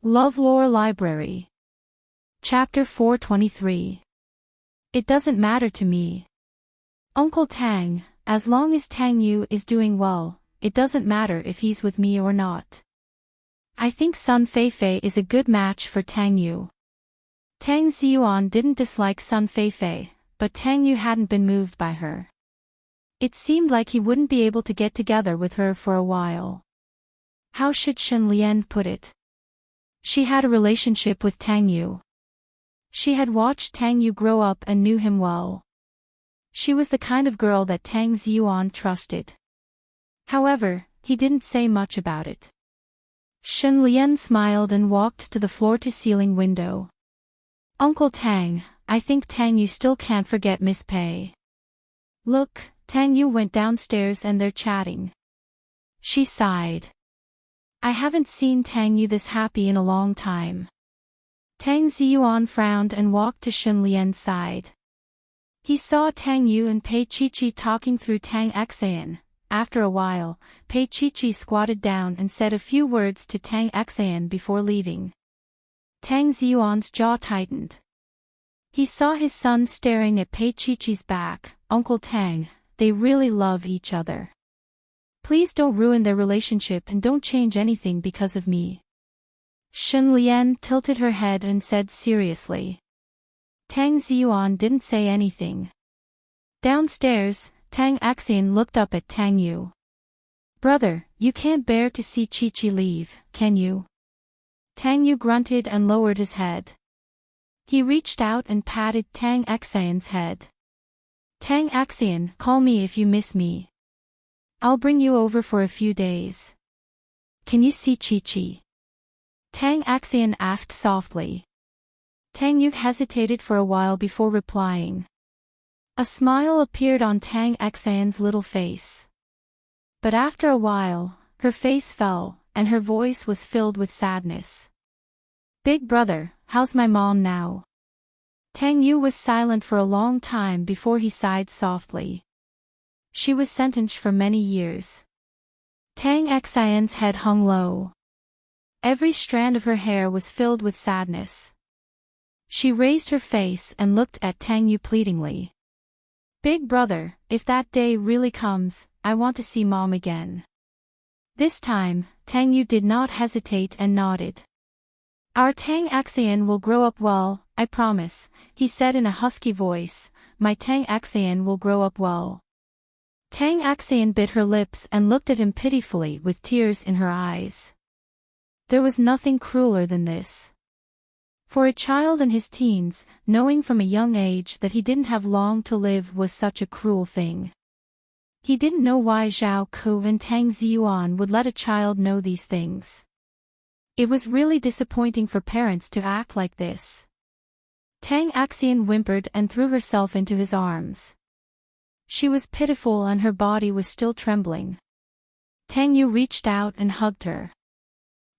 LoveLore Library. Chapter 423. It doesn't matter to me. Uncle Tang, as long as Tang Yu is doing well, it doesn't matter if he's with me or not. I think Sun Feifei is a good match for Tang Yu. Tang Ziyuan didn't dislike Sun Feifei, but Tang Yu hadn't been moved by her. It seemed like he wouldn't be able to get together with her for a while. How should Shen Lian put it? She had a relationship with Tang Yu. She had watched Tang Yu grow up and knew him well. She was the kind of girl that Tang Ziyuan trusted. However, he didn't say much about it. Shen Lian smiled and walked to the floor-to-ceiling window. Uncle Tang, I think Tang Yu still can't forget Miss Pei. Look, Tang Yu went downstairs and they're chatting. She sighed. I haven't seen Tang Yu this happy in a long time. Tang Ziyuan frowned and walked to Shen Lian's side. He saw Tang Yu and Pei Chichi talking through Tang Xian. After a while, Pei Chichi squatted down and said a few words to Tang Xian before leaving. Tang Ziyuan's jaw tightened. He saw his son staring at Pei Chichi's back. Uncle Tang, they really love each other. Please don't ruin their relationship and don't change anything because of me. Shen Lian tilted her head and said seriously. Tang Ziyuan didn't say anything. Downstairs, Tang Xian looked up at Tang Yu. Brother, you can't bear to see Chi-Chi leave, can you? Tang Yu grunted and lowered his head. He reached out and patted Tang Xian's head. Tang Xian, call me if you miss me. I'll bring you over for a few days. Can you see Chi-Chi? Tang Xian asked softly. Tang Yu hesitated for a while before replying. A smile appeared on Tang Xian's little face. But after a while, her face fell, and her voice was filled with sadness. Big brother, how's my mom now? Tang Yu was silent for a long time before he sighed softly. She was sentenced for many years. Tang Xian's head hung low. Every strand of her hair was filled with sadness. She raised her face and looked at Tang Yu pleadingly. Big brother, if that day really comes, I want to see mom again. This time, Tang Yu did not hesitate and nodded. Our Tang Xian will grow up well, I promise, he said in a husky voice. My Tang Xian will grow up well. Tang Xian bit her lips and looked at him pitifully with tears in her eyes. There was nothing crueler than this. For a child in his teens, knowing from a young age that he didn't have long to live was such a cruel thing. He didn't know why Zhao Ku and Tang Ziyuan would let a child know these things. It was really disappointing for parents to act like this. Tang Xian whimpered and threw herself into his arms. She was pitiful and her body was still trembling. Tang Yu reached out and hugged her.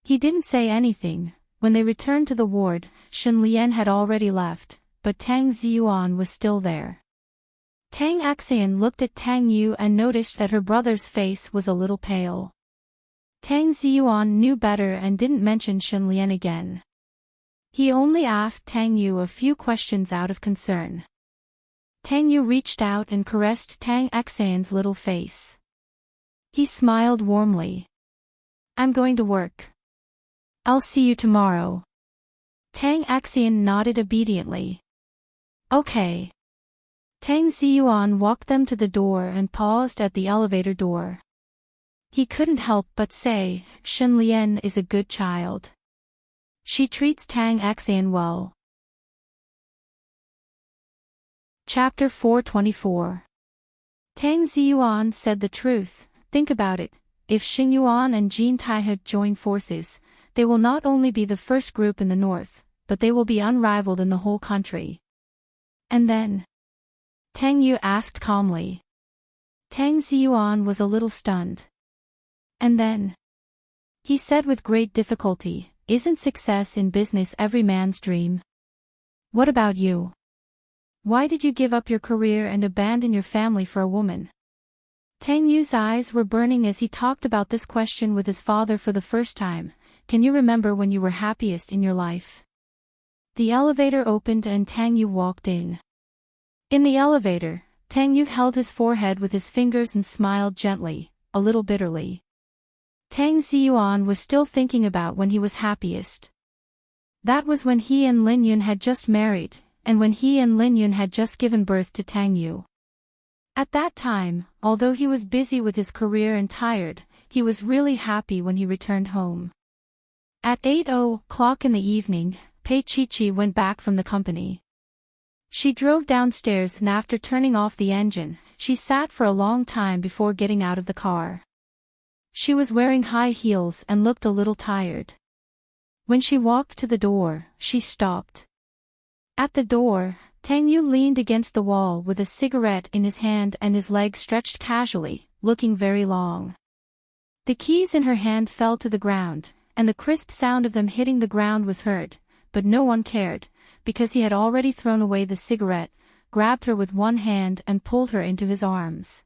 He didn't say anything. When they returned to the ward, Shen Lian had already left, but Tang Ziyuan was still there. Tang Xian looked at Tang Yu and noticed that her brother's face was a little pale. Tang Ziyuan knew better and didn't mention Shen Lian again. He only asked Tang Yu a few questions out of concern. Tang Yu reached out and caressed Tang Xian's little face. He smiled warmly. I'm going to work. I'll see you tomorrow. Tang Xian nodded obediently. Okay. Tang Ziyuan walked them to the door and paused at the elevator door. He couldn't help but say, Shen Lian is a good child. She treats Tang Xian well. Chapter 424. Tang Ziyuan said the truth. Think about it. If Xingyuan and Jin Taihe join forces, they will not only be the first group in the north, but they will be unrivaled in the whole country. And then? Tang Yu asked calmly. Tang Ziyuan was a little stunned. And then? He said with great difficulty, isn't success in business every man's dream? What about you? Why did you give up your career and abandon your family for a woman? Tang Yu's eyes were burning as he talked about this question with his father for the first time. can you remember when you were happiest in your life? The elevator opened and Tang Yu walked in. In the elevator, Tang Yu held his forehead with his fingers and smiled gently, a little bitterly. Tang Ziyuan was still thinking about when he was happiest. That was when he and Lin Yun had just married, and when he and Lin Yun had just given birth to Tang Yu. At that time, although he was busy with his career and tired, he was really happy when he returned home. At 8:00 in the evening, Pei Chi went back from the company. She drove downstairs and after turning off the engine, she sat for a long time before getting out of the car. She was wearing high heels and looked a little tired. When she walked to the door, she stopped. At the door, Tang Yu leaned against the wall with a cigarette in his hand and his legs stretched casually, looking very long. The keys in her hand fell to the ground, and the crisp sound of them hitting the ground was heard, but no one cared, because he had already thrown away the cigarette, grabbed her with one hand and pulled her into his arms.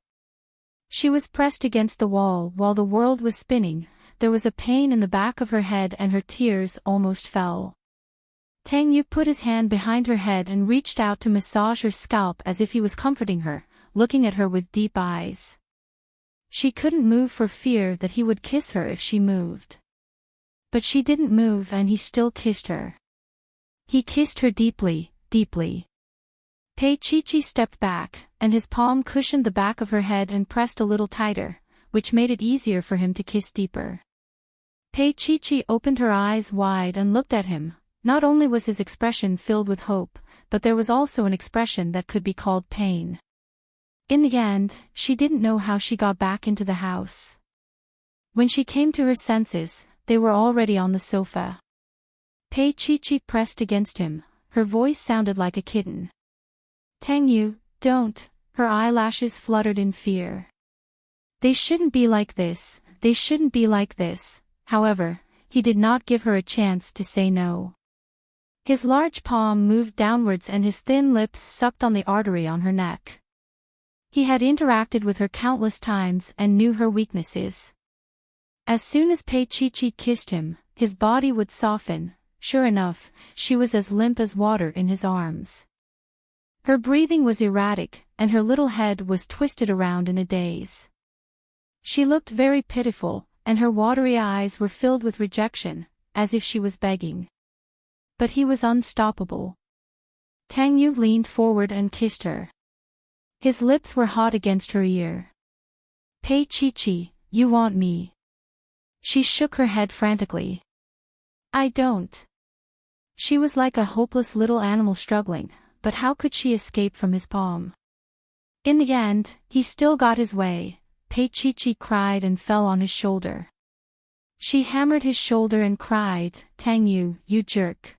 She was pressed against the wall while the world was spinning, there was a pain in the back of her head and her tears almost fell. Tang Yu put his hand behind her head and reached out to massage her scalp as if he was comforting her, looking at her with deep eyes. She couldn't move for fear that he would kiss her if she moved. But she didn't move and he still kissed her. He kissed her deeply, deeply. Pei Chi stepped back, and his palm cushioned the back of her head and pressed a little tighter, which made it easier for him to kiss deeper. Pei Chi opened her eyes wide and looked at him. Not only was his expression filled with hope, but there was also an expression that could be called pain. In the end, she didn't know how she got back into the house. When she came to her senses, they were already on the sofa. Pei Chi pressed against him, her voice sounded like a kitten. Tang Yu, don't, her eyelashes fluttered in fear. They shouldn't be like this, they shouldn't be like this. However, he did not give her a chance to say no. His large palm moved downwards and his thin lips sucked on the artery on her neck. He had interacted with her countless times and knew her weaknesses. As soon as Pei Chi kissed him, his body would soften. Sure enough, she was as limp as water in his arms. Her breathing was erratic, and her little head was twisted around in a daze. She looked very pitiful, and her watery eyes were filled with rejection, as if she was begging. But he was unstoppable. Tang Yu leaned forward and kissed her. His lips were hot against her ear. Pei Chi, you want me? She shook her head frantically. I don't. She was like a hopeless little animal struggling, but how could she escape from his palm? In the end, he still got his way. Pei Chi cried and fell on his shoulder. She hammered his shoulder and cried, Tang Yu, you jerk.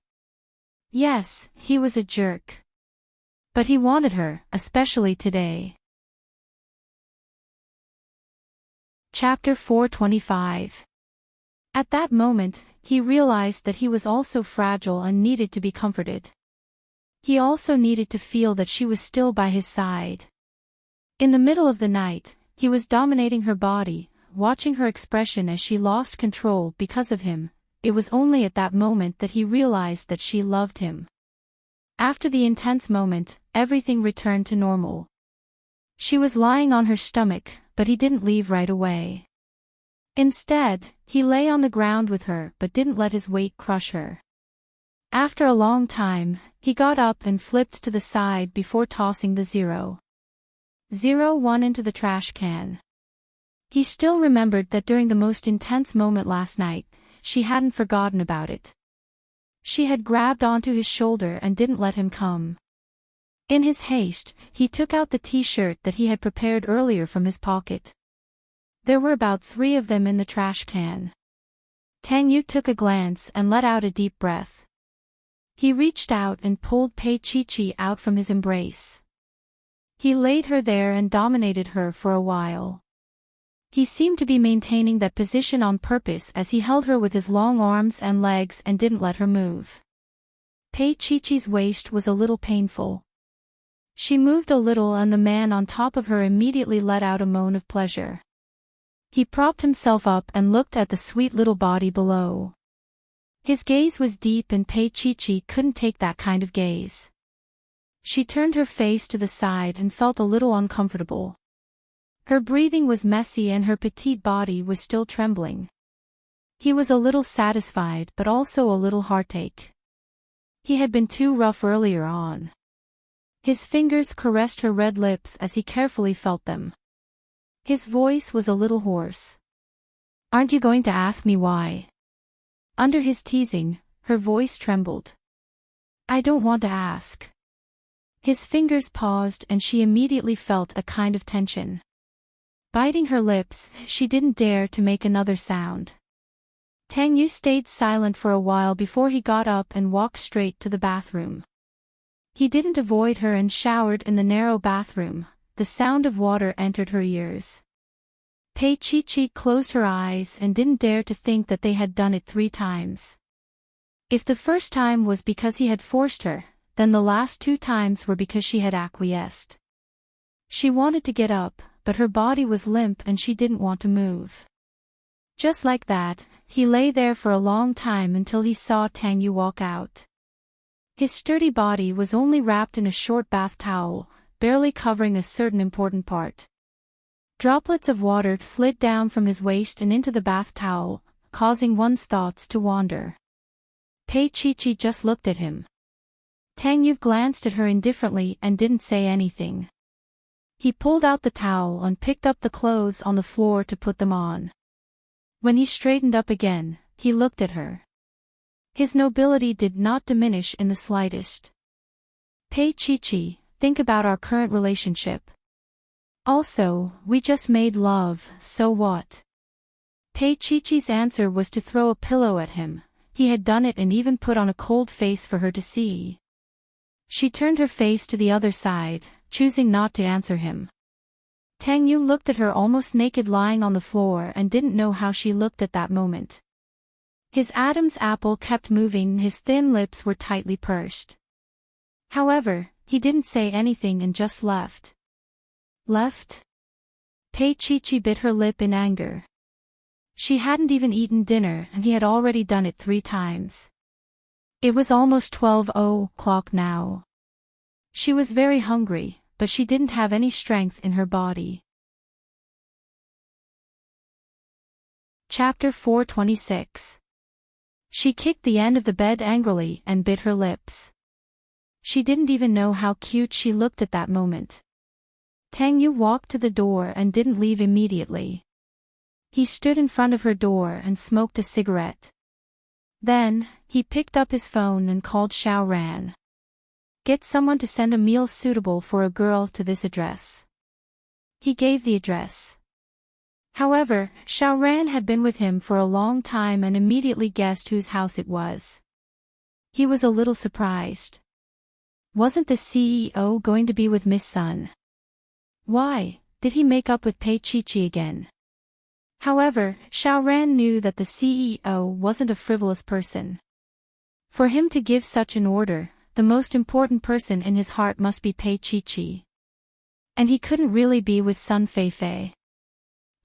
Yes, he was a jerk. But he wanted her, especially today. Chapter 425. At that moment, he realized that he was also fragile and needed to be comforted. He also needed to feel that she was still by his side. In the middle of the night, he was dominating her body, watching her expression as she lost control because of him. It was only at that moment that he realized that she loved him. After the intense moment, everything returned to normal. She was lying on her stomach, but he didn't leave right away. Instead, he lay on the ground with her but didn't let his weight crush her. After a long time, he got up and flipped to the side before tossing the 001 into the trash can. He still remembered that during the most intense moment last night, she hadn't forgotten about it. She had grabbed onto his shoulder and didn't let him come. In his haste, he took out the t-shirt that he had prepared earlier from his pocket. There were about 3 of them in the trash can. Tang Yu took a glance and let out a deep breath. He reached out and pulled Pei Chi out from his embrace. He laid her there and dominated her for a while. He seemed to be maintaining that position on purpose as he held her with his long arms and legs and didn't let her move. Pei Chi's waist was a little painful. She moved a little and the man on top of her immediately let out a moan of pleasure. He propped himself up and looked at the sweet little body below. His gaze was deep and Pei Chi couldn't take that kind of gaze. She turned her face to the side and felt a little uncomfortable. Her breathing was messy and her petite body was still trembling. He was a little satisfied but also a little heartache. He had been too rough earlier on. His fingers caressed her red lips as he carefully felt them. His voice was a little hoarse. "Aren't you going to ask me why?" Under his teasing, her voice trembled. "I don't want to ask." His fingers paused and she immediately felt a kind of tension. Biting her lips, she didn't dare to make another sound. Tang Yu stayed silent for a while before he got up and walked straight to the bathroom. He didn't avoid her and showered in the narrow bathroom. The sound of water entered her ears. Pei Chi closed her eyes and didn't dare to think that they had done it 3 times. If the first time was because he had forced her, then the last 2 times were because she had acquiesced. She wanted to get up, but her body was limp and she didn't want to move. Just like that, he lay there for a long time until he saw Tang Yu walk out. His sturdy body was only wrapped in a short bath towel, barely covering a certain important part. Droplets of water slid down from his waist and into the bath towel, causing one's thoughts to wander. Pei Chi just looked at him. Tang Yu glanced at her indifferently and didn't say anything. He pulled out the towel and picked up the clothes on the floor to put them on. When he straightened up again, he looked at her. His nobility did not diminish in the slightest. "Pei Chi, think about our current relationship. Also, we just made love, so what?" Pei Chi's answer was to throw a pillow at him. He had done it and even put on a cold face for her to see. She turned her face to the other side, choosing not to answer him. Tang Yu looked at her almost naked lying on the floor and didn't know how she looked at that moment. His Adam's apple kept moving, his thin lips were tightly pursed. However, he didn't say anything and just left. Left? Pei Chi bit her lip in anger. She hadn't even eaten dinner and he had already done it 3 times. It was almost 12:00 now. She was very hungry, but she didn't have any strength in her body. Chapter 426. She kicked the end of the bed angrily and bit her lips. She didn't even know how cute she looked at that moment. Tang Yu walked to the door and didn't leave immediately. He stood in front of her door and smoked a cigarette. Then, he picked up his phone and called Xiao Ran. "Get someone to send a meal suitable for a girl to this address." He gave the address. However, Xiao Ran had been with him for a long time and immediately guessed whose house it was. He was a little surprised. Wasn't the CEO going to be with Miss Sun? Why, did he make up with Pei Chi again? However, Xiao Ran knew that the CEO wasn't a frivolous person. For him to give such an order, the most important person in his heart must be Pei Chi. And he couldn't really be with Sun Feifei.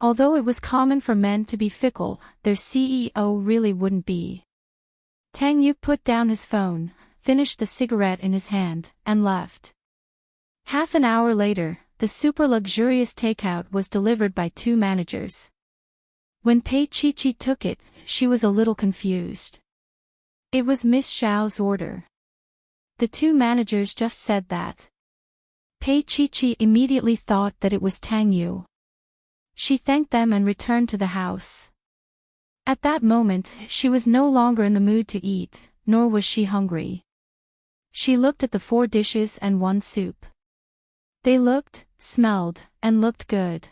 Although it was common for men to be fickle, their CEO really wouldn't be. Tang Yu put down his phone, finished the cigarette in his hand, and left. Half an hour later, the super luxurious takeout was delivered by 2 managers. When Pei Chi took it, she was a little confused. It was Miss Xiao's order. The 2 managers just said that. Pei Chi immediately thought that it was Tang Yu. She thanked them and returned to the house. At that moment, she was no longer in the mood to eat, nor was she hungry. She looked at the 4 dishes and 1 soup. They looked, smelled, and looked good.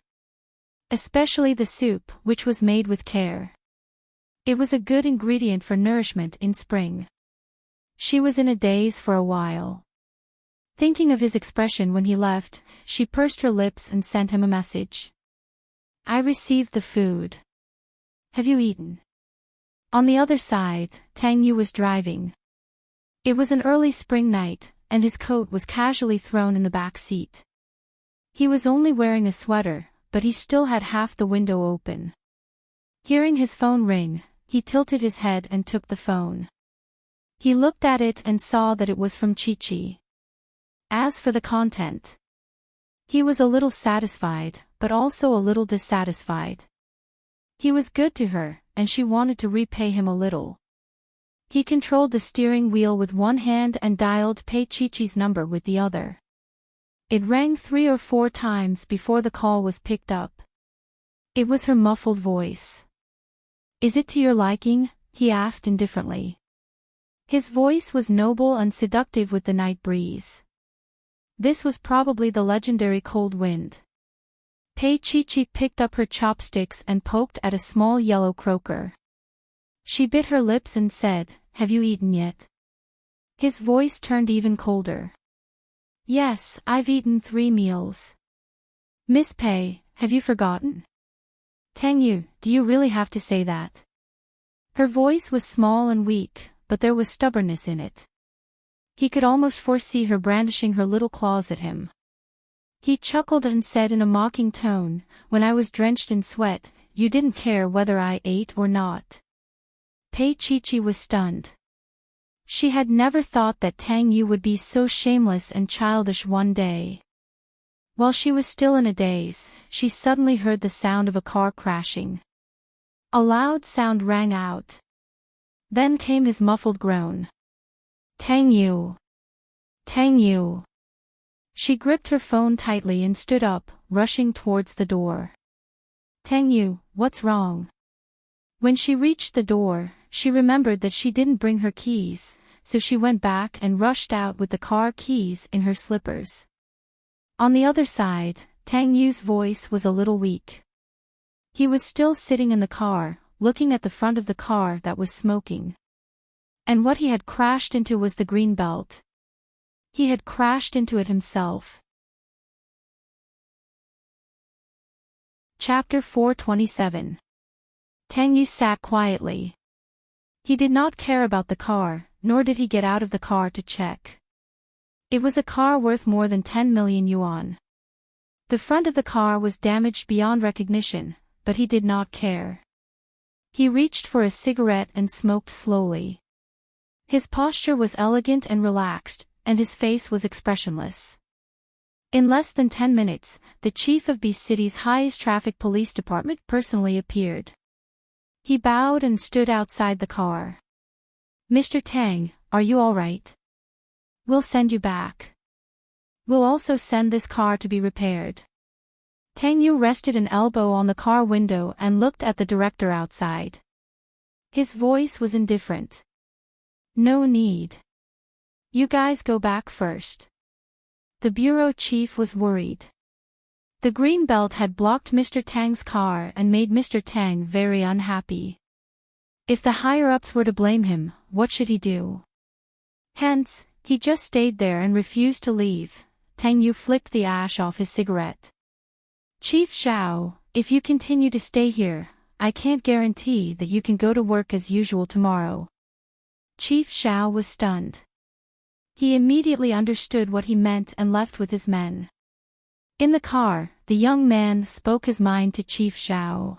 Especially the soup, which was made with care. It was a good ingredient for nourishment in spring. She was in a daze for a while. Thinking of his expression when he left, she pursed her lips and sent him a message. "I received the food. Have you eaten?" On the other side, Tang Yu was driving. It was an early spring night, and his coat was casually thrown in the back seat. He was only wearing a sweater, but he still had half the window open. Hearing his phone ring, he tilted his head and took the phone. He looked at it and saw that it was from Chi-Chi. As for the content, he was a little satisfied, but also a little dissatisfied. He was good to her, and she wanted to repay him a little. He controlled the steering wheel with one hand and dialed Chi-Chi's number with the other. It rang 3 or 4 times before the call was picked up. It was her muffled voice. "Is it to your liking?" he asked indifferently. His voice was noble and seductive with the night breeze. This was probably the legendary cold wind. Chi-Chi picked up her chopsticks and poked at a small yellow croaker. She bit her lips and said, "Have you eaten yet?" His voice turned even colder. "Yes, I've eaten 3 meals. Miss Pei, have you forgotten?" "Tang Yu, do you really have to say that?" Her voice was small and weak, but there was stubbornness in it. He could almost foresee her brandishing her little claws at him. He chuckled and said in a mocking tone, "When I was drenched in sweat, you didn't care whether I ate or not." Chi-Chi was stunned. She had never thought that Tang Yu would be so shameless and childish one day. While she was still in a daze, she suddenly heard the sound of a car crashing. A loud sound rang out. Then came his muffled groan. "Tang Yu! Tang Yu!" She gripped her phone tightly and stood up, rushing towards the door. "Tang Yu, what's wrong?" When she reached the door, she remembered that she didn't bring her keys, so she went back and rushed out with the car keys in her slippers. On the other side, Tang Yu's voice was a little weak. He was still sitting in the car, looking at the front of the car that was smoking. And what he had crashed into was the green belt. He had crashed into it himself. Chapter 427. Tang Yu sat quietly. He did not care about the car, nor did he get out of the car to check. It was a car worth more than 10 million yuan. The front of the car was damaged beyond recognition, but he did not care. He reached for a cigarette and smoked slowly. His posture was elegant and relaxed, and his face was expressionless. In less than 10 minutes, the chief of B City's highest traffic police department personally appeared. He bowed and stood outside the car. "Mr. Tang, are you all right? We'll send you back. We'll also send this car to be repaired." Tang Yu rested an elbow on the car window and looked at the director outside. His voice was indifferent. "No need. You guys go back first." The bureau chief was worried. The green belt had blocked Mr. Tang's car and made Mr. Tang very unhappy. If the higher-ups were to blame him, what should he do? Hence, he just stayed there and refused to leave. Tang Yu flicked the ash off his cigarette. "Chief Xiao, if you continue to stay here, I can't guarantee that you can go to work as usual tomorrow." Chief Xiao was stunned. He immediately understood what he meant and left with his men. In the car, the young man spoke his mind to Chief Xiao.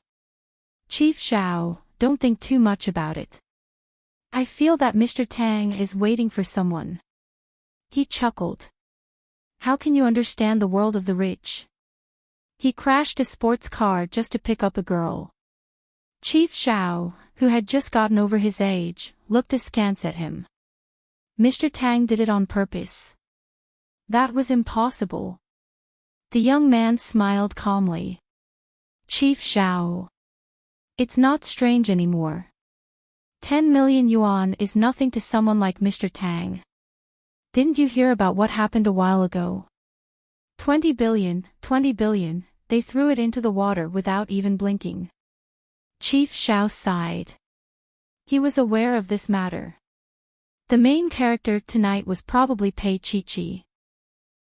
"Chief Xiao, don't think too much about it. I feel that Mr. Tang is waiting for someone." He chuckled. "How can you understand the world of the rich? He crashed a sports car just to pick up a girl." Chief Xiao, who had just gotten over his age, looked askance at him. "Mr. Tang did it on purpose." "That was impossible." The young man smiled calmly. "Chief Xiao. It's not strange anymore. 10 million yuan is nothing to someone like Mr. Tang. Didn't you hear about what happened a while ago? 20 billion, they threw it into the water without even blinking." Chief Xiao sighed. He was aware of this matter. The main character tonight was probably Chi-Chi.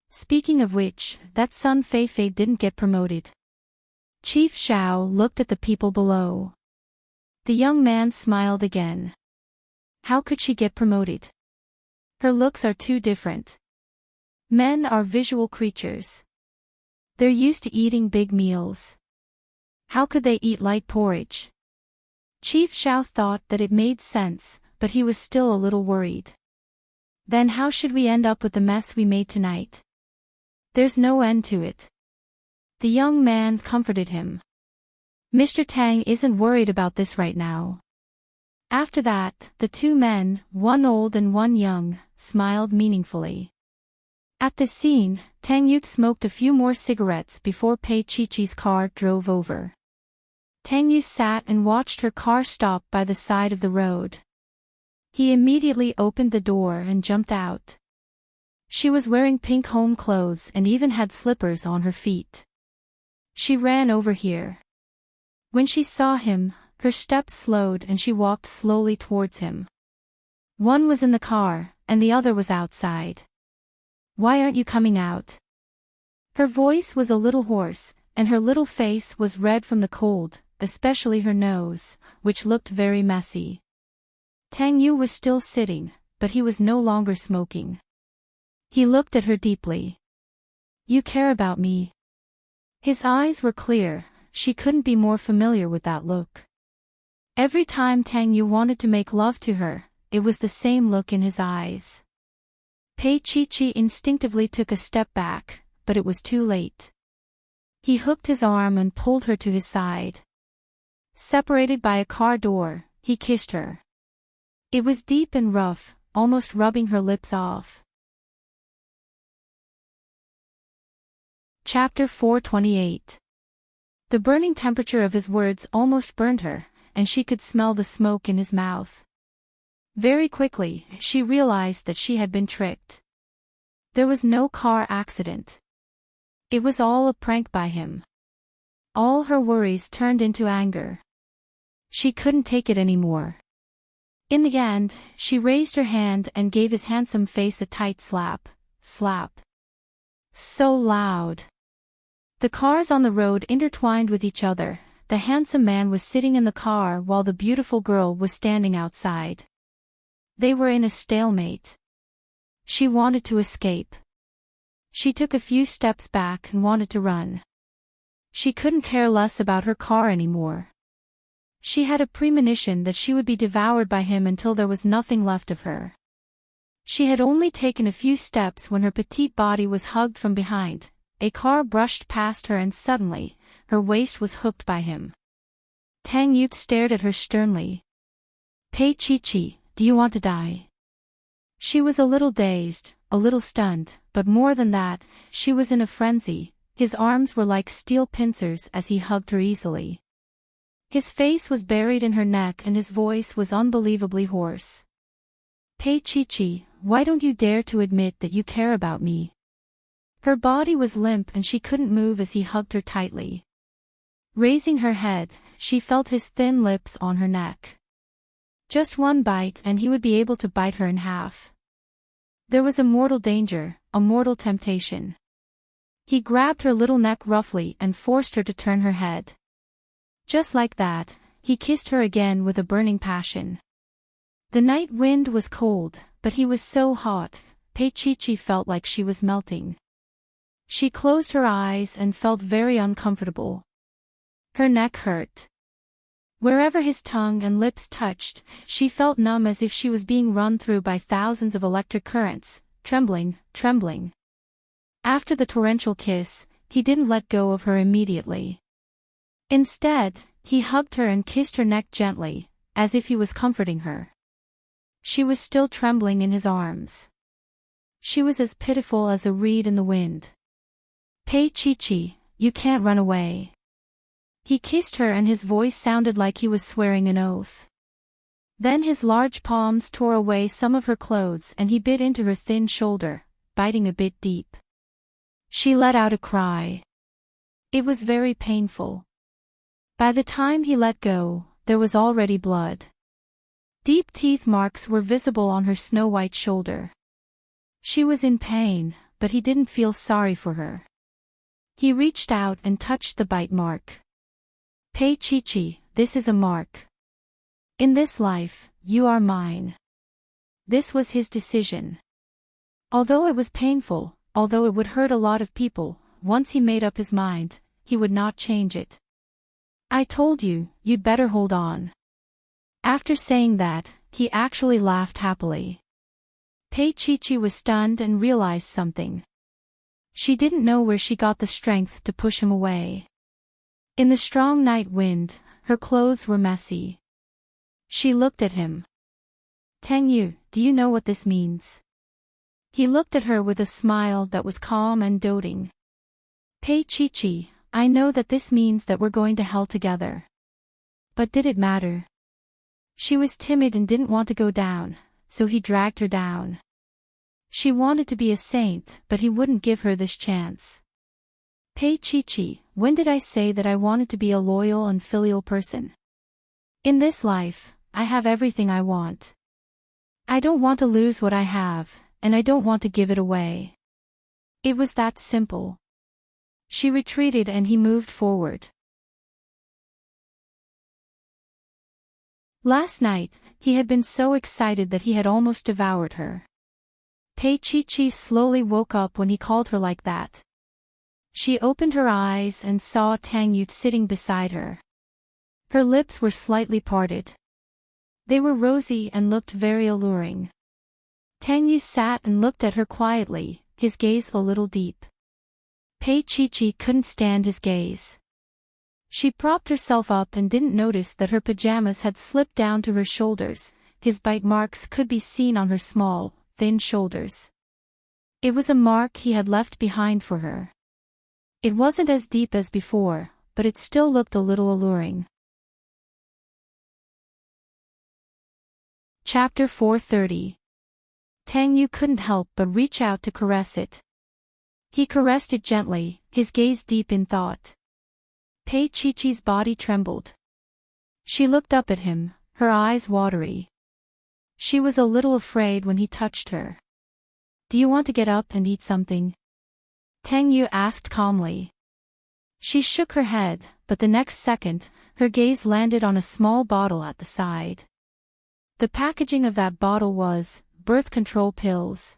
Speaking of which, that Sun Fei didn't get promoted. Chief Xiao looked at the people below. The young man smiled again. How could she get promoted? Her looks are too different. Men are visual creatures. They're used to eating big meals. How could they eat light porridge? Chief Xiao thought that it made sense, but he was still a little worried. Then how should we end up with the mess we made tonight? There's no end to it. The young man comforted him. Mr. Tang isn't worried about this right now. After that, the two men, one old and one young, smiled meaningfully. At this scene, Tang Yu smoked a few more cigarettes before Pei Chi-Chi's car drove over. Tang Yu sat and watched her car stop by the side of the road. He immediately opened the door and jumped out. She was wearing pink home clothes and even had slippers on her feet. She ran over here. When she saw him, her steps slowed and she walked slowly towards him. One was in the car, and the other was outside. Why aren't you coming out? Her voice was a little hoarse, and her little face was red from the cold, especially her nose, which looked very messy. Tang Yu was still sitting, but he was no longer smoking. He looked at her deeply. You care about me? His eyes were clear, she couldn't be more familiar with that look. Every time Tang Yu wanted to make love to her, it was the same look in his eyes. Pei Chi-Chi instinctively took a step back, but it was too late. He hooked his arm and pulled her to his side. Separated by a car door, he kissed her. It was deep and rough, almost rubbing her lips off. Chapter 428. The burning temperature of his words almost burned her, and she could smell the smoke in his mouth. Very quickly, she realized that she had been tricked. There was no car accident. It was all a prank by him. All her worries turned into anger. She couldn't take it anymore. In the end, she raised her hand and gave his handsome face a tight slap. Slap. So loud. The cars on the road intertwined with each other. The handsome man was sitting in the car while the beautiful girl was standing outside. They were in a stalemate. She wanted to escape. She took a few steps back and wanted to run. She couldn't care less about her car anymore. She had a premonition that she would be devoured by him until there was nothing left of her. She had only taken a few steps when her petite body was hugged from behind. A car brushed past her and suddenly, her waist was hooked by him. Tang Yu stared at her sternly. Pei Chi-Chi, do you want to die? She was a little dazed, a little stunned, but more than that, she was in a frenzy. His arms were like steel pincers as he hugged her easily. His face was buried in her neck and his voice was unbelievably hoarse. Pei Chi-Chi, why don't you dare to admit that you care about me? Her body was limp and she couldn't move as he hugged her tightly. Raising her head, she felt his thin lips on her neck. Just one bite and he would be able to bite her in half. There was a mortal danger, a mortal temptation. He grabbed her little neck roughly and forced her to turn her head. Just like that, he kissed her again with a burning passion. The night wind was cold, but he was so hot, Pei Chi-Chi felt like she was melting. She closed her eyes and felt very uncomfortable. Her neck hurt. Wherever his tongue and lips touched, she felt numb as if she was being run through by thousands of electric currents, trembling. After the torrential kiss, he didn't let go of her immediately. Instead, he hugged her and kissed her neck gently, as if he was comforting her. She was still trembling in his arms. She was as pitiful as a reed in the wind. Pei Chi-Chi, you can't run away. He kissed her and his voice sounded like he was swearing an oath. Then his large palms tore away some of her clothes and he bit into her thin shoulder, biting a bit deep. She let out a cry. It was very painful. By the time he let go, there was already blood. Deep teeth marks were visible on her snow-white shoulder. She was in pain, but he didn't feel sorry for her. He reached out and touched the bite mark. Pei Chi-Chi, this is a mark. In this life, you are mine. This was his decision. Although it was painful, although it would hurt a lot of people, once he made up his mind, he would not change it. I told you, you'd better hold on. After saying that, he actually laughed happily. Pei Chi was stunned and realized something. She didn't know where she got the strength to push him away. In the strong night wind, her clothes were messy. She looked at him. Tang Yu, do you know what this means? He looked at her with a smile that was calm and doting. Pei Chi, I know that this means that we're going to hell together. But did it matter? She was timid and didn't want to go down, so he dragged her down. She wanted to be a saint, but he wouldn't give her this chance. Pei Chi, when did I say that I wanted to be a loyal and filial person? In this life, I have everything I want. I don't want to lose what I have, and I don't want to give it away. It was that simple. She retreated and he moved forward. Last night, he had been so excited that he had almost devoured her. Pei Chi slowly woke up when he called her like that. She opened her eyes and saw Tang Yu sitting beside her. Her lips were slightly parted. They were rosy and looked very alluring. Tang Yu sat and looked at her quietly, his gaze a little deep. Pei Chi couldn't stand his gaze. She propped herself up and didn't notice that her pajamas had slipped down to her shoulders. His bite marks could be seen on her small, thin shoulders. It was a mark he had left behind for her. It wasn't as deep as before, but it still looked a little alluring. Chapter 430. Tang Yu couldn't help but reach out to caress it. He caressed it gently, his gaze deep in thought. Pei Chi's body trembled. She looked up at him, her eyes watery. She was a little afraid when he touched her. Do you want to get up and eat something? Tang Yu asked calmly. She shook her head, but the next second, her gaze landed on a small bottle at the side. The packaging of that bottle was birth control pills.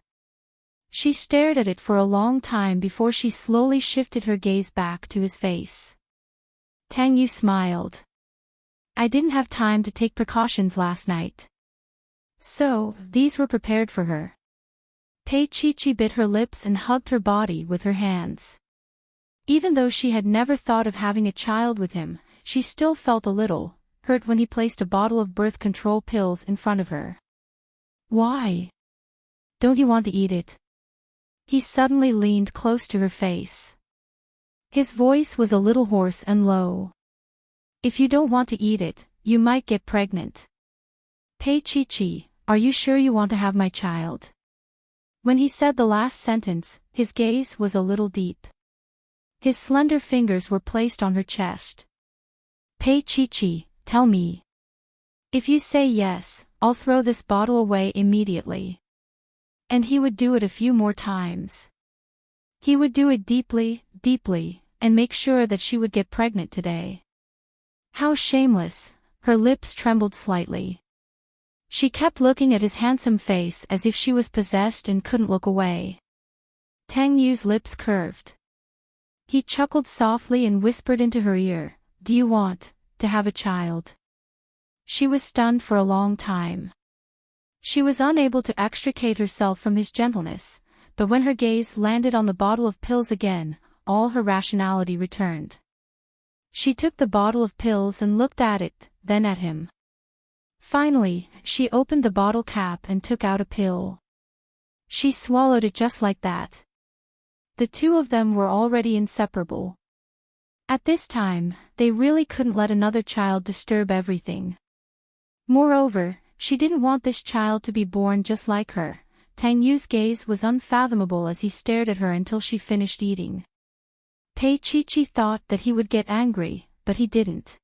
She stared at it for a long time before she slowly shifted her gaze back to his face. Tang Yu smiled. I didn't have time to take precautions last night. So, these were prepared for her. Pei Chi bit her lips and hugged her body with her hands. Even though she had never thought of having a child with him, she still felt a little hurt when he placed a bottle of birth control pills in front of her. Why? Don't you want to eat it? He suddenly leaned close to her face. His voice was a little hoarse and low. If you don't want to eat it, you might get pregnant. Pei Chi, are you sure you want to have my child? When he said the last sentence, his gaze was a little deep. His slender fingers were placed on her chest. Pei Chi, tell me. If you say yes, I'll throw this bottle away immediately. And he would do it a few more times. He would do it deeply, deeply, and make sure that she would get pregnant today. How shameless, her lips trembled slightly. She kept looking at his handsome face as if she was possessed and couldn't look away. Tang Yu's lips curved. He chuckled softly and whispered into her ear, do you want to have a child? She was stunned for a long time. She was unable to extricate herself from his gentleness, but when her gaze landed on the bottle of pills again, all her rationality returned. She took the bottle of pills and looked at it, then at him. Finally, she opened the bottle cap and took out a pill. She swallowed it just like that. The two of them were already inseparable. At this time, they really couldn't let another child disturb everything. Moreover, she didn't want this child to be born just like her. Tang Yu's gaze was unfathomable as he stared at her until she finished eating. Pei Chi thought that he would get angry, but he didn't.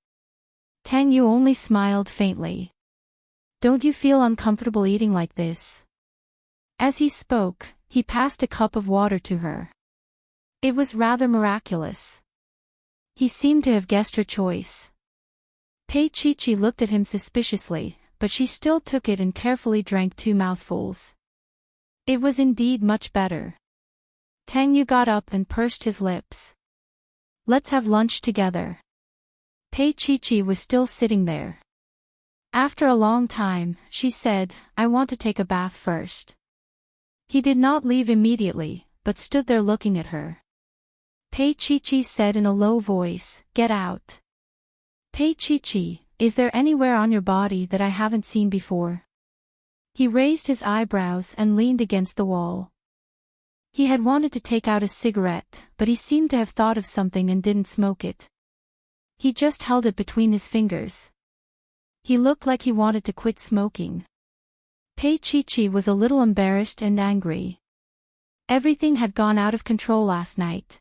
Tang Yu only smiled faintly. Don't you feel uncomfortable eating like this? As he spoke, he passed a cup of water to her. It was rather miraculous. He seemed to have guessed her choice. Pei Chi looked at him suspiciously, but she still took it and carefully drank 2 mouthfuls. It was indeed much better. Tang Yu got up and pursed his lips. Let's have lunch together. Pei Chi was still sitting there. After a long time, she said, "I want to take a bath first." He did not leave immediately, but stood there looking at her. Pei Chi said in a low voice, "Get out." "Pei Chi, is there anywhere on your body that I haven't seen before?" He raised his eyebrows and leaned against the wall. He had wanted to take out a cigarette, but he seemed to have thought of something and didn't smoke it. He just held it between his fingers. He looked like he wanted to quit smoking. Pei Chi was a little embarrassed and angry. Everything had gone out of control last night.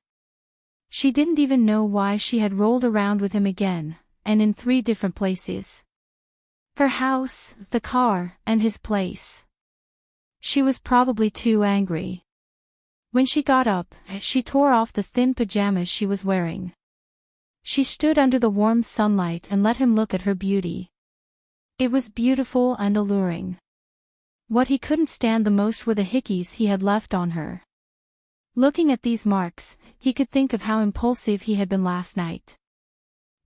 She didn't even know why she had rolled around with him again, and in 3 different places. Her house, the car, and his place. She was probably too angry. When she got up, she tore off the thin pajamas she was wearing. She stood under the warm sunlight and let him look at her beauty. It was beautiful and alluring. What he couldn't stand the most were the hickeys he had left on her. Looking at these marks, he could think of how impulsive he had been last night.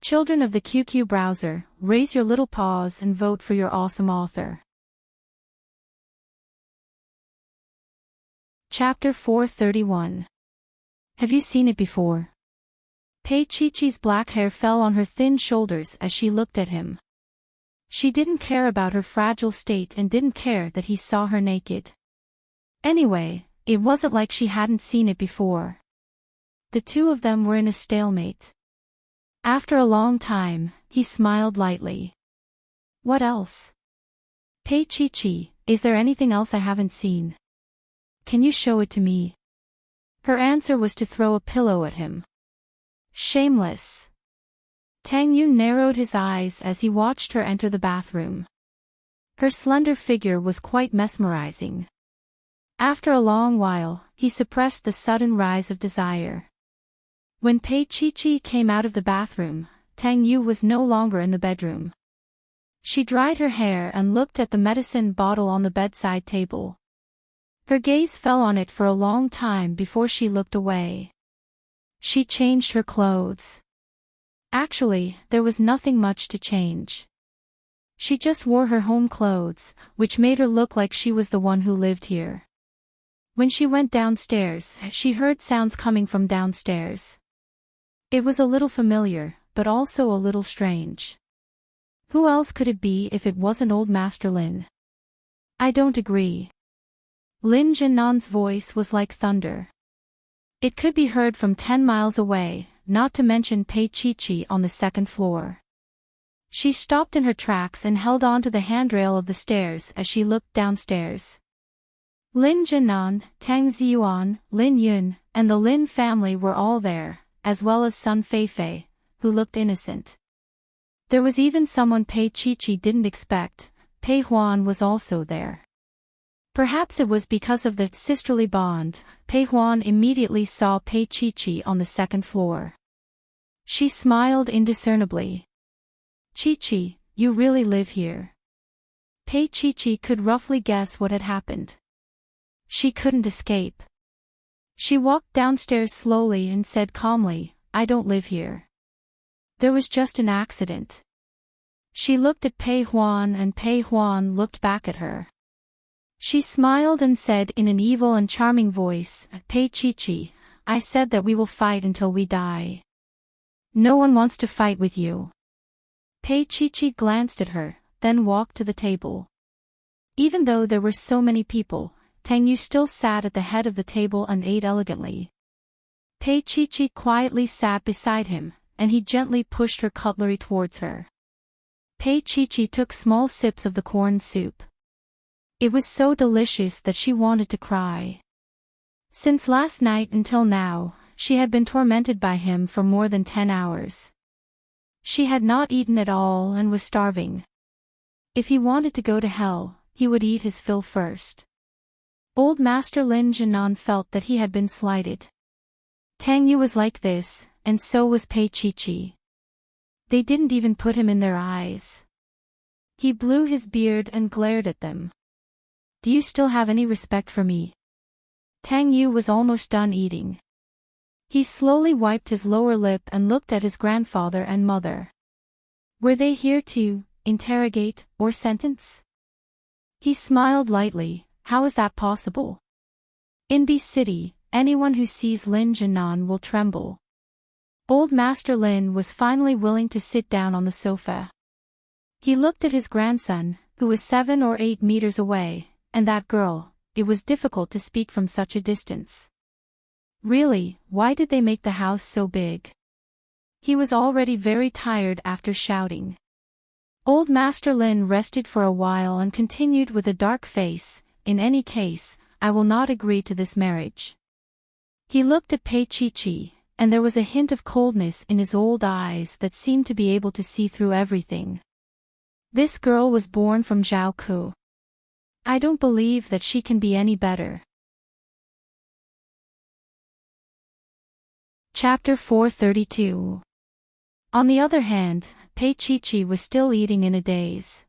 Children of the QQ browser, raise your little paws and vote for your awesome author. Chapter 431. Have you seen it before? Pei Chi's black hair fell on her thin shoulders as she looked at him. She didn't care about her fragile state and didn't care that he saw her naked. Anyway, it wasn't like she hadn't seen it before. The two of them were in a stalemate. After a long time, he smiled lightly. "What else?" "Pei Chi, is there anything else I haven't seen? Can you show it to me?" Her answer was to throw a pillow at him. Shameless. Tang Yun narrowed his eyes as he watched her enter the bathroom. Her slender figure was quite mesmerizing. After a long while, he suppressed the sudden rise of desire. When Pei Chi came out of the bathroom, Tang Yu was no longer in the bedroom. She dried her hair and looked at the medicine bottle on the bedside table. Her gaze fell on it for a long time before she looked away. She changed her clothes. Actually, there was nothing much to change. She just wore her home clothes, which made her look like she was the one who lived here. When she went downstairs, she heard sounds coming from downstairs. It was a little familiar, but also a little strange. Who else could it be if it wasn't Old Master Lin? "I don't agree." Lin Jinnan's voice was like thunder. It could be heard from 10 miles away, not to mention Pei Chi on the 2nd floor. She stopped in her tracks and held on to the handrail of the stairs as she looked downstairs. Lin Jinnan, Tang Ziyuan, Lin Yun, and the Lin family were all there, as well as Sun Feifei, who looked innocent. There was even someone Pei Chi didn't expect. Pei Huan was also there. Perhaps it was because of the sisterly bond, Pei Huan immediately saw Pei Chi on the 2nd floor. She smiled indiscernibly. "Chi, you really live here?" Pei Chi could roughly guess what had happened. She couldn't escape. She walked downstairs slowly and said calmly, "I don't live here. There was just an accident." She looked at Pei Huan and Pei Huan looked back at her. She smiled and said in an evil and charming voice, "Pei Chi, I said that we will fight until we die. No one wants to fight with you." Pei Chi glanced at her, then walked to the table. Even though there were so many people, Tang Yu still sat at the head of the table and ate elegantly. Pei Chi quietly sat beside him, and he gently pushed her cutlery towards her. Pei Chi took small sips of the corn soup. It was so delicious that she wanted to cry. Since last night until now, she had been tormented by him for more than 10 hours. She had not eaten at all and was starving. If he wanted to go to hell, he would eat his fill first. Old Master Lin Jinan felt that he had been slighted. Tang Yu was like this, and so was Pei Chi. They didn't even put him in their eyes. He blew his beard and glared at them. "Do you still have any respect for me?" Tang Yu was almost done eating. He slowly wiped his lower lip and looked at his grandfather and mother. Were they here too? interrogate, or sentence? He smiled lightly. How is that possible? In B City, anyone who sees Lin Jinan will tremble. Old Master Lin was finally willing to sit down on the sofa. He looked at his grandson, who was 7 or 8 meters away, and that girl. It was difficult to speak from such a distance. Really, why did they make the house so big? He was already very tired after shouting. Old Master Lin rested for a while and continued with a dark face. In any case, I will not agree to this marriage. He looked at Pei Chi-Chi, and there was a hint of coldness in his old eyes that seemed to be able to see through everything. This girl was born from Zhao Ku. I don't believe that she can be any better. Chapter 432. On the other hand, Pei Chi-Chi was still eating in a daze.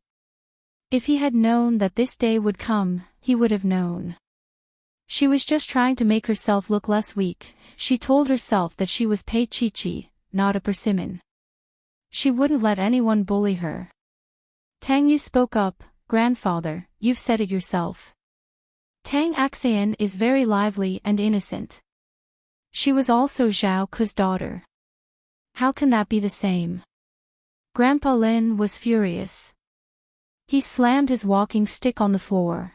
If he had known that this day would come, he would have known. She was just trying to make herself look less weak. She told herself that she was Pei Chi-Chi, not a persimmon. She wouldn't let anyone bully her. Tang Yu spoke up. Grandfather, you've said it yourself. Tang Axian is very lively and innocent. She was also Zhao Ku's daughter. How can that be the same? Grandpa Lin was furious. He slammed his walking stick on the floor.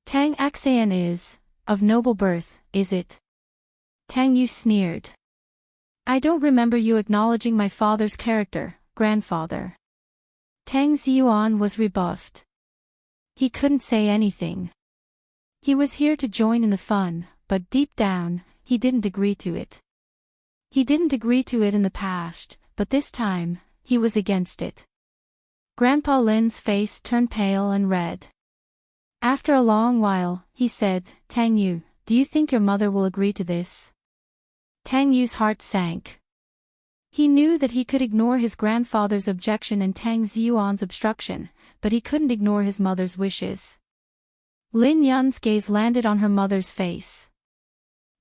Tang Axian is, of noble birth, is it? Tang Yu sneered. I don't remember you acknowledging my father's character, grandfather. Tang Ziyuan was rebuffed. He couldn't say anything. He was here to join in the fun, but deep down, he didn't agree to it. He didn't agree to it in the past, but this time, he was against it. Grandpa Lin's face turned pale and red. After a long while, he said, Tang Yu, do you think your mother will agree to this? Tang Yu's heart sank. He knew that he could ignore his grandfather's objection and Tang Ziyuan's obstruction, but he couldn't ignore his mother's wishes. Lin Yun's gaze landed on her mother's face.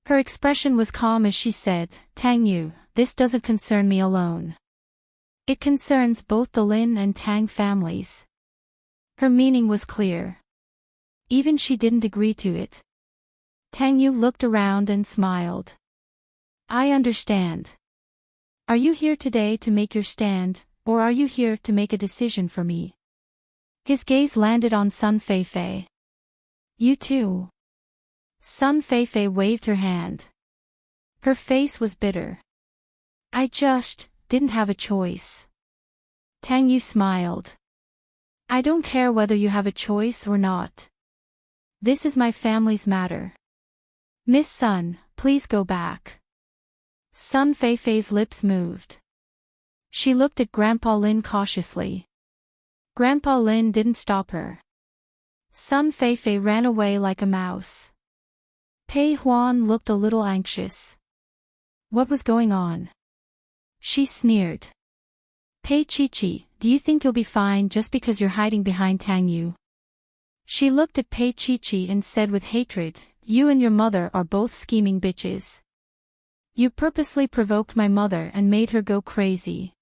Her expression was calm as she said, Tang Yu, this doesn't concern me alone. It concerns both the Lin and Tang families. Her meaning was clear. Even she didn't agree to it. Tang Yu looked around and smiled. I understand. Are you here today to make your stand, or are you here to make a decision for me? His gaze landed on Sun Feifei. You too. Sun Feifei waved her hand. Her face was bitter. I just didn't have a choice. Tang Yu smiled. I don't care whether you have a choice or not. This is my family's matter. Miss Sun, please go back. Sun Feifei's lips moved. She looked at Grandpa Lin cautiously. Grandpa Lin didn't stop her. Sun Feifei ran away like a mouse. Pei Huan looked a little anxious. What was going on? She sneered. Pei Chi-Chi, do you think you'll be fine just because you're hiding behind Tang Yu? She looked at Pei Chi-Chi and said with hatred, you and your mother are both scheming bitches. You purposely provoked my mother and made her go crazy.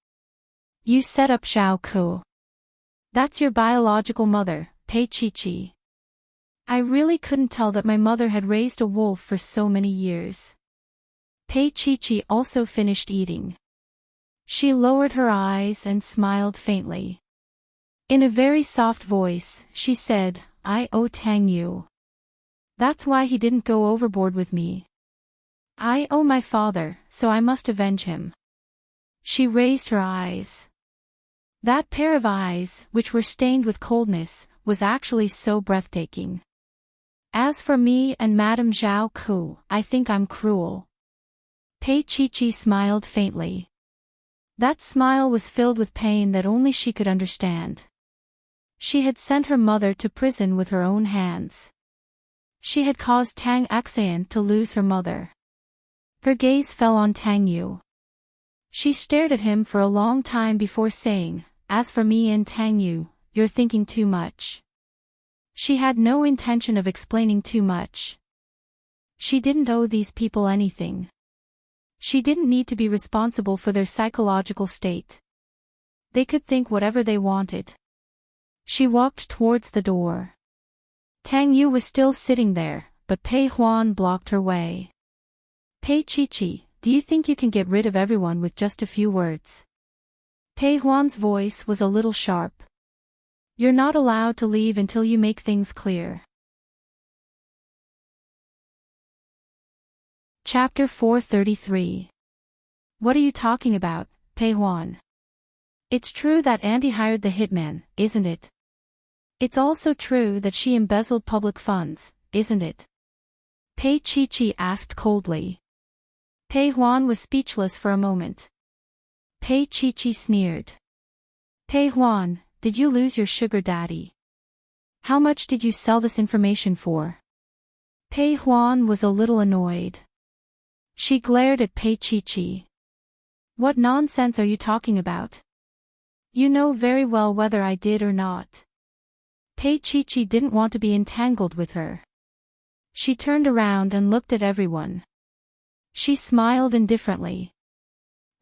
You set up Zhao Ku. That's your biological mother, Pei Chi-Chi. I really couldn't tell that my mother had raised a wolf for so many years. Pei Chi-Chi also finished eating. She lowered her eyes and smiled faintly. In a very soft voice, she said, I owe Tang Yu. That's why he didn't go overboard with me. I owe my father, so I must avenge him. She raised her eyes. That pair of eyes, which were stained with coldness, was actually so breathtaking. As for me and Madame Zhao Ku, I think I'm cruel. Pei Chi-Chi smiled faintly. That smile was filled with pain that only she could understand. She had sent her mother to prison with her own hands. She had caused Tang Axian to lose her mother. Her gaze fell on Tang Yu. She stared at him for a long time before saying, as for me and Tang Yu, you're thinking too much. She had no intention of explaining too much. She didn't owe these people anything. She didn't need to be responsible for their psychological state. They could think whatever they wanted. She walked towards the door. Tang Yu was still sitting there, but Pei Huan blocked her way. Pei Chi-Chi, do you think you can get rid of everyone with just a few words? Pei Huan's voice was a little sharp. You're not allowed to leave until you make things clear. Chapter 433. What are you talking about, Pei Huan? It's true that Andy hired the hitman, isn't it? It's also true that she embezzled public funds, isn't it? Pei Chi-Chi asked coldly. Pei Huan was speechless for a moment. Pei Chi-Chi sneered. Pei Huan, did you lose your sugar daddy? How much did you sell this information for? Pei Huan was a little annoyed. She glared at Pei Chi-Chi. What nonsense are you talking about? You know very well whether I did or not. Pei Chi-Chi didn't want to be entangled with her. She turned around and looked at everyone. She smiled indifferently.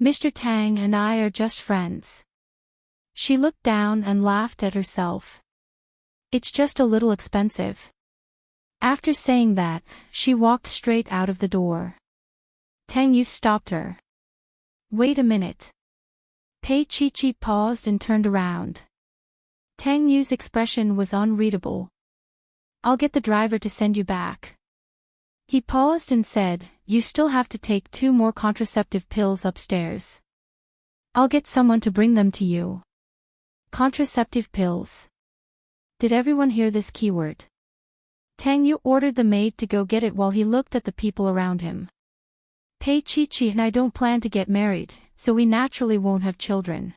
Mr. Tang and I are just friends. She looked down and laughed at herself. It's just a little expensive. After saying that, she walked straight out of the door. Tang Yu stopped her. Wait a minute. Pei Chi-Chi paused and turned around. Tang Yu's expression was unreadable. I'll get the driver to send you back. He paused and said, you still have to take 2 more contraceptive pills upstairs. I'll get someone to bring them to you. Contraceptive pills. Did everyone hear this keyword? Tang Yu ordered the maid to go get it while he looked at the people around him. Pei Chi-Chi and I don't plan to get married, so we naturally won't have children.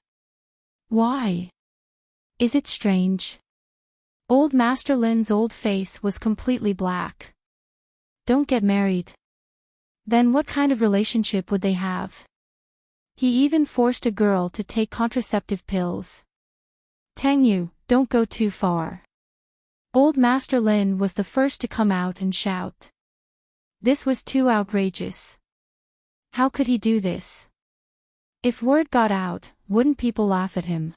Why? Is it strange? Old Master Lin's old face was completely black. Don't get married. Then what kind of relationship would they have? He even forced a girl to take contraceptive pills. Tang Yu, don't go too far. Old Master Lin was the first to come out and shout. This was too outrageous. How could he do this? If word got out, wouldn't people laugh at him?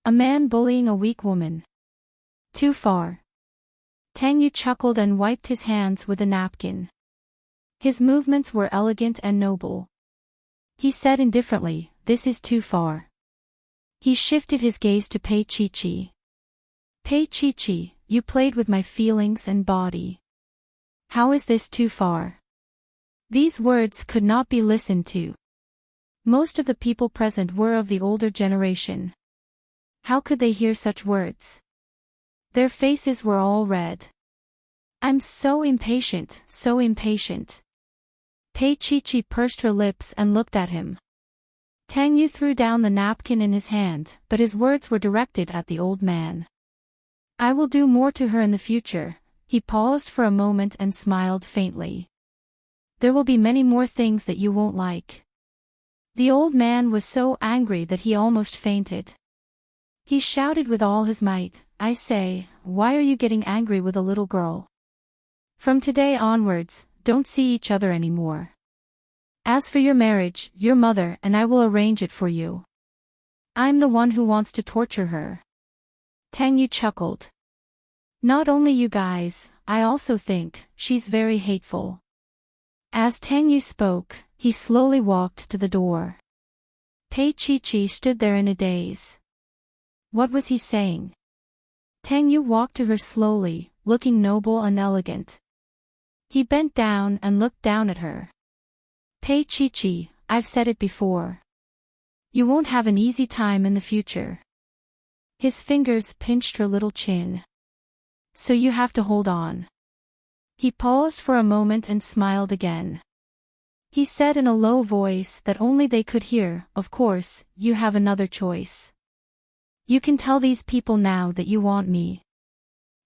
A man bullying a weak woman. Too far. Tang Yu chuckled and wiped his hands with a napkin. His movements were elegant and noble. He said indifferently, this is too far. He shifted his gaze to Pei Chi-Chi. Pei Chi-Chi, you played with my feelings and body. How is this too far? These words could not be listened to. Most of the people present were of the older generation. How could they hear such words? Their faces were all red. I'm so impatient, so impatient. Pei Chi-Chi pursed her lips and looked at him. Tang Yu threw down the napkin in his hand, but his words were directed at the old man. I will do more to her in the future. He paused for a moment and smiled faintly. There will be many more things that you won't like. The old man was so angry that he almost fainted. He shouted with all his might, I say, why are you getting angry with a little girl? From today onwards, don't see each other anymore. As for your marriage, your mother and I will arrange it for you. I'm the one who wants to torture her. Tang Yu chuckled. Not only you guys, I also think she's very hateful. As Tang Yu spoke, he slowly walked to the door. Pei Chi-Chi stood there in a daze. What was he saying? Tang Yu walked to her slowly, looking noble and elegant. He bent down and looked down at her. Pei Chi-Chi, I've said it before. You won't have an easy time in the future. His fingers pinched her little chin. So you have to hold on. He paused for a moment and smiled again. He said in a low voice that only they could hear, of course, you have another choice. You can tell these people now that you want me.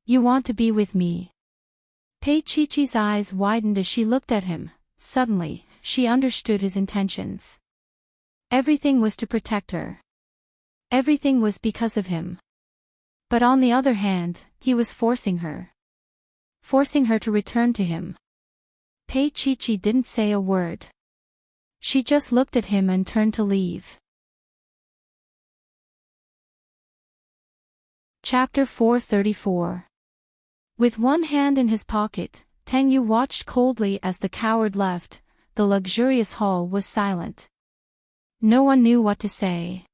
You want to be with me. Pei Chi-Chi's eyes widened as she looked at him. Suddenly, she understood his intentions. Everything was to protect her. Everything was because of him. But on the other hand, he was forcing her. Forcing her to return to him. Pei Chi-Chi didn't say a word. She just looked at him and turned to leave. Chapter 434. With one hand in his pocket, Tang Yu watched coldly as the coward left. The luxurious hall was silent. No one knew what to say.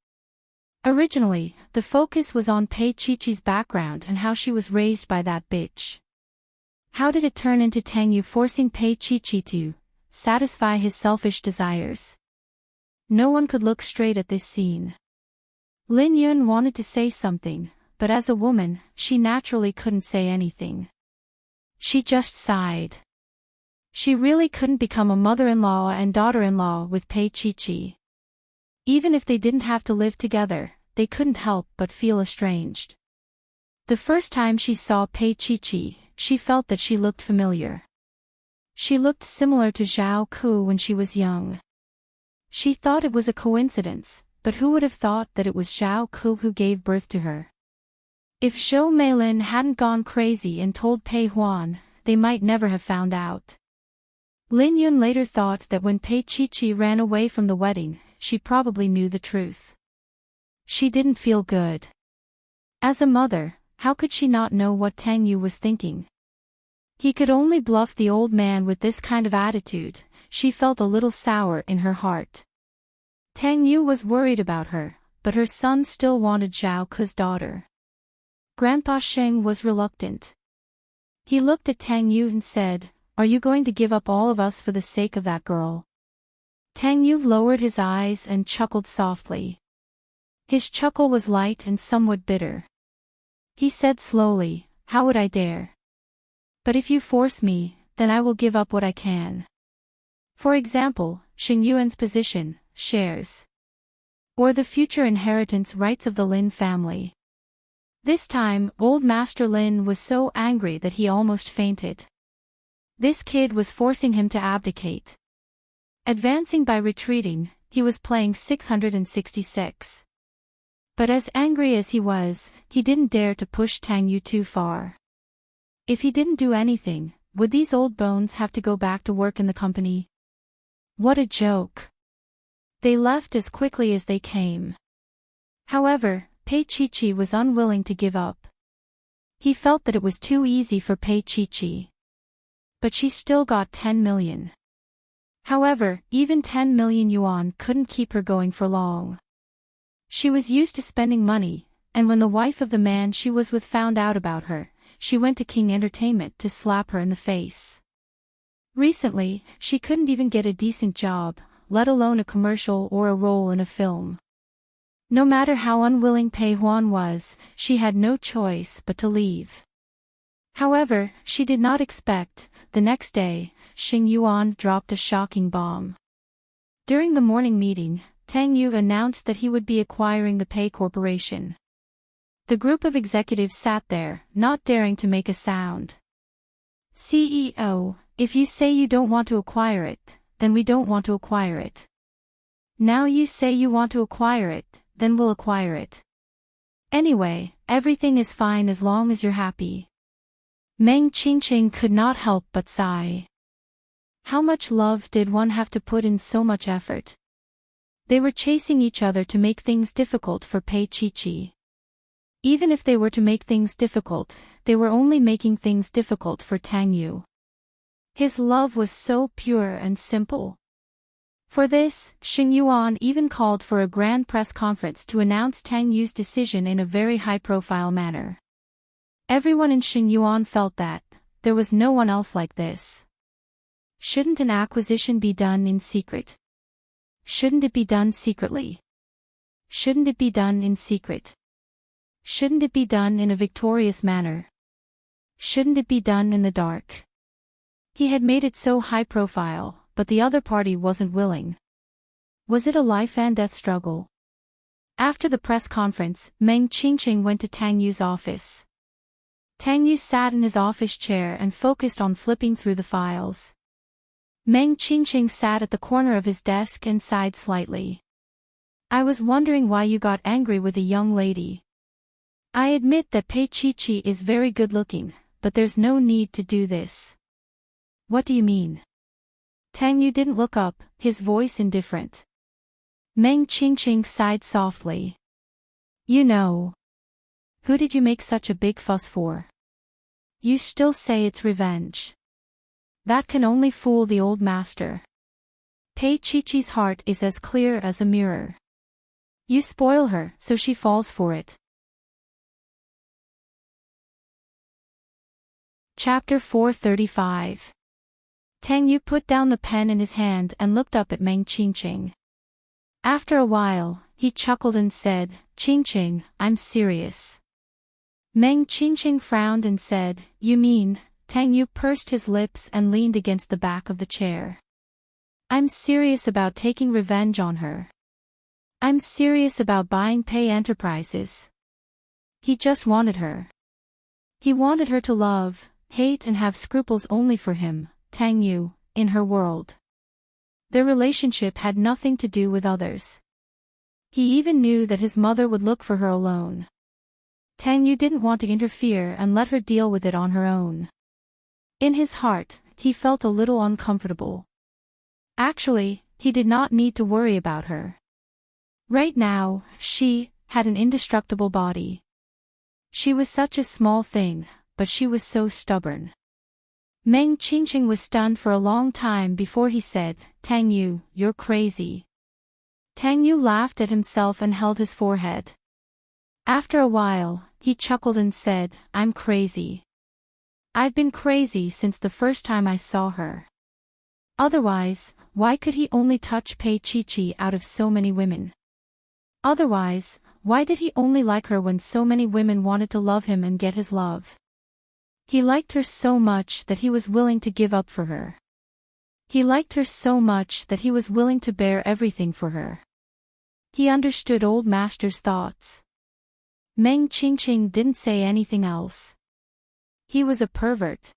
Originally, the focus was on Pei Chi-Chi's background and how she was raised by that bitch. How did it turn into Tang Yu forcing Pei Chi-Chi to satisfy his selfish desires? No one could look straight at this scene. Lin Yun wanted to say something, but as a woman, she naturally couldn't say anything. She just sighed. She really couldn't become a mother-in-law and daughter-in-law with Pei Chi-Chi. Even if they didn't have to live together, they couldn't help but feel estranged. The first time she saw Pei Chi-Chi, she felt that she looked familiar. She looked similar to Zhao Ku when she was young. She thought it was a coincidence, but who would have thought that it was Zhao Ku who gave birth to her? If Zhou Meilin hadn't gone crazy and told Pei Huan, they might never have found out. Lin Yun later thought that when Pei Chi-Chi ran away from the wedding, she probably knew the truth. She didn't feel good. As a mother, how could she not know what Tang Yu was thinking? He could only bluff the old man with this kind of attitude. She felt a little sour in her heart. Tang Yu was worried about her, but her son still wanted Zhao Ke's daughter. Grandpa Sheng was reluctant. He looked at Tang Yu and said, "Are you going to give up all of us for the sake of that girl?" Tang Yu lowered his eyes and chuckled softly. His chuckle was light and somewhat bitter. He said slowly, "How would I dare? But if you force me, then I will give up what I can. For example, Xing Yuan's position, shares. Or the future inheritance rights of the Lin family." This time, old Master Lin was so angry that he almost fainted. This kid was forcing him to abdicate. Advancing by retreating, he was playing 666. But as angry as he was, he didn't dare to push Tang Yu too far. If he didn't do anything, would these old bones have to go back to work in the company? What a joke. They left as quickly as they came. However, Pei Chi-Chi was unwilling to give up. He felt that it was too easy for Pei Chi-Chi. But she still got 10 million. However, even 10 million yuan couldn't keep her going for long. She was used to spending money, and when the wife of the man she was with found out about her, she went to King Entertainment to slap her in the face. Recently, she couldn't even get a decent job, let alone a commercial or a role in a film. No matter how unwilling Pei Huan was, she had no choice but to leave. However, she did not expect, the next day, Xing Yuan dropped a shocking bomb. During the morning meeting, Tang Yu announced that he would be acquiring the Pei Corporation. The group of executives sat there, not daring to make a sound. "CEO, if you say you don't want to acquire it, then we don't want to acquire it. Now you say you want to acquire it, then we'll acquire it. Anyway, everything is fine as long as you're happy." Meng Qingqing could not help but sigh. How much love did one have to put in so much effort? They were chasing each other to make things difficult for Pei Chi-Chi. Even if they were to make things difficult, they were only making things difficult for Tang Yu. His love was so pure and simple. For this, Xing Yuan even called for a grand press conference to announce Tang Yu's decision in a very high-profile manner. Everyone in Xing Yuan felt that there was no one else like this. Shouldn't an acquisition be done in secret? Shouldn't it be done secretly? Shouldn't it be done in secret? Shouldn't it be done in a victorious manner? Shouldn't it be done in the dark? He had made it so high profile, but the other party wasn't willing. Was it a life and death struggle? After the press conference, Meng Qingqing went to Tang Yu's office. Tang Yu sat in his office chair and focused on flipping through the files. Meng Qingqing sat at the corner of his desk and sighed slightly. "I was wondering why you got angry with a young lady. I admit that Pei Chi-Chi is very good-looking, but there's no need to do this." "What do you mean?" Tang Yu didn't look up, his voice indifferent. Meng Qingqing sighed softly. "You know." Who did you make such a big fuss for? You still say it's revenge. That can only fool the old master. Pei Chi-Chi's heart is as clear as a mirror. You spoil her, so she falls for it. Chapter 435. Tang Yu put down the pen in his hand and looked up at Meng Qingqing. After a while, he chuckled and said, "Qingqing, I'm serious." Meng Qingqing frowned and said, "You mean?" Tang Yu pursed his lips and leaned against the back of the chair. "I'm serious about taking revenge on her. I'm serious about buying Pei Enterprises." He just wanted her. He wanted her to love, hate and have scruples only for him, Tang Yu, in her world. Their relationship had nothing to do with others. He even knew that his mother would look for her alone. Tang Yu didn't want to interfere and let her deal with it on her own. In his heart, he felt a little uncomfortable. Actually, he did not need to worry about her. Right now, she had an indestructible body. She was such a small thing, but she was so stubborn. Meng Qingqing was stunned for a long time before he said, "Tang Yu, you're crazy." Tang Yu laughed at himself and held his forehead. After a while, he chuckled and said, "I'm crazy. I've been crazy since the first time I saw her. Otherwise, why could he only touch Pei Chi-Chi out of so many women? Otherwise, why did he only like her when so many women wanted to love him and get his love? He liked her so much that he was willing to give up for her. He liked her so much that he was willing to bear everything for her." He understood old master's thoughts. Meng Qingqing didn't say anything else. He was a pervert.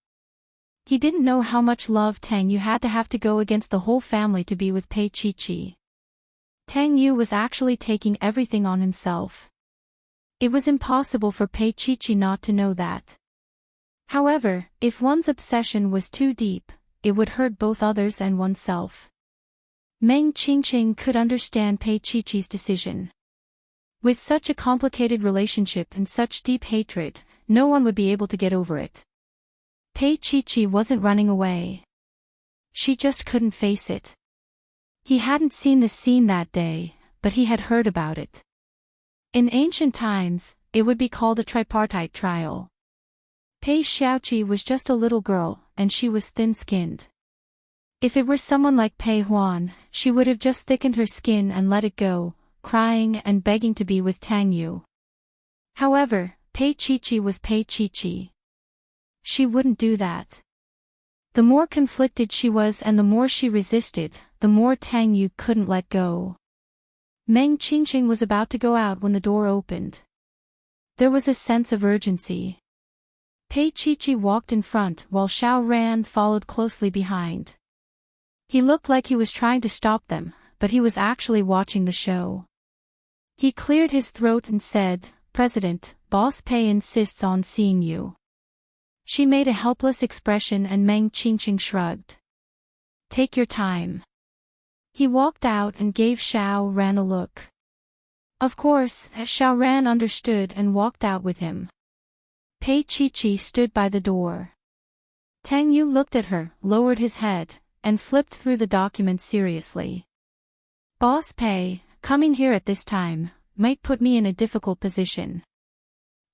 He didn't know how much love Tang Yu had to have to go against the whole family to be with Pei Chi-Chi. Tang Yu was actually taking everything on himself. It was impossible for Pei Chi-Chi not to know that. However, if one's obsession was too deep, it would hurt both others and oneself. Meng Qingqing could understand Pei Chi-Chi's decision. With such a complicated relationship and such deep hatred, no one would be able to get over it. Pei Chi-Chi wasn't running away. She just couldn't face it. He hadn't seen the scene that day, but he had heard about it. In ancient times, it would be called a tripartite trial. Pei Xiaoqi was just a little girl, and she was thin-skinned. If it were someone like Pei Huan, she would have just thickened her skin and let it go, crying and begging to be with Tang Yu. However, Pei Chi-Chi was Pei Chi-Chi. She wouldn't do that. The more conflicted she was and the more she resisted, the more Tang Yu couldn't let go. Meng Qingqing was about to go out when the door opened. There was a sense of urgency. Pei Chi-Chi walked in front while Xiao Ran followed closely behind. He looked like he was trying to stop them, but he was actually watching the show. He cleared his throat and said, "President, Boss Pei insists on seeing you." She made a helpless expression and Meng Qingqing shrugged. "Take your time." He walked out and gave Xiao Ran a look. Of course, Xiao Ran understood and walked out with him. Pei Chi-Chi stood by the door. Tang Yu looked at her, lowered his head, and flipped through the document seriously. "Boss Pei, coming here at this time, might put me in a difficult position."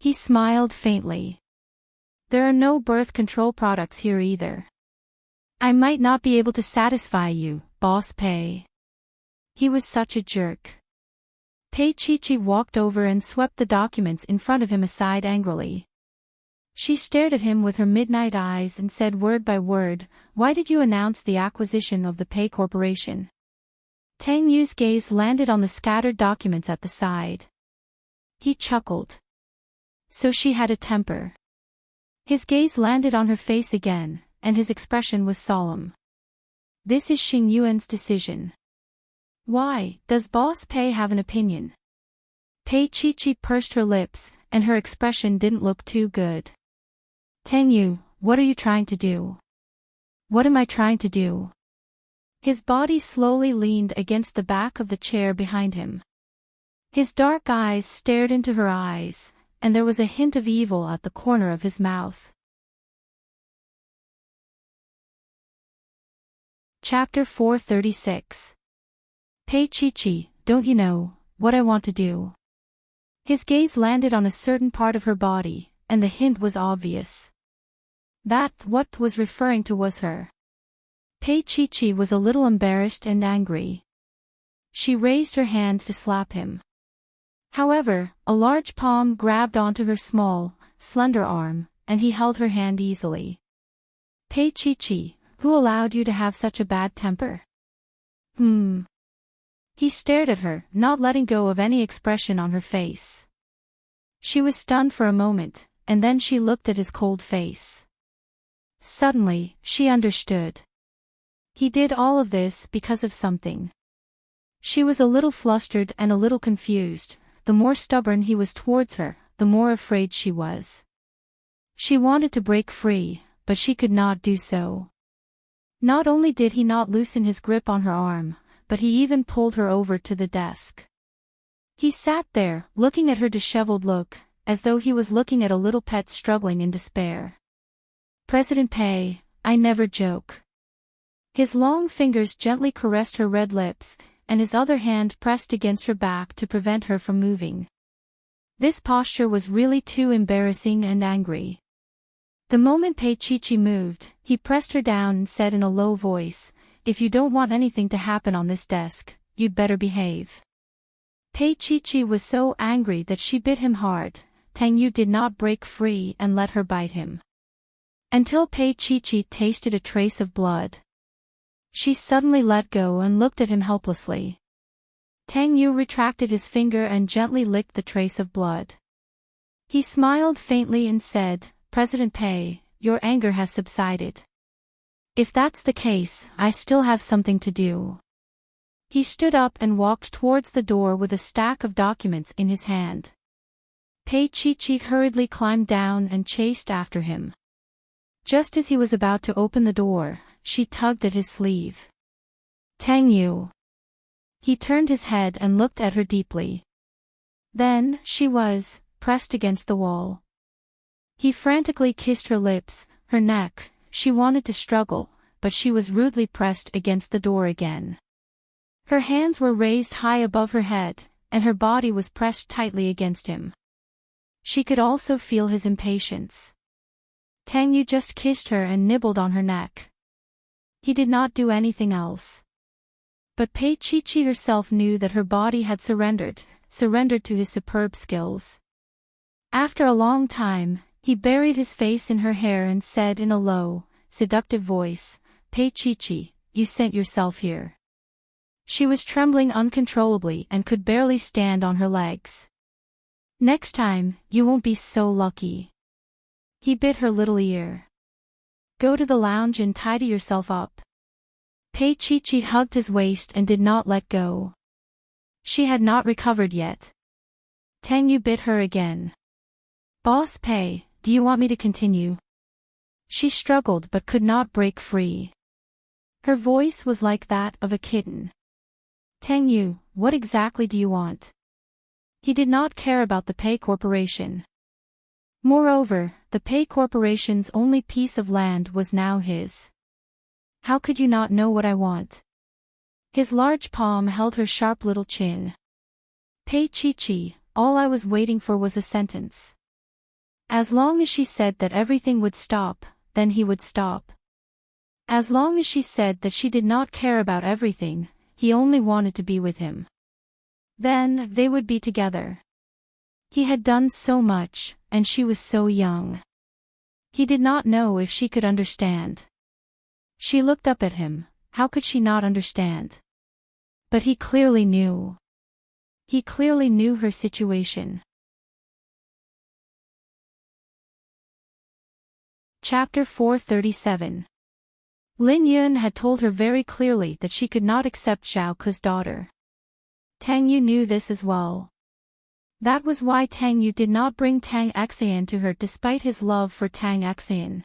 He smiled faintly. "There are no birth control products here either. I might not be able to satisfy you, Boss Pei." He was such a jerk. Pei Chi-Chi walked over and swept the documents in front of him aside angrily. She stared at him with her midnight eyes and said word by word, "Why did you announce the acquisition of the Pei Corporation?" Tang Yu's gaze landed on the scattered documents at the side. He chuckled. So she had a temper. His gaze landed on her face again, and his expression was solemn. "This is Xing Yuan's decision." "Why, does Boss Pei have an opinion?" Pei Chi-Chi pursed her lips, and her expression didn't look too good. "Tang Yu, what are you trying to do?" "What am I trying to do?" His body slowly leaned against the back of the chair behind him. His dark eyes stared into her eyes, and there was a hint of evil at the corner of his mouth. Chapter 436. Pei Chi, don't you know what I want to do? His gaze landed on a certain part of her body, and the hint was obvious. That what was referring to was her. Pei Chi was a little embarrassed and angry. She raised her hand to slap him. However, a large palm grabbed onto her small, slender arm, and he held her hand easily. Pei Chi, who allowed you to have such a bad temper? He stared at her, not letting go of any expression on her face. She was stunned for a moment, and then she looked at his cold face. Suddenly, she understood. He did all of this because of something. She was a little flustered and a little confused. The more stubborn he was towards her, the more afraid she was. She wanted to break free, but she could not do so. Not only did he not loosen his grip on her arm, but he even pulled her over to the desk. He sat there, looking at her disheveled look, as though he was looking at a little pet struggling in despair. President Pei, I never joke. His long fingers gently caressed her red lips, and his other hand pressed against her back to prevent her from moving. This posture was really too embarrassing and angry. The moment Pei Chi moved, he pressed her down and said in a low voice, if you don't want anything to happen on this desk, you'd better behave. Pei Chi was so angry that she bit him hard. Tang Yu did not break free and let her bite him. Until Pei Chi tasted a trace of blood. She suddenly let go and looked at him helplessly. Tang Yu retracted his finger and gently licked the trace of blood. He smiled faintly and said, President Pei, your anger has subsided. If that's the case, I still have something to do. He stood up and walked towards the door with a stack of documents in his hand. Pei Chi hurriedly climbed down and chased after him. Just as he was about to open the door, she tugged at his sleeve. Tang Yu. He turned his head and looked at her deeply. Then, she was pressed against the wall. He frantically kissed her lips, her neck. She wanted to struggle, but she was rudely pressed against the door again. Her hands were raised high above her head, and her body was pressed tightly against him. She could also feel his impatience. Tang Yu just kissed her and nibbled on her neck. He did not do anything else. But Pei Chi herself knew that her body had surrendered to his superb skills. After a long time, he buried his face in her hair and said in a low, seductive voice, Pei Chi, you sent yourself here. She was trembling uncontrollably and could barely stand on her legs. Next time, you won't be so lucky. He bit her little ear. Go to the lounge and tidy yourself up. Pei Chi hugged his waist and did not let go. She had not recovered yet. Tang Yu bit her again. Boss Pei, do you want me to continue? She struggled but could not break free. Her voice was like that of a kitten. Tang Yu, what exactly do you want? He did not care about the Pei Corporation. Moreover, the Pei Corporation's only piece of land was now his. How could you not know what I want? His large palm held her sharp little chin. Pei Chi, all I was waiting for was a sentence. As long as she said that everything would stop, then he would stop. As long as she said that she did not care about everything, he only wanted to be with him. Then, they would be together. He had done so much, and she was so young. He did not know if she could understand. She looked up at him. How could she not understand? But he clearly knew. He clearly knew her situation. Chapter 437. Lin Yun had told her very clearly that she could not accept Xiao Ke's daughter. Tang Yu knew this as well. That was why Tang Yu did not bring Tang Xian to her despite his love for Tang Xian.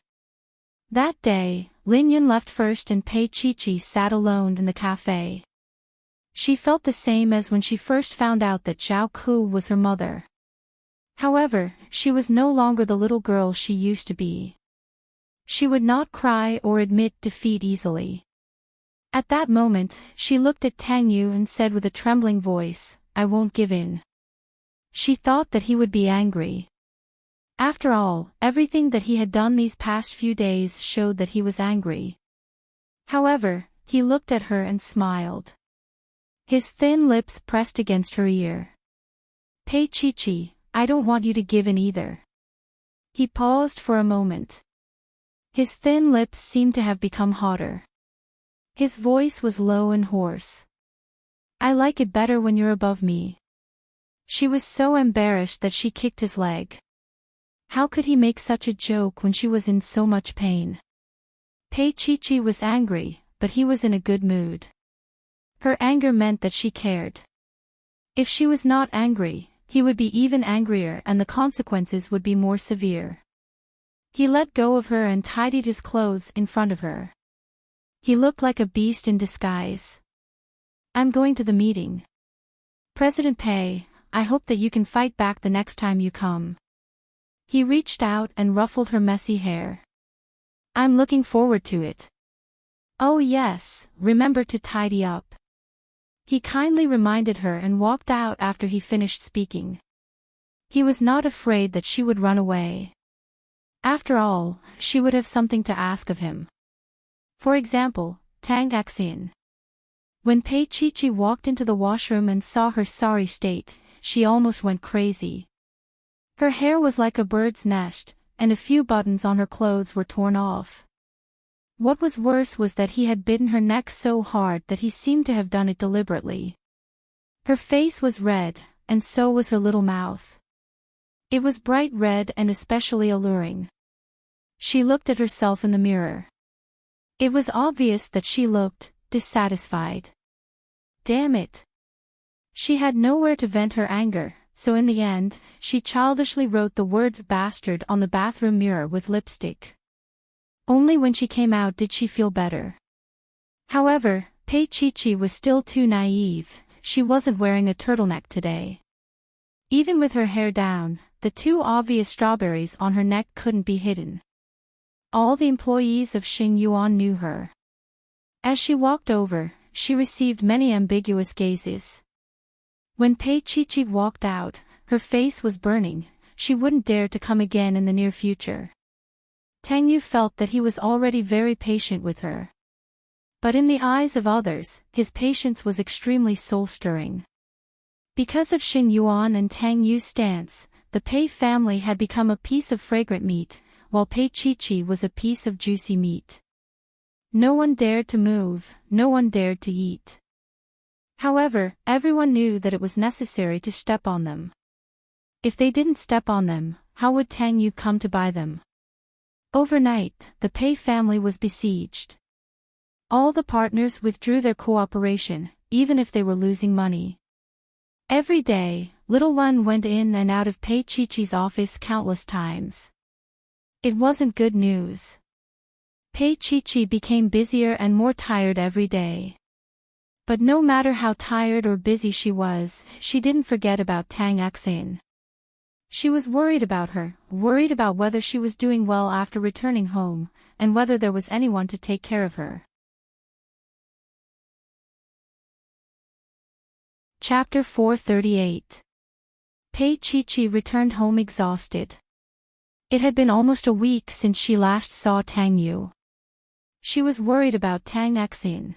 That day, Lin Yun left first and Pei Chi sat alone in the cafe. She felt the same as when she first found out that Xiao Ke was her mother. However, she was no longer the little girl she used to be. She would not cry or admit defeat easily. At that moment, she looked at Tang Yu and said with a trembling voice, "I won't give in." She thought that he would be angry. After all, everything that he had done these past few days showed that he was angry. However, he looked at her and smiled. His thin lips pressed against her ear. "Pei Chi, I don't want you to give in either." He paused for a moment. His thin lips seemed to have become hotter. His voice was low and hoarse. "I like it better when you're above me." She was so embarrassed that she kicked his leg. How could he make such a joke when she was in so much pain? Pei Chi was angry, but he was in a good mood. Her anger meant that she cared. If she was not angry, he would be even angrier and the consequences would be more severe. He let go of her and tidied his clothes in front of her. He looked like a beast in disguise. "I'm going to the meeting. President Pei, I hope that you can fight back the next time you come." He reached out and ruffled her messy hair. "I'm looking forward to it." "Oh yes, remember to tidy up." He kindly reminded her and walked out after he finished speaking. He was not afraid that she would run away. After all, she would have something to ask of him. For example, Tang Xian. When Pei Chi walked into the washroom and saw her sorry state, she almost went crazy. Her hair was like a bird's nest, and a few buttons on her clothes were torn off. What was worse was that he had bitten her neck so hard that he seemed to have done it deliberately. Her face was red, and so was her little mouth. It was bright red and especially alluring. She looked at herself in the mirror. It was obvious that she looked dissatisfied. Damn it! She had nowhere to vent her anger, so in the end, she childishly wrote the word bastard on the bathroom mirror with lipstick. Only when she came out did she feel better. However, Pei Chi was still too naive. She wasn't wearing a turtleneck today. Even with her hair down, the two obvious strawberries on her neck couldn't be hidden. All the employees of Xing Yuan knew her. As she walked over, she received many ambiguous gazes. When Pei Chi walked out, her face was burning. She wouldn't dare to come again in the near future. Tang Yu felt that he was already very patient with her. But in the eyes of others, his patience was extremely soul-stirring. Because of Xing Yuan and Tang Yu's stance, the Pei family had become a piece of fragrant meat, while Pei Chi was a piece of juicy meat. No one dared to move, no one dared to eat. However, everyone knew that it was necessary to step on them. If they didn't step on them, how would Tang Yu come to buy them? Overnight, the Pei family was besieged. All the partners withdrew their cooperation, even if they were losing money. Every day, little one went in and out of Pei Chi's office countless times. It wasn't good news. Pei Chi became busier and more tired every day. But no matter how tired or busy she was, she didn't forget about Tang Xian. She was worried about her, worried about whether she was doing well after returning home, and whether there was anyone to take care of her. Chapter 438. Pei Chi returned home exhausted. It had been almost a week since she last saw Tang Yu. She was worried about Tang Xian.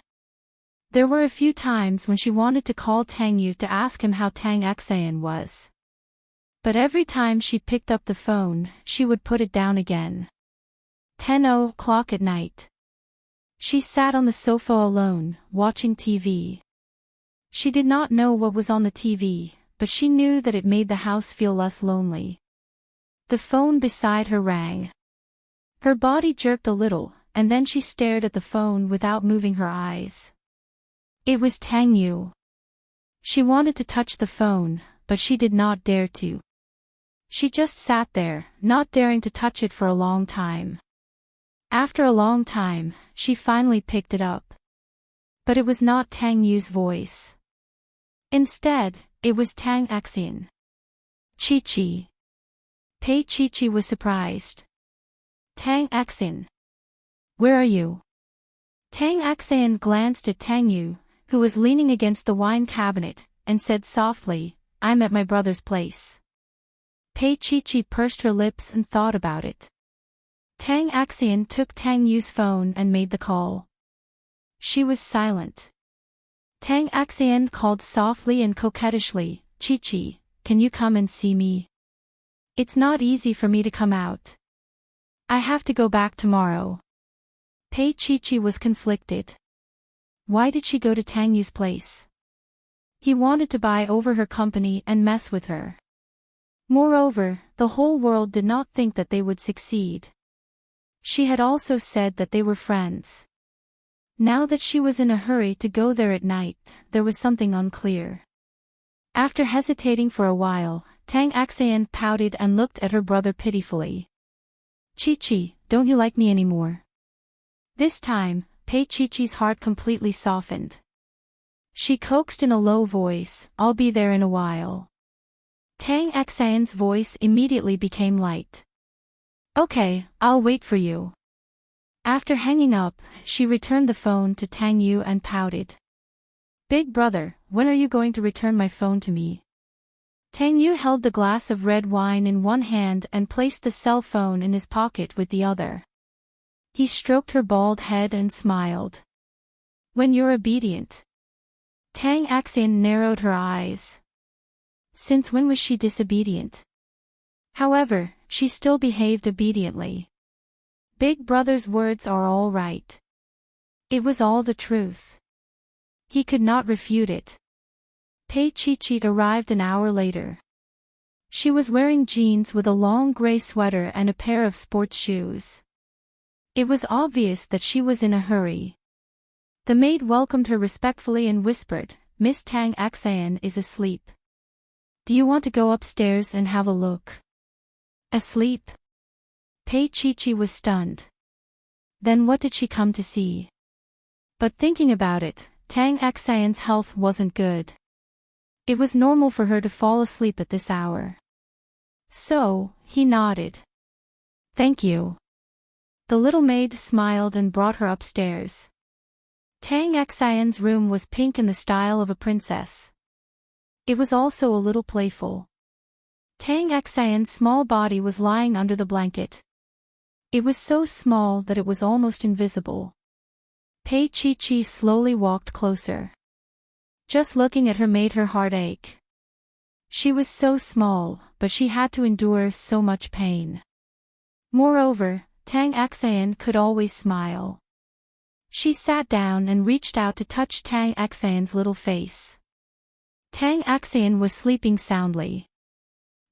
There were a few times when she wanted to call Tang Yu to ask him how Tang Xian was. But every time she picked up the phone, she would put it down again. 10:00 at night. She sat on the sofa alone, watching TV. She did not know what was on the TV, but she knew that it made the house feel less lonely. The phone beside her rang. Her body jerked a little, and then she stared at the phone without moving her eyes. It was Tang Yu. She wanted to touch the phone, but she did not dare to. She just sat there, not daring to touch it for a long time. After a long time, she finally picked it up. But it was not Tang Yu's voice. Instead, it was Tang Xian. Chi. Pei Chi was surprised. Tang Axin. Where are you? Tang Axin glanced at Tang Yu, who was leaning against the wine cabinet, and said softly, I'm at my brother's place. Pei Chi pursed her lips and thought about it. Tang Axin took Tang Yu's phone and made the call. She was silent. Tang Axin called softly and coquettishly, Chi, can you come and see me? It's not easy for me to come out. I have to go back tomorrow. Pei Chi was conflicted. Why did she go to Tang Yu's place? He wanted to buy over her company and mess with her. Moreover, the whole world did not think that they would succeed. She had also said that they were friends. Now that she was in a hurry to go there at night, there was something unclear. After hesitating for a while, Tang Axin pouted and looked at her brother pitifully. Chi, don't you like me anymore? This time, Pei Chi's heart completely softened. She coaxed in a low voice, I'll be there in a while. Tang Axin's voice immediately became light. Okay, I'll wait for you. After hanging up, she returned the phone to Tang Yu and pouted. Big brother, when are you going to return my phone to me? Tang Yu held the glass of red wine in one hand and placed the cell phone in his pocket with the other. He stroked her bald head and smiled. When you're obedient. Tang Axin narrowed her eyes. Since when was she disobedient? However, she still behaved obediently. Big brother's words are all right. It was all the truth. He could not refute it. Pei Chi arrived an hour later. She was wearing jeans with a long gray sweater and a pair of sports shoes. It was obvious that she was in a hurry. The maid welcomed her respectfully and whispered, Miss Tang Axin is asleep. Do you want to go upstairs and have a look? Asleep? Pei Chi was stunned. Then what did she come to see? But thinking about it, Tang Axin's health wasn't good. It was normal for her to fall asleep at this hour. So, he nodded. Thank you. The little maid smiled and brought her upstairs. Tang Axin's room was pink in the style of a princess. It was also a little playful. Tang Axin's small body was lying under the blanket. It was so small that it was almost invisible. Pei Chi slowly walked closer. Just looking at her made her heart ache. She was so small, but she had to endure so much pain. Moreover, Tang Axin could always smile. She sat down and reached out to touch Tang Axin's little face. Tang Axin was sleeping soundly.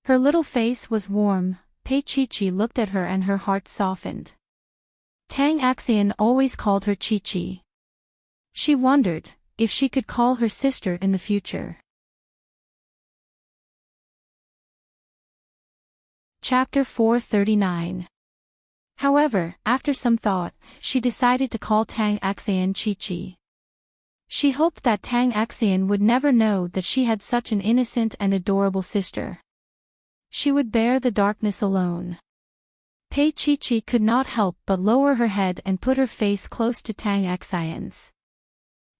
Her little face was warm. Pei Chi looked at her and her heart softened. Tang Axin always called her Chi. She wondered if she could call her sister in the future. Chapter 439. However, after some thought, she decided to call Tang Axin Chi. She hoped that Tang Axin would never know that she had such an innocent and adorable sister. She would bear the darkness alone. Pei Chi could not help but lower her head and put her face close to Tang Axin's.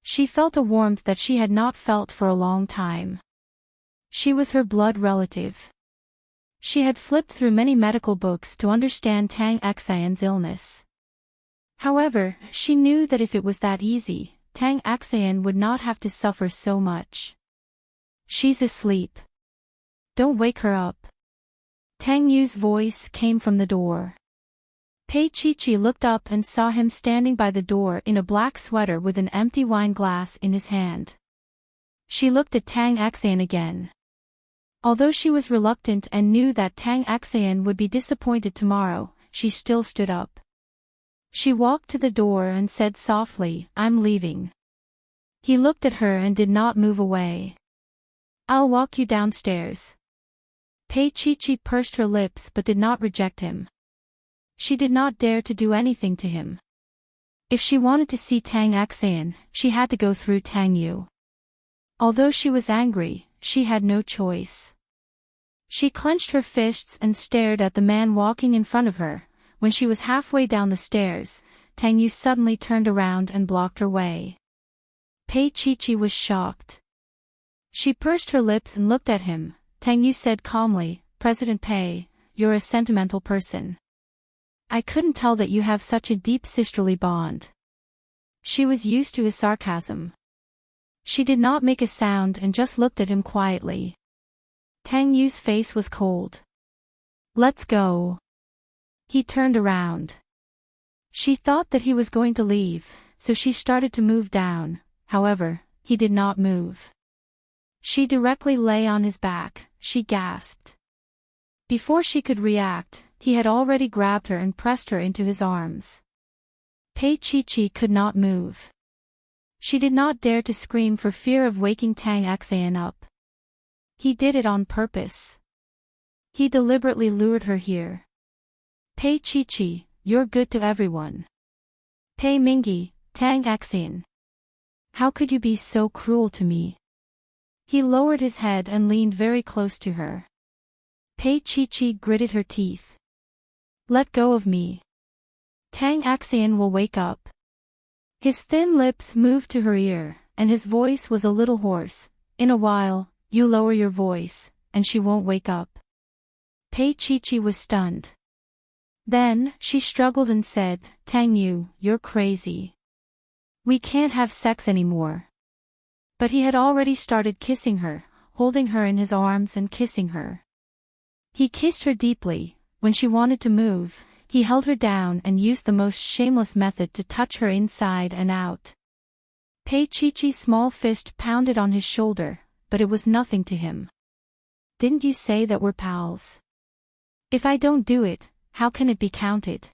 She felt a warmth that she had not felt for a long time. She was her blood relative. She had flipped through many medical books to understand Tang Axin's illness. However, she knew that if it was that easy, Tang Axin would not have to suffer so much. She's asleep. Don't wake her up. Tang Yu's voice came from the door. Pei Chi looked up and saw him standing by the door in a black sweater with an empty wine glass in his hand. She looked at Tang Axin again. Although she was reluctant and knew that Tang Axin would be disappointed tomorrow, she still stood up. She walked to the door and said softly, I'm leaving. He looked at her and did not move away. I'll walk you downstairs. Pei Chi pursed her lips but did not reject him. She did not dare to do anything to him. If she wanted to see Tang Axin, she had to go through Tang Yu. Although she was angry, she had no choice. She clenched her fists and stared at the man walking in front of her. When she was halfway down the stairs, Tang Yu suddenly turned around and blocked her way. Pei Chi was shocked. She pursed her lips and looked at him. Tang Yu said calmly, "President Pei, you're a sentimental person. I couldn't tell that you have such a deep sisterly bond." She was used to his sarcasm. She did not make a sound and just looked at him quietly. Tang Yu's face was cold. "Let's go." He turned around. She thought that he was going to leave, so she started to move down. However, he did not move. She directly lay on his back. She gasped. Before she could react, he had already grabbed her and pressed her into his arms. Pei Chi could not move. She did not dare to scream for fear of waking Tang Xian up. He did it on purpose. He deliberately lured her here. "Pei Chi, you're good to everyone." "Pei Mingyi, Tang Xian. How could you be so cruel to me?" He lowered his head and leaned very close to her. Pei Chi gritted her teeth. "Let go of me. Tang Xian will wake up." His thin lips moved to her ear, and his voice was a little hoarse. "In a while, you lower your voice, and she won't wake up." Pei Chi was stunned. Then, she struggled and said, "Tang Yu, you're crazy. We can't have sex anymore." But he had already started kissing her, holding her in his arms and kissing her. He kissed her deeply. When she wanted to move, he held her down and used the most shameless method to touch her inside and out. Pei Chi's small fist pounded on his shoulder, but it was nothing to him. "Didn't you say that we're pals? If I don't do it, how can it be counted?"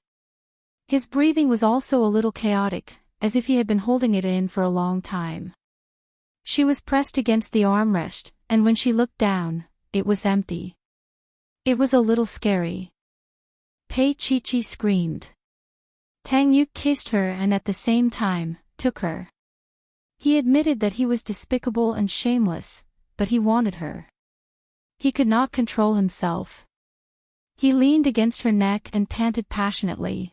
His breathing was also a little chaotic, as if he had been holding it in for a long time. She was pressed against the armrest, and when she looked down, it was empty. It was a little scary. Pei Chi screamed. Tang Yu kissed her and at the same time, took her. He admitted that he was despicable and shameless, but he wanted her. He could not control himself. He leaned against her neck and panted passionately.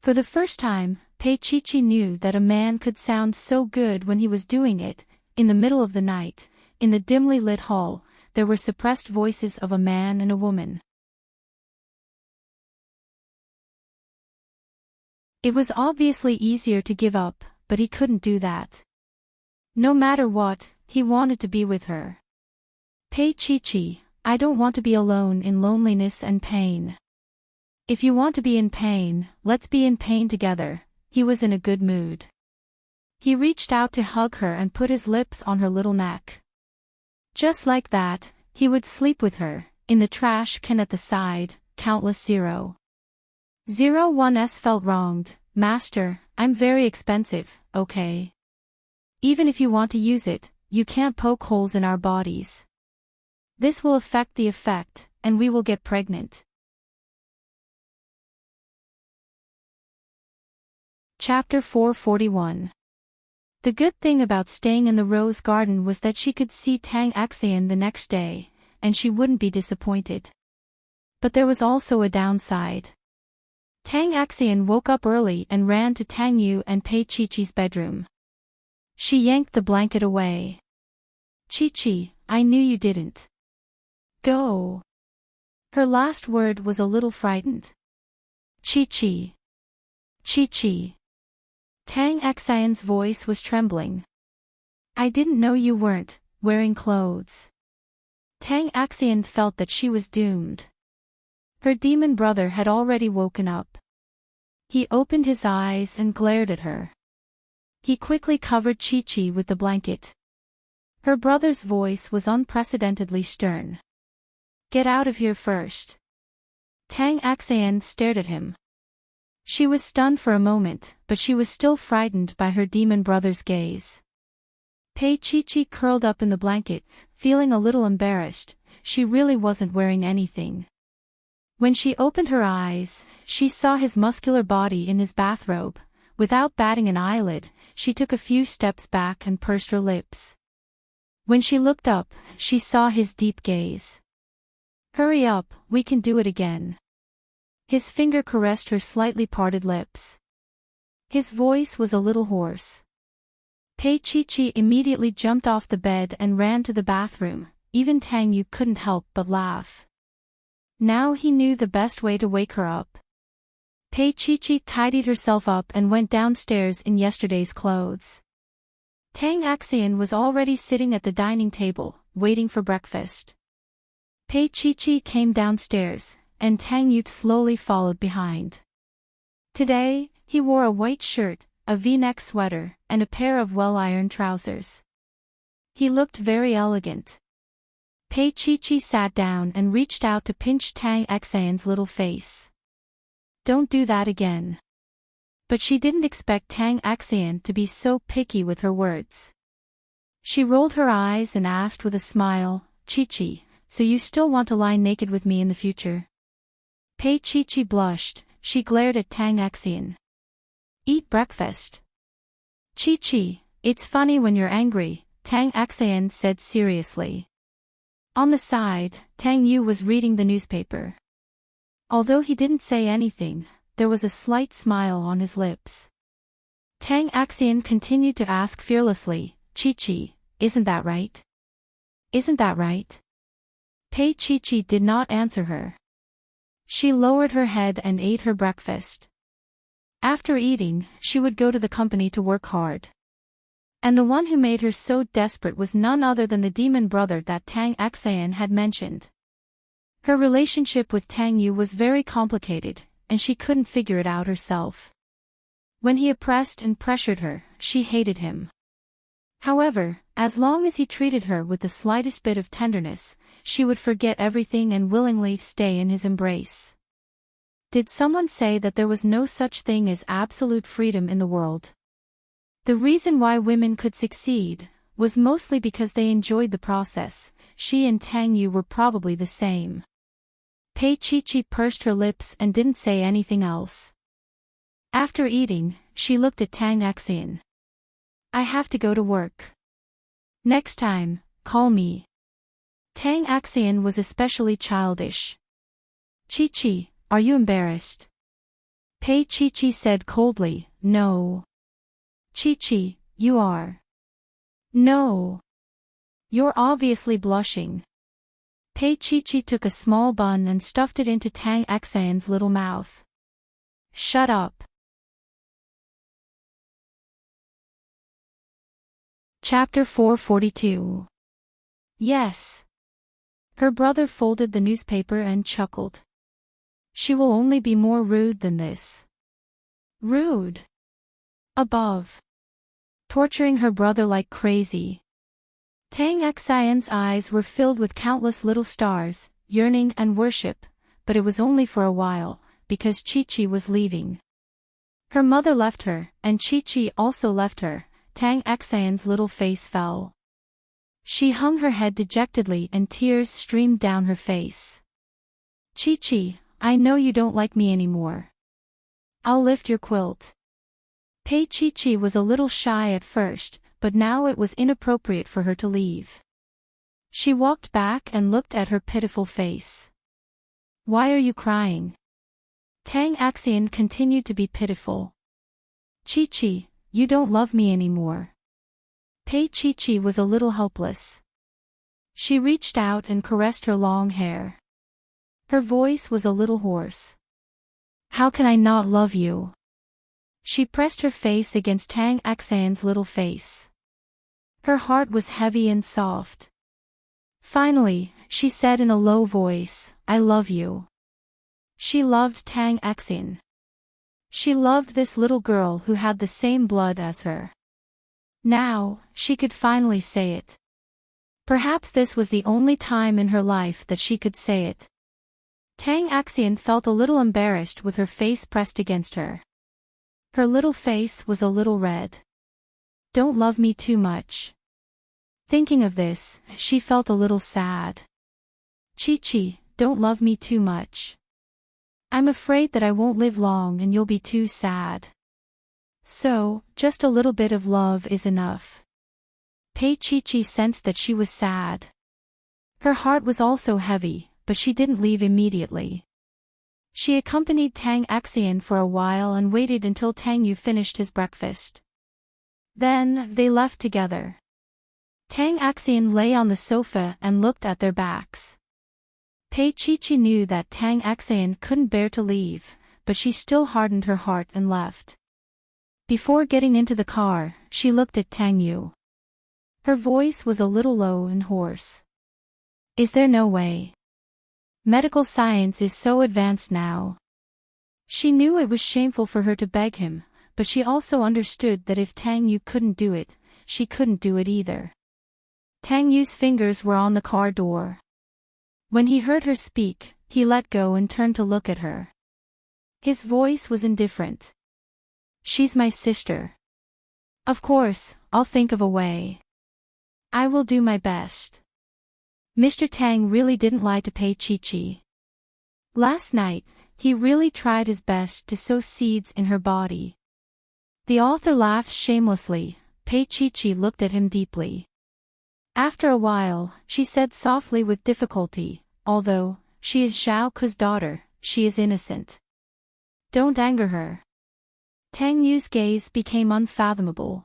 For the first time, Pei Chi knew that a man could sound so good when he was doing it. In the middle of the night, in the dimly lit hall, there were suppressed voices of a man and a woman. It was obviously easier to give up, but he couldn't do that. No matter what, he wanted to be with her. "Pei Chi, I don't want to be alone in loneliness and pain. If you want to be in pain, let's be in pain together." He was in a good mood. He reached out to hug her and put his lips on her little neck. Just like that, he would sleep with her. In the trash can at the side, countless 001s felt wronged. "Master, I'm very expensive, okay? Even if you want to use it, you can't poke holes in our bodies. This will affect the effect, and we will get pregnant." Chapter 441. The good thing about staying in the rose garden was that she could see Tang Xian the next day, and she wouldn't be disappointed. But there was also a downside. Tang Xian woke up early and ran to Tang Yu and Pei Chi's bedroom. She yanked the blanket away. "Chi, I knew you didn't. Go." Her last word was a little frightened. Chi. Tang Xian's voice was trembling. "I didn't know you weren't wearing clothes." Tang Xian felt that she was doomed. Her demon brother had already woken up. He opened his eyes and glared at her. He quickly covered Chi with the blanket. Her brother's voice was unprecedentedly stern. "Get out of here first." Tang Xian stared at him. She was stunned for a moment, but she was still frightened by her demon brother's gaze. Pei Chi curled up in the blanket, feeling a little embarrassed. She really wasn't wearing anything. When she opened her eyes, she saw his muscular body in his bathrobe. Without batting an eyelid, she took a few steps back and pursed her lips. When she looked up, she saw his deep gaze. Hurry up, we can do it again. His finger caressed her slightly parted lips. His voice was a little hoarse. Pei Chi immediately jumped off the bed and ran to the bathroom. Even Tang Yu couldn't help but laugh. Now he knew the best way to wake her up. Pei Chi tidied herself up and went downstairs in yesterday's clothes. Tang Axian was already sitting at the dining table, waiting for breakfast. Pei Chi came downstairs, and Tang Yu slowly followed behind. Today, he wore a white shirt, a V-neck sweater, and a pair of well-ironed trousers. He looked very elegant. Pei Chi sat down and reached out to pinch Tang Axian's little face. Don't do that again. But she didn't expect Tang Axian to be so picky with her words. She rolled her eyes and asked with a smile, Chi, so you still want to lie naked with me in the future? Pei Chi blushed, she glared at Tang Axian. Eat breakfast. Chi, it's funny when you're angry, Tang Axian said seriously. On the side, Tang Yu was reading the newspaper. Although he didn't say anything, there was a slight smile on his lips. Tang Axian continued to ask fearlessly, Chi, isn't that right? Isn't that right? Pei Chi did not answer her. She lowered her head and ate her breakfast. After eating, she would go to the company to work hard. And the one who made her so desperate was none other than the demon brother that Tang Axian had mentioned. Her relationship with Tang Yu was very complicated, and she couldn't figure it out herself. When he oppressed and pressured her, she hated him. However, as long as he treated her with the slightest bit of tenderness, she would forget everything and willingly stay in his embrace. Did someone say that there was no such thing as absolute freedom in the world? The reason why women could succeed was mostly because they enjoyed the process. She and Tang Yu were probably the same. Pei Chi pursed her lips and didn't say anything else. After eating, she looked at Tang Axian. I have to go to work. Next time, call me. Tang Axian was especially childish. Chi, are you embarrassed? Pei Chi said coldly, no. Chi, you are. No. You're obviously blushing. Pei Chi took a small bun and stuffed it into Tang Axian's little mouth. Shut up. Chapter 442. Yes. Her brother folded the newspaper and chuckled. She will only be more rude than this. Rude. Above. Torturing her brother like crazy. Tang Axian's eyes were filled with countless little stars, yearning and worship, but it was only for a while, because Chi was leaving. Her mother left her, and Chi also left her. Tang Axian's little face fell. She hung her head dejectedly and tears streamed down her face. Chi, I know you don't like me anymore. I'll lift your quilt. Pei Chi was a little shy at first, but now it was inappropriate for her to leave. She walked back and looked at her pitiful face. Why are you crying? Tang Axian continued to be pitiful. Chi, you don't love me anymore. Pei Chi was a little helpless. She reached out and caressed her long hair. Her voice was a little hoarse. How can I not love you? She pressed her face against Tang Axian's little face. Her heart was heavy and soft. Finally, she said in a low voice, I love you. She loved Tang Axian. She loved this little girl who had the same blood as her. Now, she could finally say it. Perhaps this was the only time in her life that she could say it. Tang Axian felt a little embarrassed with her face pressed against her. Her little face was a little red. Don't love me too much. Thinking of this, she felt a little sad. Chi, don't love me too much. I'm afraid that I won't live long and you'll be too sad. So, just a little bit of love is enough. Pei Chi sensed that she was sad. Her heart was also heavy, but she didn't leave immediately. She accompanied Tang Xian for a while and waited until Tang Yu finished his breakfast. Then, they left together. Tang Xian lay on the sofa and looked at their backs. Pei Chi knew that Tang Xian couldn't bear to leave, but she still hardened her heart and left. Before getting into the car, she looked at Tang Yu. Her voice was a little low and hoarse. Is there no way? Medical science is so advanced now. She knew it was shameful for her to beg him, but she also understood that if Tang Yu couldn't do it, she couldn't do it either. Tang Yu's fingers were on the car door. When he heard her speak, he let go and turned to look at her. His voice was indifferent. She's my sister. Of course, I'll think of a way. I will do my best. Mr. Tang really didn't lie to Pei Chi. Last night, he really tried his best to sow seeds in her body. The author laughed shamelessly. Pei Chi looked at him deeply. After a while, she said softly with difficulty, although she is Zhao Ke's daughter, she is innocent. Don't anger her. Tang Yu's gaze became unfathomable.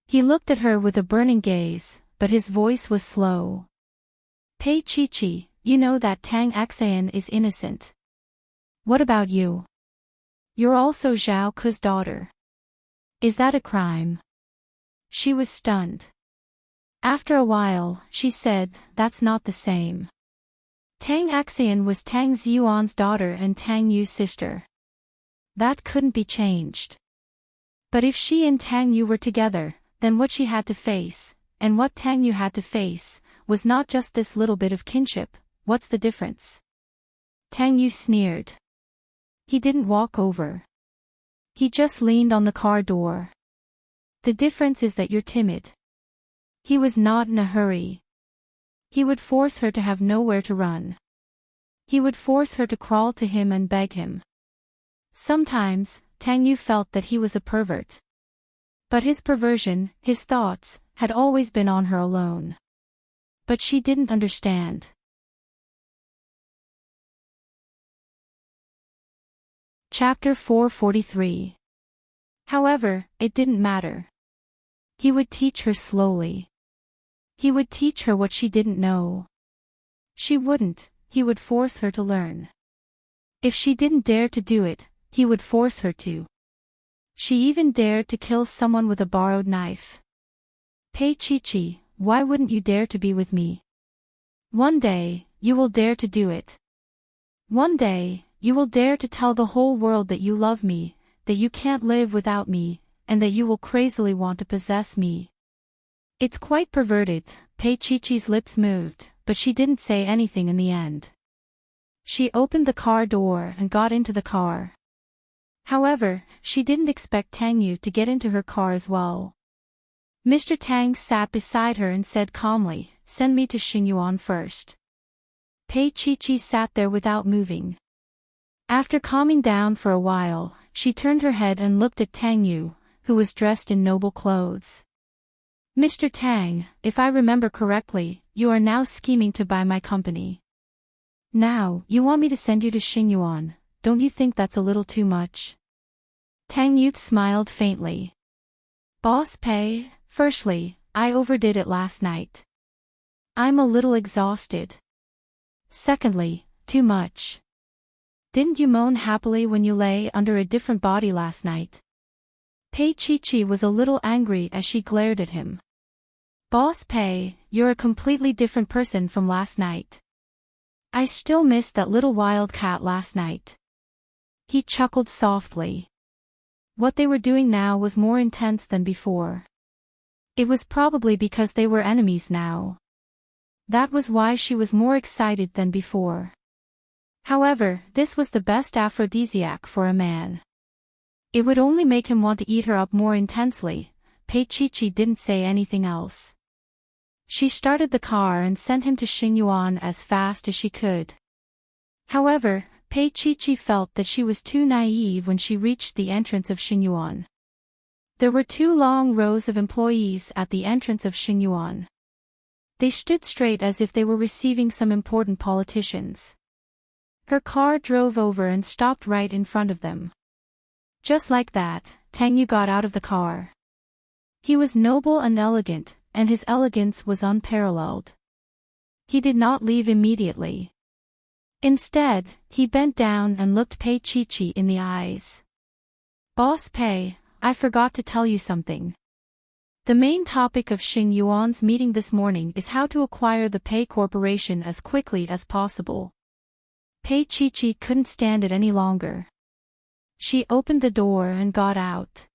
He looked at her with a burning gaze, but his voice was slow. Pei Chi, you know that Tang Xian is innocent. What about you? You're also Zhao Ke's daughter. Is that a crime? She was stunned. After a while, she said, that's not the same. Tang Xian was Tang Ziyuan's daughter and Tang Yu's sister. That couldn't be changed. But if she and Tang Yu were together, then what she had to face, and what Tang Yu had to face, was not just this little bit of kinship. What's the difference? Tang Yu sneered. He didn't walk over. He just leaned on the car door. The difference is that you're timid. He was not in a hurry. He would force her to have nowhere to run. He would force her to crawl to him and beg him. Sometimes, Tang Yu felt that he was a pervert. But his perversion, his thoughts, had always been on her alone. But she didn't understand. Chapter 443. However, it didn't matter. He would teach her slowly. He would teach her what she didn't know. She wouldn't, he would force her to learn. If she didn't dare to do it, he would force her to. She even dared to kill someone with a borrowed knife. Pei Chi, why wouldn't you dare to be with me? One day, you will dare to do it. One day, you will dare to tell the whole world that you love me, that you can't live without me, and that you will crazily want to possess me. It's quite perverted. Pei Chi's lips moved, but she didn't say anything in the end. She opened the car door and got into the car. However, she didn't expect Tang Yu to get into her car as well. Mr. Tang sat beside her and said calmly, send me to Xingyuan first. Pei Chi sat there without moving. After calming down for a while, she turned her head and looked at Tang Yu, who was dressed in noble clothes. Mr. Tang, if I remember correctly, you are now scheming to buy my company. Now, you want me to send you to Xingyuan, don't you think that's a little too much? Tang Yu smiled faintly. Boss Pei, firstly, I overdid it last night. I'm a little exhausted. Secondly, too much. Didn't you moan happily when you lay under a different body last night? Pei Chi was a little angry as she glared at him. Boss Pei, you're a completely different person from last night. I still missed that little wild cat last night. He chuckled softly. What they were doing now was more intense than before. It was probably because they were enemies now. That was why she was more excited than before. However, this was the best aphrodisiac for a man. It would only make him want to eat her up more intensely. Pei Chi didn't say anything else. She started the car and sent him to Xingyuan as fast as she could. However, Pei Chi felt that she was too naive when she reached the entrance of Xingyuan. There were 2 long rows of employees at the entrance of Xingyuan. They stood straight as if they were receiving some important politicians. Her car drove over and stopped right in front of them. Just like that, Tang Yu got out of the car. He was noble and elegant, and his elegance was unparalleled. He did not leave immediately. Instead, he bent down and looked Pei Chi-Chi in the eyes. "Boss Pei, I forgot to tell you something. The main topic of Xing Yuan's meeting this morning is how to acquire the Pei Corporation as quickly as possible." Pei Chi-Chi couldn't stand it any longer. She opened the door and got out.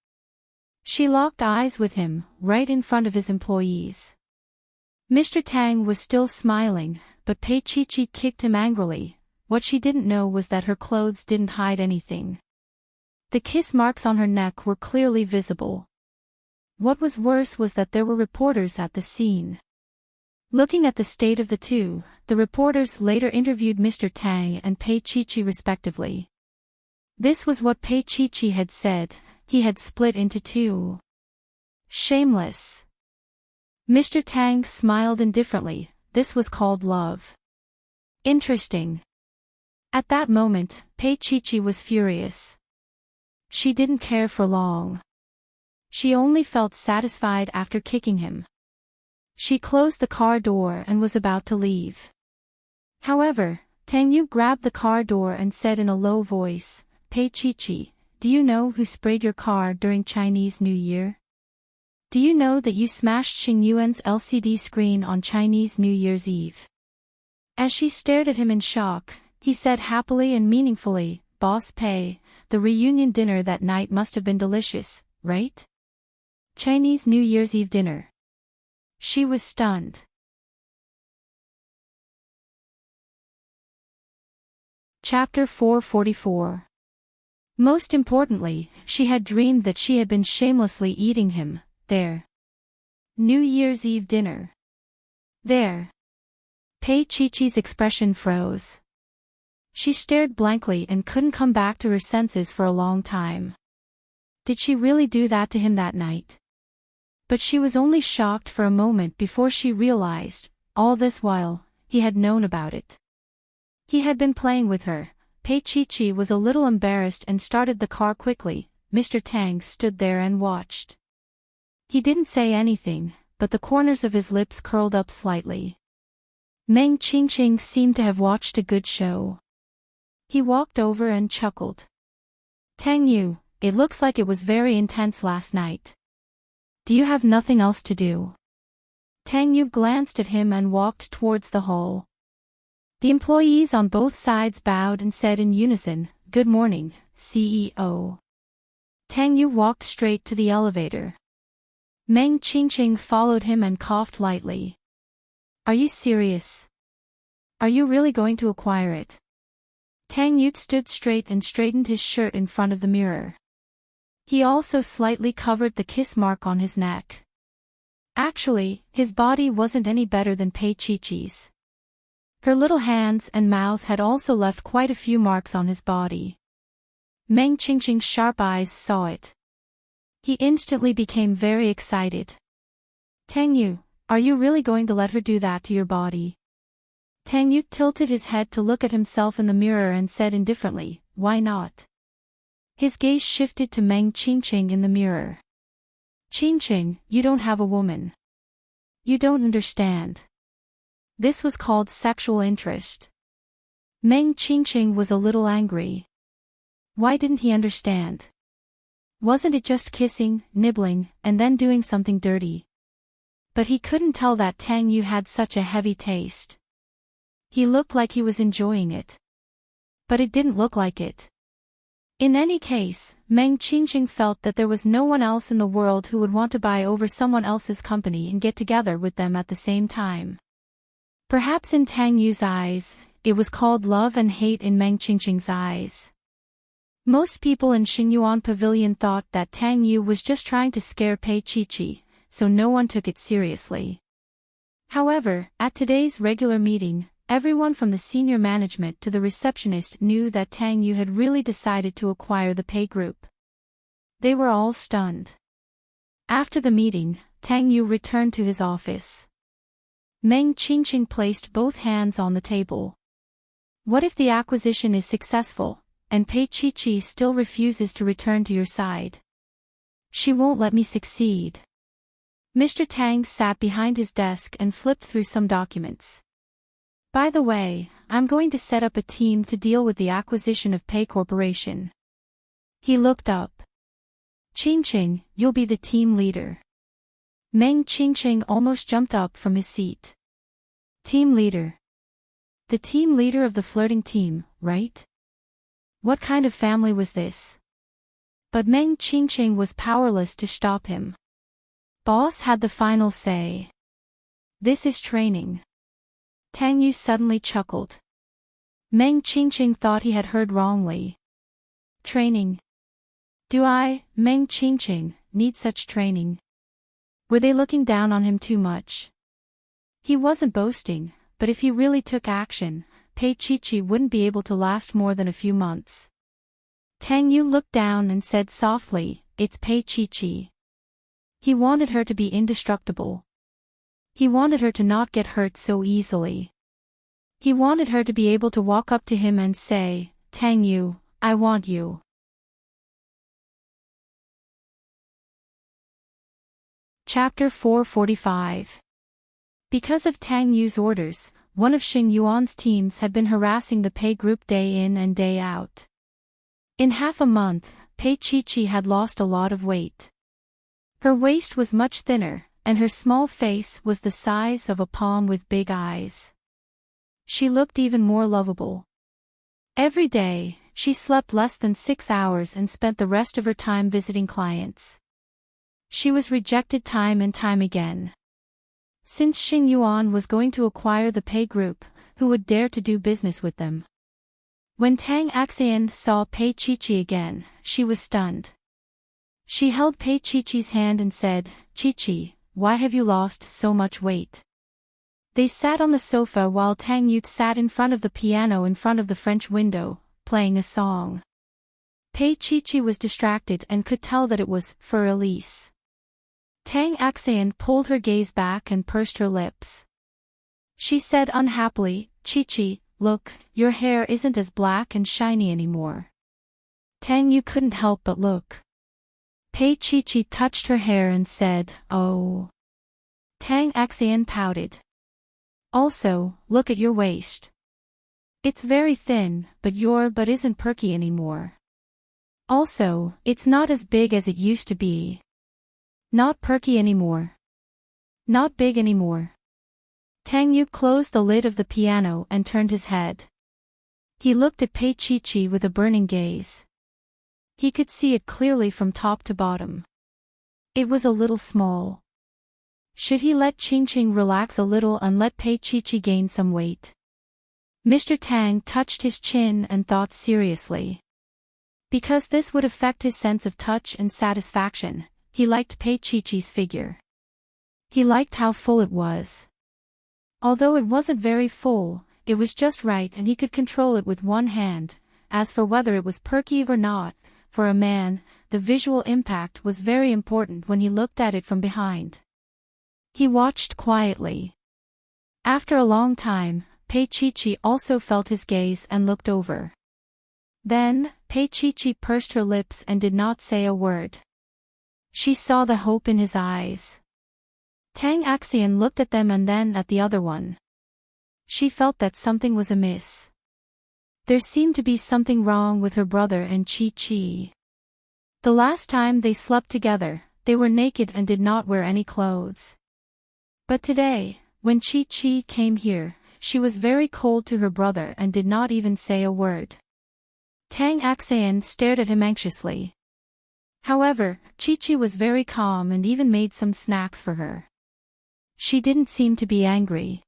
She locked eyes with him, right in front of his employees. Mr. Tang was still smiling, but Pei Chi-Chi kicked him angrily. What she didn't know was that her clothes didn't hide anything. The kiss marks on her neck were clearly visible. What was worse was that there were reporters at the scene. Looking at the state of the two, the reporters later interviewed Mr. Tang and Pei Chi-Chi respectively. This was what Pei Chi-Chi had said: he had split into two. Shameless. Mr. Tang smiled indifferently. This was called love. Interesting. At that moment, Pei Chi-Chi was furious. She didn't care for long. She only felt satisfied after kicking him. She closed the car door and was about to leave. However, Tang Yu grabbed the car door and said in a low voice, "Pei Chi-Chi, do you know who sprayed your car during Chinese New Year? Do you know that you smashed Xing Yuan's LCD screen on Chinese New Year's Eve?" As she stared at him in shock, he said happily and meaningfully, "Boss Pei, the reunion dinner that night must have been delicious, right? Chinese New Year's Eve dinner." She was stunned. Chapter 444. Most importantly, she had dreamed that she had been shamelessly eating him, there. New Year's Eve dinner. There. Pei Chi-Chi's expression froze. She stared blankly and couldn't come back to her senses for a long time. Did she really do that to him that night? But she was only shocked for a moment before she realized, all this while, he had known about it. He had been playing with her. Pei Chi-Chi was a little embarrassed and started the car quickly. Mr. Tang stood there and watched. He didn't say anything, but the corners of his lips curled up slightly. Meng Qingqing seemed to have watched a good show. He walked over and chuckled. "Tang Yu, it looks like it was very intense last night. Do you have nothing else to do?" Tang Yu glanced at him and walked towards the hall. The employees on both sides bowed and said in unison, "Good morning, CEO." Tang Yu walked straight to the elevator. Meng Qingqing followed him and coughed lightly. "Are you serious? Are you really going to acquire it?" Tang Yu stood straight and straightened his shirt in front of the mirror. He also slightly covered the kiss mark on his neck. Actually, his body wasn't any better than Pei Chi-Chi's. Her little hands and mouth had also left quite a few marks on his body. Meng Qingqing's sharp eyes saw it. He instantly became very excited. "Tang Yu, are you really going to let her do that to your body?" Tang Yu tilted his head to look at himself in the mirror and said indifferently, "Why not?" His gaze shifted to Meng Qingqing in the mirror. "Qingqing, you don't have a woman. You don't understand. This was called sexual interest." Meng Qingqing was a little angry. Why didn't he understand? Wasn't it just kissing, nibbling, and then doing something dirty? But he couldn't tell that Tang Yu had such a heavy taste. He looked like he was enjoying it. But it didn't look like it. In any case, Meng Qingqing felt that there was no one else in the world who would want to buy over someone else's company and get together with them at the same time. Perhaps in Tang Yu's eyes, it was called love and hate in Meng Qingqing's eyes. Most people in Xingyuan Pavilion thought that Tang Yu was just trying to scare Pei Chi-Chi, so no one took it seriously. However, at today's regular meeting, everyone from the senior management to the receptionist knew that Tang Yu had really decided to acquire the Pei Group. They were all stunned. After the meeting, Tang Yu returned to his office. Meng Qingqing placed both hands on the table. What if the acquisition is successful, and Pei Qi still refuses to return to your side? She won't let me succeed. Mr. Tang sat behind his desk and flipped through some documents. By the way, I'm going to set up a team to deal with the acquisition of Pei Corporation. He looked up. Qingqing, you'll be the team leader. Meng Qingqing almost jumped up from his seat. Team leader. The team leader of the flirting team, right? What kind of family was this? But Meng Qingqing was powerless to stop him. Boss had the final say. This is training. Tang Yu suddenly chuckled. Meng Qingqing thought he had heard wrongly. Training? Do I, Meng Qingqing, need such training? Were they looking down on him too much? He wasn't boasting, but if he really took action, Pei Qi wouldn't be able to last more than a few months. Tang Yu looked down and said softly, "It's Pei Qi." He wanted her to be indestructible. He wanted her to not get hurt so easily. He wanted her to be able to walk up to him and say, "Tang Yu, I want you." Chapter 445. Because of Tang Yu's orders, one of Xing Yuan's teams had been harassing the Pei group day in and day out. In half a month, Pei Qi had lost a lot of weight. Her waist was much thinner, and her small face was the size of a palm with big eyes. She looked even more lovable. Every day, she slept less than 6 hours and spent the rest of her time visiting clients. She was rejected time and time again. Since Xing Yuan was going to acquire the Pei group, who would dare to do business with them? When Tang Axian saw Pei Qi again, she was stunned. She held Pei Qi's hand and said, "Qi, why have you lost so much weight?" They sat on the sofa while Tang Yu sat in front of the piano in front of the French window, playing a song. Pei Qi was distracted and could tell that it was for Elise. Tang Axian pulled her gaze back and pursed her lips. She said unhappily, "Qi, look, your hair isn't as black and shiny anymore." Tang Yu couldn't help but look. Pei Qi touched her hair and said, "Oh." Tang Axian pouted. "Also, look at your waist. It's very thin, but your butt isn't perky anymore. Also, it's not as big as it used to be. Not perky anymore. Not big anymore." Tang Yu closed the lid of the piano and turned his head. He looked at Pei Qi with a burning gaze. He could see it clearly from top to bottom. It was a little small. Should he let Qingqing relax a little and let Pei Qi gain some weight? Mr. Tang touched his chin and thought seriously. Because this would affect his sense of touch and satisfaction, he liked Pei Qi's figure. He liked how full it was. Although it wasn't very full, it was just right and he could control it with one hand. As for whether it was perky or not, for a man, the visual impact was very important when he looked at it from behind. He watched quietly. After a long time, Pei Qi also felt his gaze and looked over. Then, Pei Qi pursed her lips and did not say a word. She saw the hope in his eyes. Tang Axian looked at them and then at the other one. She felt that something was amiss. There seemed to be something wrong with her brother and Qi. The last time they slept together, they were naked and did not wear any clothes. But today, when Qi came here, she was very cold to her brother and did not even say a word. Tang Axian stared at him anxiously. However, Qi was very calm and even made some snacks for her. She didn't seem to be angry.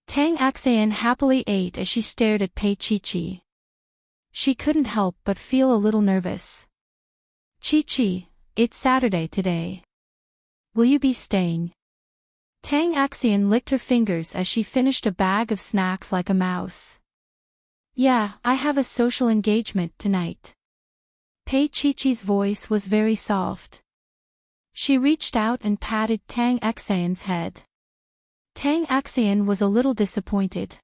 Tang Axian happily ate as she stared at Pei Qi. She couldn't help but feel a little nervous. "Qi, it's Saturday today. Will you be staying?" Tang Axian licked her fingers as she finished a bag of snacks like a mouse. "Yeah, I have a social engagement tonight." Pei Qi's voice was very soft. She reached out and patted Tang Axian's head. Tang Axian was a little disappointed.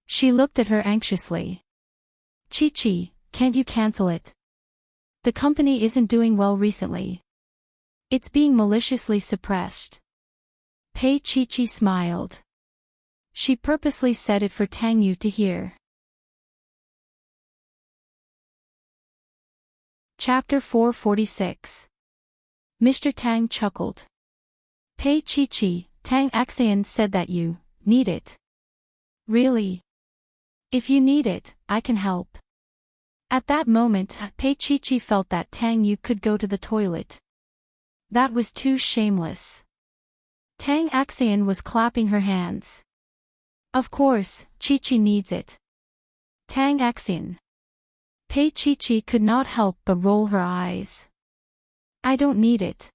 She looked at her anxiously. Chi-Chi, can't you cancel it? The company isn't doing well recently. It's being maliciously suppressed. Pei Chi-Chi smiled. She purposely said it for Tang Yu to hear. Chapter 446. Mr. Tang chuckled. Pei Chi-Chi, Tang Axian said that you need it. Really? If you need it, I can help. At that moment, Pei Chi-Chi felt that Tang Yu could go to the toilet. That was too shameless. Tang Axian was clapping her hands. Of course, Chi-Chi needs it. Tang Axian. Pei Chi-Chi could not help but roll her eyes. I don't need it.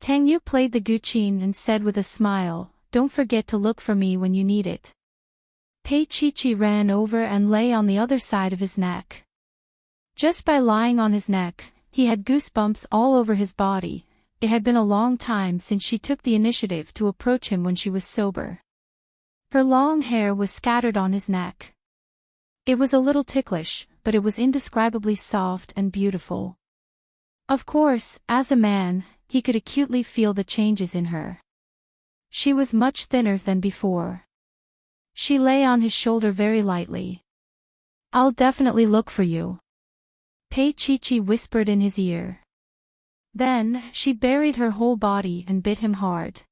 Tang Yu played the guqin and said with a smile, don't forget to look for me when you need it. Pei Chi-Chi ran over and lay on the other side of his neck. Just by lying on his neck, he had goosebumps all over his body. It had been a long time since she took the initiative to approach him when she was sober. Her long hair was scattered on his neck. It was a little ticklish, but it was indescribably soft and beautiful. Of course, as a man, he could acutely feel the changes in her. She was much thinner than before. She lay on his shoulder very lightly. I'll definitely look for you. Pei Chi-Chi whispered in his ear. Then, she buried her whole body and bit him hard.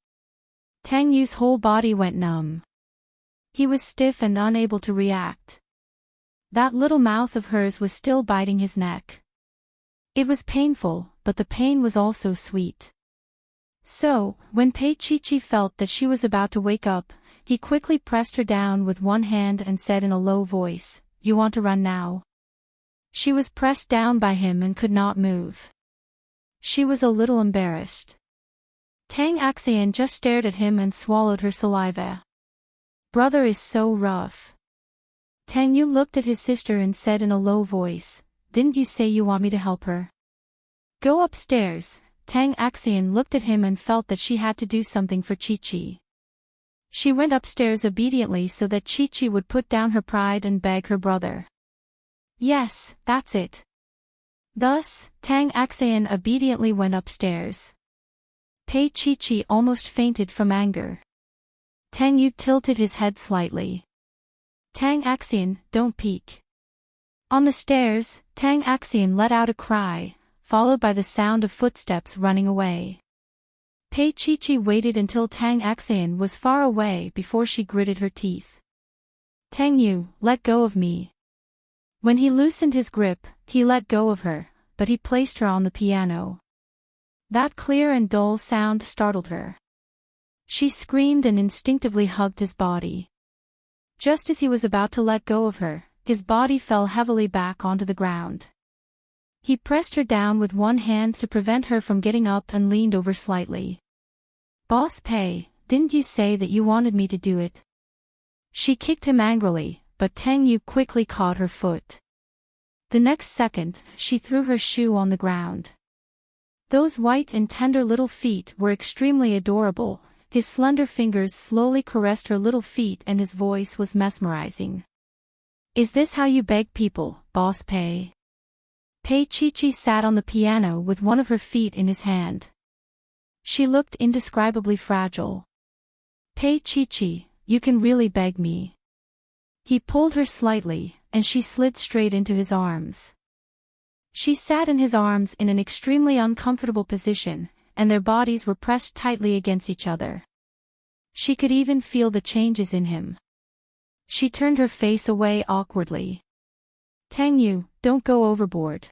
Tang Yu's whole body went numb. He was stiff and unable to react. That little mouth of hers was still biting his neck. It was painful, but the pain was also sweet. So, when Pei Chi-Chi felt that she was about to wake up, he quickly pressed her down with one hand and said in a low voice, "You want to run now?" She was pressed down by him and could not move. She was a little embarrassed. Tang Axian just stared at him and swallowed her saliva. Brother is so rough. Tang Yu looked at his sister and said in a low voice, "Didn't you say you want me to help her?" "Go upstairs." Tang Axian looked at him and felt that she had to do something for Chi-Chi. She went upstairs obediently so that Chi-Chi would put down her pride and beg her brother. Yes, that's it. Thus, Tang Axian obediently went upstairs. Pei Chi-Chi almost fainted from anger. Tang Yu tilted his head slightly. Tang Axian, don't peek. On the stairs, Tang Axian let out a cry, followed by the sound of footsteps running away. Pei Chi-Chi waited until Tang Axian was far away before she gritted her teeth. Tang Yu, let go of me. When he loosened his grip, he let go of her, but he placed her on the piano. That clear and dull sound startled her. She screamed and instinctively hugged his body. Just as he was about to let go of her, his body fell heavily back onto the ground. He pressed her down with one hand to prevent her from getting up and leaned over slightly. Boss Pei, didn't you say that you wanted me to do it? She kicked him angrily, but Tang Yu quickly caught her foot. The next second, she threw her shoe on the ground. Those white and tender little feet were extremely adorable. His slender fingers slowly caressed her little feet and his voice was mesmerizing. Is this how you beg people, Boss Pei? Pei Chi-Chi sat on the piano with one of her feet in his hand. She looked indescribably fragile. Pei Chi-Chi, you can really beg me. He pulled her slightly, and she slid straight into his arms. She sat in his arms in an extremely uncomfortable position, and their bodies were pressed tightly against each other. She could even feel the changes in him. She turned her face away awkwardly. Tang Yu, don't go overboard.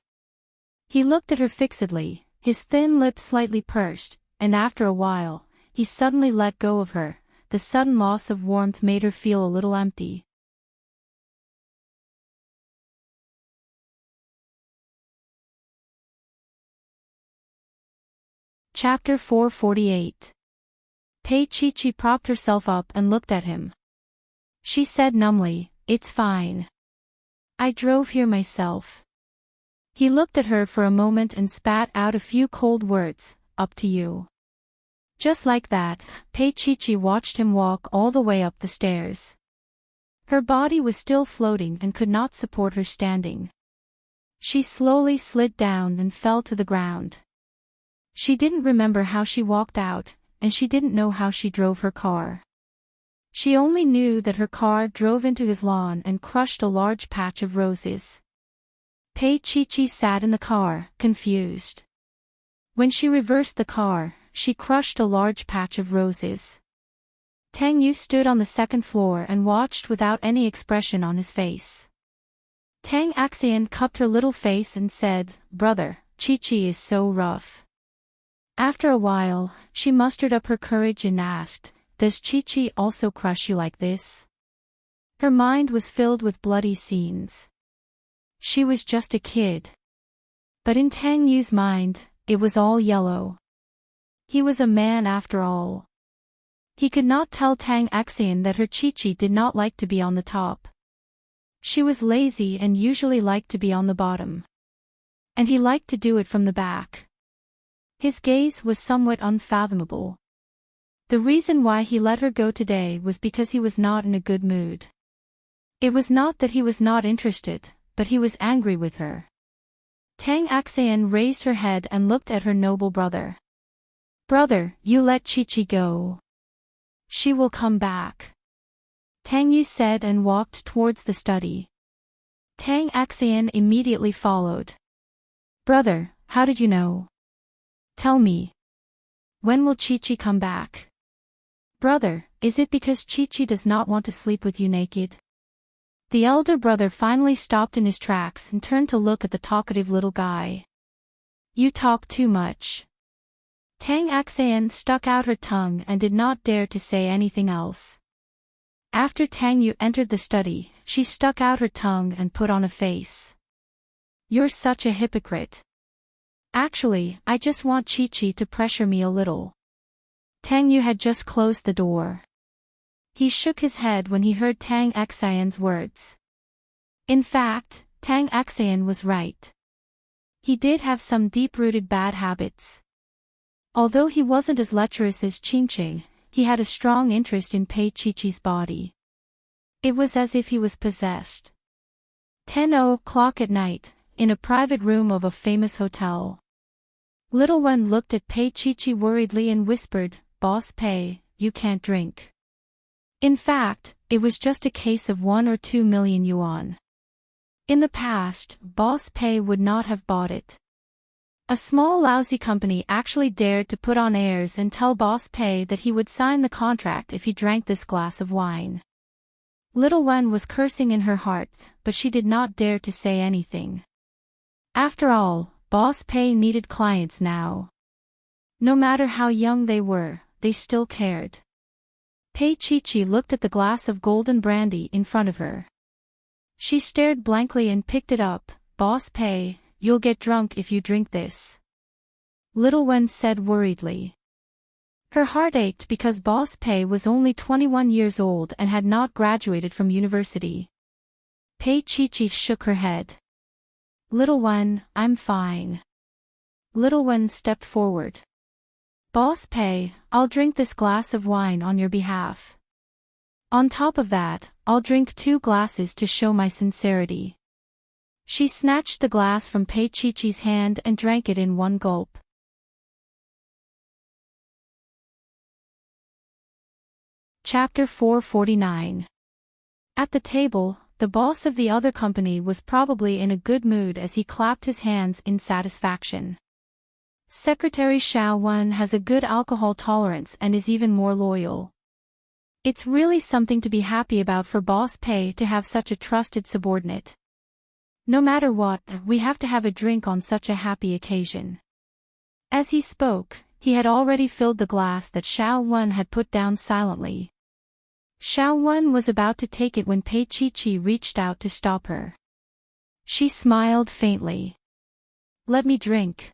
He looked at her fixedly, his thin lips slightly pursed, and after a while, he suddenly let go of her. The sudden loss of warmth made her feel a little empty. Chapter 448. Pei Chi-Chi propped herself up and looked at him. She said numbly, "It's fine. I drove here myself." He looked at her for a moment and spat out a few cold words, "Up to you." Just like that, Pei Chi watched him walk all the way up the stairs. Her body was still floating and could not support her standing. She slowly slid down and fell to the ground. She didn't remember how she walked out, and she didn't know how she drove her car. She only knew that her car drove into his lawn and crushed a large patch of roses. Pei Chi sat in the car, confused. When she reversed the car, she crushed a large patch of roses. Tang Yu stood on the second floor and watched without any expression on his face. Tang Axian cupped her little face and said, "Brother, Chi is so rough." After a while, she mustered up her courage and asked, "Does Chi also crush you like this?" Her mind was filled with bloody scenes. She was just a kid. But in Tang Yu's mind, it was all yellow. He was a man after all. He could not tell Tang Axian that her Chi did not like to be on the top. She was lazy and usually liked to be on the bottom. And he liked to do it from the back. His gaze was somewhat unfathomable. The reason why he let her go today was because he was not in a good mood. It was not that he was not interested, but he was angry with her. Tang Axian raised her head and looked at her noble brother. "Brother, you let Chi go. She will come back," Tang Yu said and walked towards the study. Tang Axian immediately followed. "Brother, how did you know? Tell me. When will Chi come back? Brother, is it because Chi does not want to sleep with you naked?" The elder brother finally stopped in his tracks and turned to look at the talkative little guy. "You talk too much." Tang Axian stuck out her tongue and did not dare to say anything else. After Tang Yu entered the study, she stuck out her tongue and put on a face. "You're such a hypocrite. Actually, I just want Chi to pressure me a little." Tang Yu had just closed the door. He shook his head when he heard Tang Axian's words. In fact, Tang Axian was right. He did have some deep-rooted bad habits. Although he wasn't as lecherous as Qingqing, he had a strong interest in Pei Chi's body. It was as if he was possessed. 10:00 at night, in a private room of a famous hotel. Little one looked at Pei Chi worriedly and whispered, "Boss Pei, you can't drink." In fact, it was just a case of 1 or 2 million yuan. In the past, Boss Pei would not have bought it. A small lousy company actually dared to put on airs and tell Boss Pei that he would sign the contract if he drank this glass of wine. Little Wen was cursing in her heart, but she did not dare to say anything. After all, Boss Pei needed clients now. No matter how young they were, they still cared. Pei Chi looked at the glass of golden brandy in front of her. She stared blankly and picked it up. "Boss Pei, you'll get drunk if you drink this," Little Wen said worriedly. Her heart ached because Boss Pei was only 21 years old and had not graduated from university. Pei Chi shook her head. "Little Wen, I'm fine." Little Wen stepped forward. "Boss Pei, I'll drink this glass of wine on your behalf. On top of that, I'll drink 2 glasses to show my sincerity." She snatched the glass from Pei Chi's hand and drank it in one gulp. Chapter 449. At the table, the boss of the other company was probably in a good mood as he clapped his hands in satisfaction. Secretary Xiao Wen has a good alcohol tolerance and is even more loyal. It's really something to be happy about for Boss Pei to have such a trusted subordinate. No matter what, we have to have a drink on such a happy occasion. As he spoke, he had already filled the glass that Xiao Wen had put down silently. Xiao Wen was about to take it when Pei Chi reached out to stop her. She smiled faintly. "Let me drink."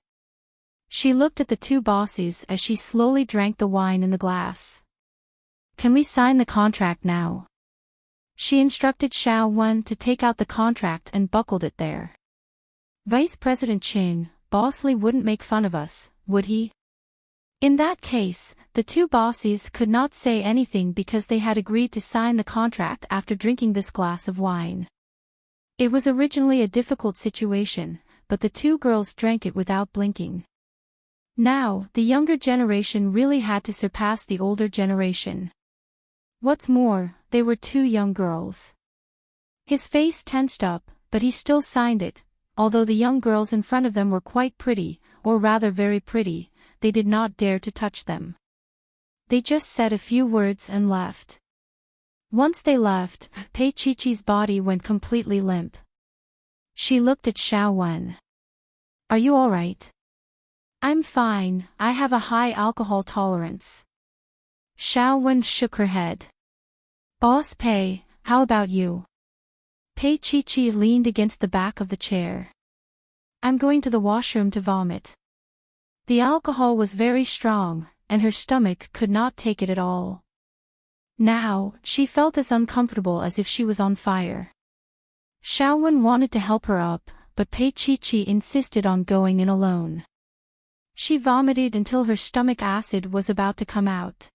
She looked at the 2 bosses as she slowly drank the wine in the glass. "Can we sign the contract now?" She instructed Xiao Wen to take out the contract and buckled it there. "Vice President Qing, Boss Li wouldn't make fun of us, would he?" In that case, the two bosses could not say anything because they had agreed to sign the contract after drinking this glass of wine. It was originally a difficult situation, but the two girls drank it without blinking. Now, the younger generation really had to surpass the older generation. What's more, they were two young girls. His face tensed up, but he still signed it. Although the young girls in front of them were quite pretty, or rather very pretty, they did not dare to touch them. They just said a few words and left. Once they left, Pei Chi-Chi's body went completely limp. She looked at Xiao Wen. "Are you all right?" "I'm fine, I have a high alcohol tolerance." Xiao Wen shook her head. "Boss Pei, how about you?" Pei Chi-Chi leaned against the back of the chair. "I'm going to the washroom to vomit." The alcohol was very strong, and her stomach could not take it at all. Now, she felt as uncomfortable as if she was on fire. Xiao Wen wanted to help her up, but Pei Chi-Chi insisted on going in alone. She vomited until her stomach acid was about to come out.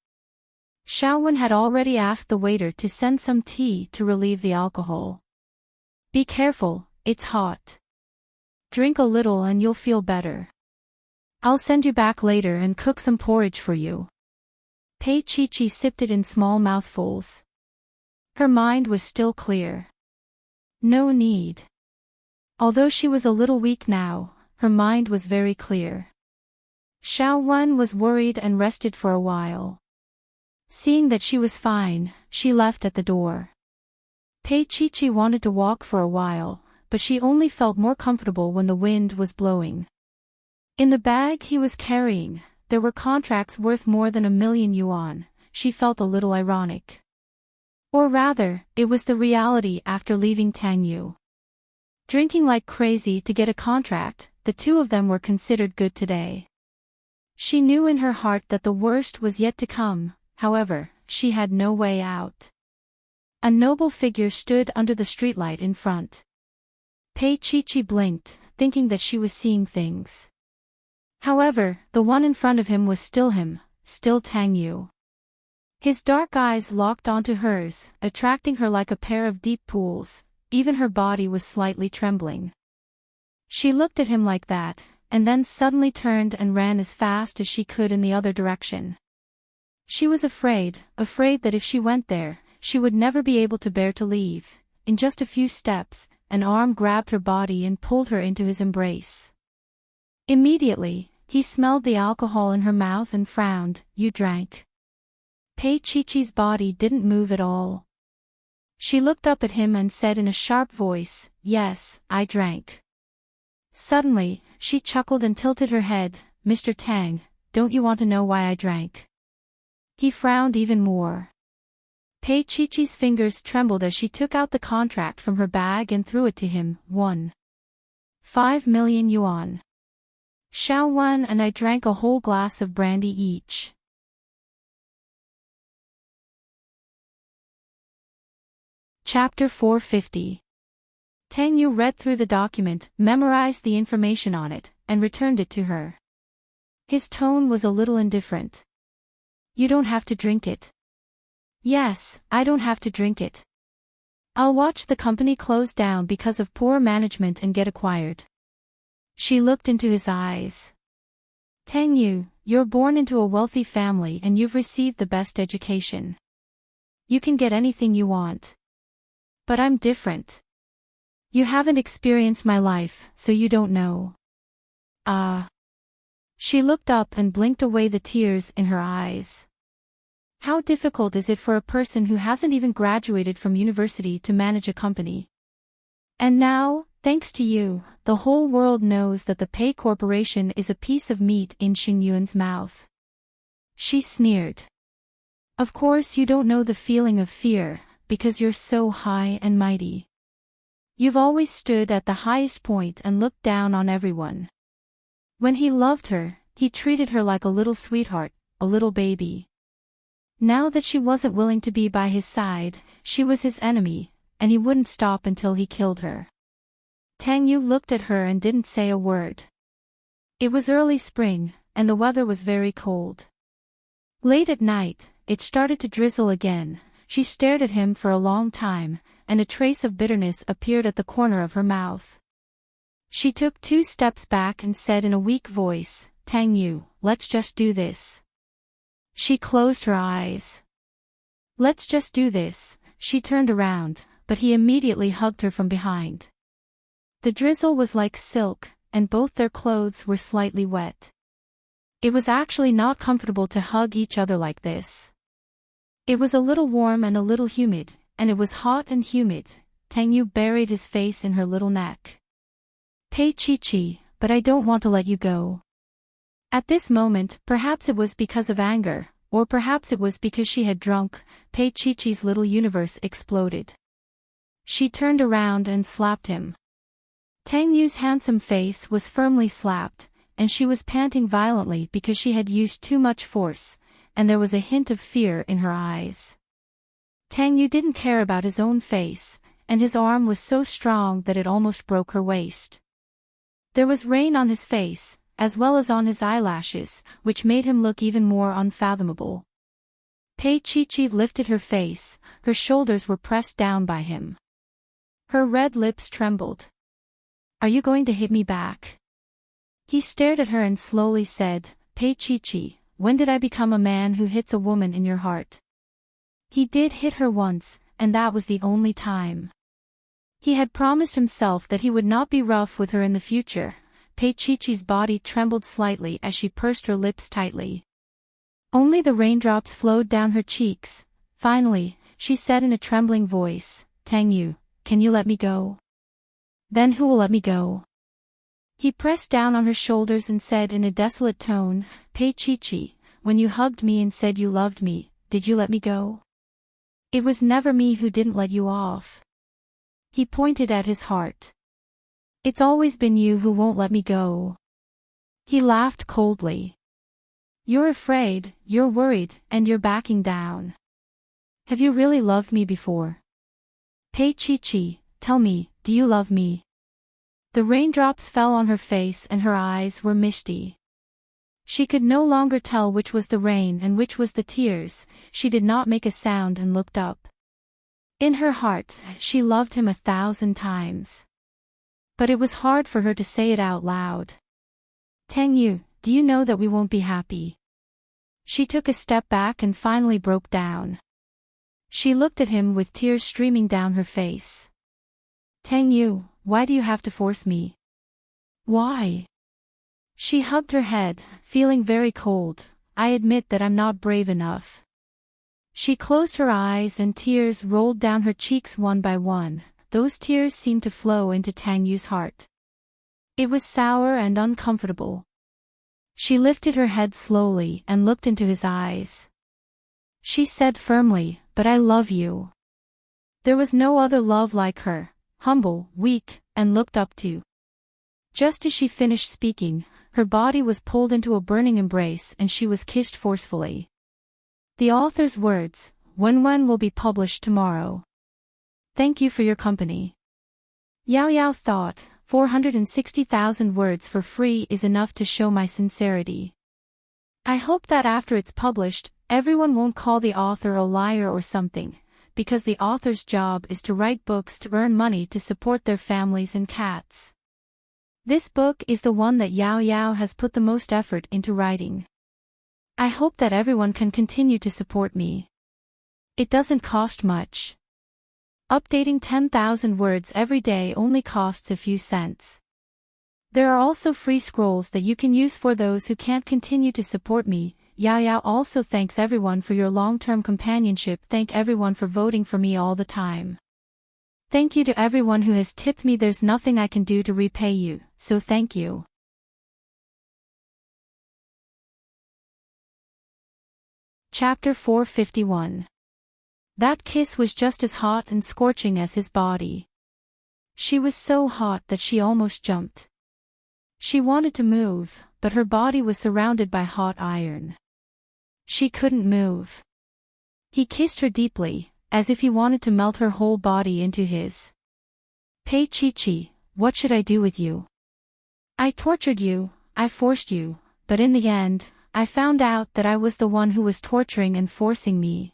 Xiao Wen had already asked the waiter to send some tea to relieve the alcohol. "Be careful, it's hot. Drink a little and you'll feel better. I'll send you back later and cook some porridge for you." Pei Chi-Chi sipped it in small mouthfuls. Her mind was still clear. No need. Although she was a little weak now, her mind was very clear. Xiao Wen was worried and rested for a while. Seeing that she was fine, she left at the door. Pei Chi-Chi wanted to walk for a while, but she only felt more comfortable when the wind was blowing. In the bag he was carrying, there were contracts worth more than 1,000,000 yuan. She felt a little ironic. Or rather, it was the reality after leaving Tangyu. Drinking like crazy to get a contract, the two of them were considered good today. She knew in her heart that the worst was yet to come, however, she had no way out. A noble figure stood under the streetlight in front. Pei Chi-Chi blinked, thinking that she was seeing things. However, the one in front of him was still him, still Tangyu. His dark eyes locked onto hers, attracting her like a pair of deep pools. Even her body was slightly trembling. She looked at him like that, and then suddenly turned and ran as fast as she could in the other direction. She was afraid that if she went there, she would never be able to bear to leave. In just a few steps, an arm grabbed her body and pulled her into his embrace. Immediately, he smelled the alcohol in her mouth and frowned. "You drank?" Pei Chi-Chi's body didn't move at all. She looked up at him and said in a sharp voice, "Yes, I drank." Suddenly, she chuckled and tilted her head. "Mr. Tang, don't you want to know why I drank?" He frowned even more. Pei Chi-Chi's fingers trembled as she took out the contract from her bag and threw it to him. 5,000,000 yuan. Xiao Wen and I drank a whole glass of brandy each. Chapter 450. Tangyu read through the document, memorized the information on it, and returned it to her. His tone was a little indifferent. "You don't have to drink it." "Yes, I don't have to drink it. I'll watch the company close down because of poor management and get acquired." She looked into his eyes. "Tangyu, you're born into a wealthy family and you've received the best education. You can get anything you want. But I'm different. You haven't experienced my life, so you don't know." She looked up and blinked away the tears in her eyes. How difficult is it for a person who hasn't even graduated from university to manage a company? And now, thanks to you, the whole world knows that the Pei Corporation is a piece of meat in Xingyuan's mouth. She sneered. "Of course you don't know the feeling of fear, because you're so high and mighty. You've always stood at the highest point and looked down on everyone. When he loved her, he treated her like a little sweetheart, a little baby. Now that she wasn't willing to be by his side, she was his enemy, and he wouldn't stop until he killed her." Tangyu looked at her and didn't say a word. It was early spring, and the weather was very cold. Late at night, it started to drizzle again. She stared at him for a long time, and a trace of bitterness appeared at the corner of her mouth. She took 2 steps back and said in a weak voice, "Tang Yu, let's just do this." She closed her eyes. "Let's just do this." She turned around, but he immediately hugged her from behind. The drizzle was like silk, and both their clothes were slightly wet. It was actually not comfortable to hug each other like this. It was a little warm and a little humid, and it was hot and humid. Tang Yu buried his face in her little neck. "Pei Chi, but I don't want to let you go." At this moment, perhaps it was because of anger, or perhaps it was because she had drunk, Pei Chi's little universe exploded. She turned around and slapped him. Tang Yu's handsome face was firmly slapped, and she was panting violently because she had used too much force, and there was a hint of fear in her eyes. Tang Yu didn't care about his own face, and his arm was so strong that it almost broke her waist. There was rain on his face, as well as on his eyelashes, which made him look even more unfathomable. Pei Chi lifted her face, her shoulders were pressed down by him. Her red lips trembled. "Are you going to hit me back?" He stared at her and slowly said, "Pei Chi, when did I become a man who hits a woman in your heart?" He did hit her once, and that was the only time. He had promised himself that he would not be rough with her in the future. Pei Chi's body trembled slightly as she pursed her lips tightly. Only the raindrops flowed down her cheeks. Finally, she said in a trembling voice, "Tang Yu, can you let me go?" "Then who will let me go?" He pressed down on her shoulders and said in a desolate tone, "Pei Chi, when you hugged me and said you loved me, did you let me go? It was never me who didn't let you off." He pointed at his heart. "It's always been you who won't let me go." He laughed coldly. "You're afraid, you're worried, and you're backing down. Have you really loved me before? Pei Chi, tell me, do you love me?" The raindrops fell on her face and her eyes were misty. She could no longer tell which was the rain and which was the tears. She did not make a sound and looked up. In her heart, she loved him 1,000 times. But it was hard for her to say it out loud. "Tang Yu, do you know that we won't be happy?" She took a step back and finally broke down. She looked at him with tears streaming down her face. "Tang Yu, why do you have to force me? Why?" She hugged her head, feeling very cold. "I admit that I'm not brave enough." She closed her eyes and tears rolled down her cheeks one by one. Those tears seemed to flow into Tang Yu's heart. It was sour and uncomfortable. She lifted her head slowly and looked into his eyes. She said firmly, "But I love you." There was no other love like her, humble, weak, and looked up to. Just as she finished speaking, her body was pulled into a burning embrace and she was kissed forcefully. The author's words, "When will be published tomorrow. Thank you for your company." Yao Yao thought, 460,000 words for free is enough to show my sincerity. I hope that after it's published, everyone won't call the author a liar or something, because the author's job is to write books to earn money to support their families and cats. This book is the one that Yao Yao has put the most effort into writing. I hope that everyone can continue to support me. It doesn't cost much. Updating 10,000 words every day only costs a few cents. There are also free scrolls that you can use for those who can't continue to support me. Yao Yao also thanks everyone for your long-term companionship. Thank everyone for voting for me all the time. Thank you to everyone who has tipped me. There's nothing I can do to repay you, so thank you. Chapter 451. That kiss was just as hot and scorching as his body. She was so hot that she almost jumped. She wanted to move, but her body was surrounded by hot iron. She couldn't move. He kissed her deeply, as if he wanted to melt her whole body into his. "Pei Chi, what should I do with you? I tortured you, I forced you, but in the end, I found out that I was the one who was torturing and forcing me.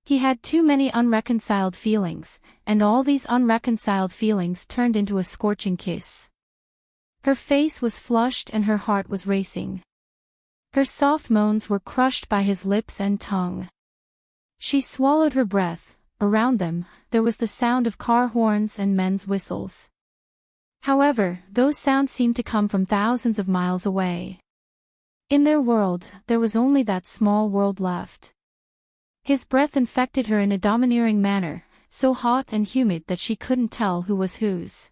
He had too many unreconciled feelings, and all these unreconciled feelings turned into a scorching kiss. Her face was flushed and her heart was racing. Her soft moans were crushed by his lips and tongue. She swallowed her breath. Around them, there was the sound of car horns and men's whistles. However, those sounds seemed to come from thousands of miles away. In their world, there was only that small world left. His breath infected her in a domineering manner, so hot and humid that she couldn't tell who was whose.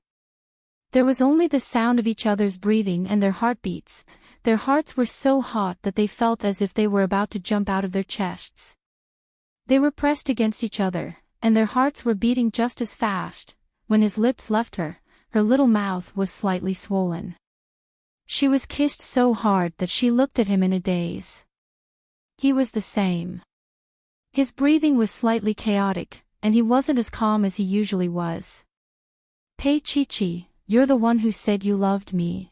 There was only the sound of each other's breathing and their heartbeats. Their hearts were so hot that they felt as if they were about to jump out of their chests. They were pressed against each other, and their hearts were beating just as fast. When his lips left her, her little mouth was slightly swollen. She was kissed so hard that she looked at him in a daze. He was the same. His breathing was slightly chaotic, and he wasn't as calm as he usually was. "Pei-Chi-Chi, you're the one who said you loved me."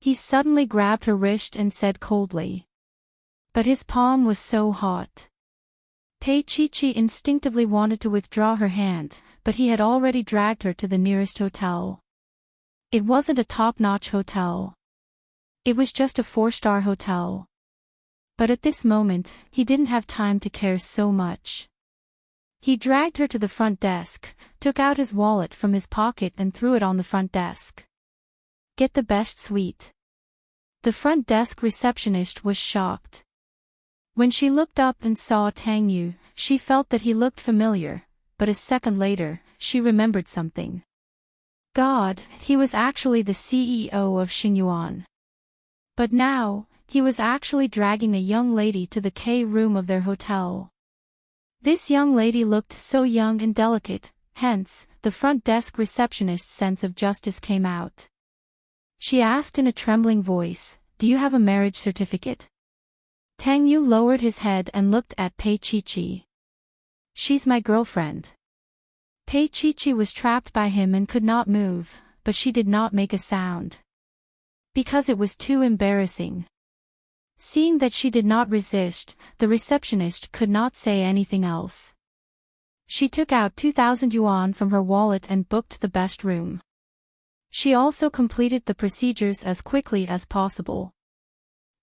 He suddenly grabbed her wrist and said coldly. But his palm was so hot. Pei-Chi-Chi instinctively wanted to withdraw her hand, but he had already dragged her to the nearest hotel. It wasn't a top-notch hotel. It was just a 4-star hotel. But at this moment, he didn't have time to care so much. He dragged her to the front desk, took out his wallet from his pocket and threw it on the front desk. "Get the best suite." The front desk receptionist was shocked. When she looked up and saw Tang Yu, she felt that he looked familiar, but a second later, she remembered something. God, he was actually the CEO of Xingyuan. But now, he was actually dragging a young lady to the K room of their hotel. This young lady looked so young and delicate, hence, the front desk receptionist's sense of justice came out. She asked in a trembling voice, "Do you have a marriage certificate?" Tang Yu lowered his head and looked at Pei-Chi-Chi. "She's my girlfriend." Pei-Chi-Chi was trapped by him and could not move, but she did not make a sound. Because it was too embarrassing. Seeing that she did not resist, the receptionist could not say anything else. She took out 2,000 yuan from her wallet and booked the best room. She also completed the procedures as quickly as possible.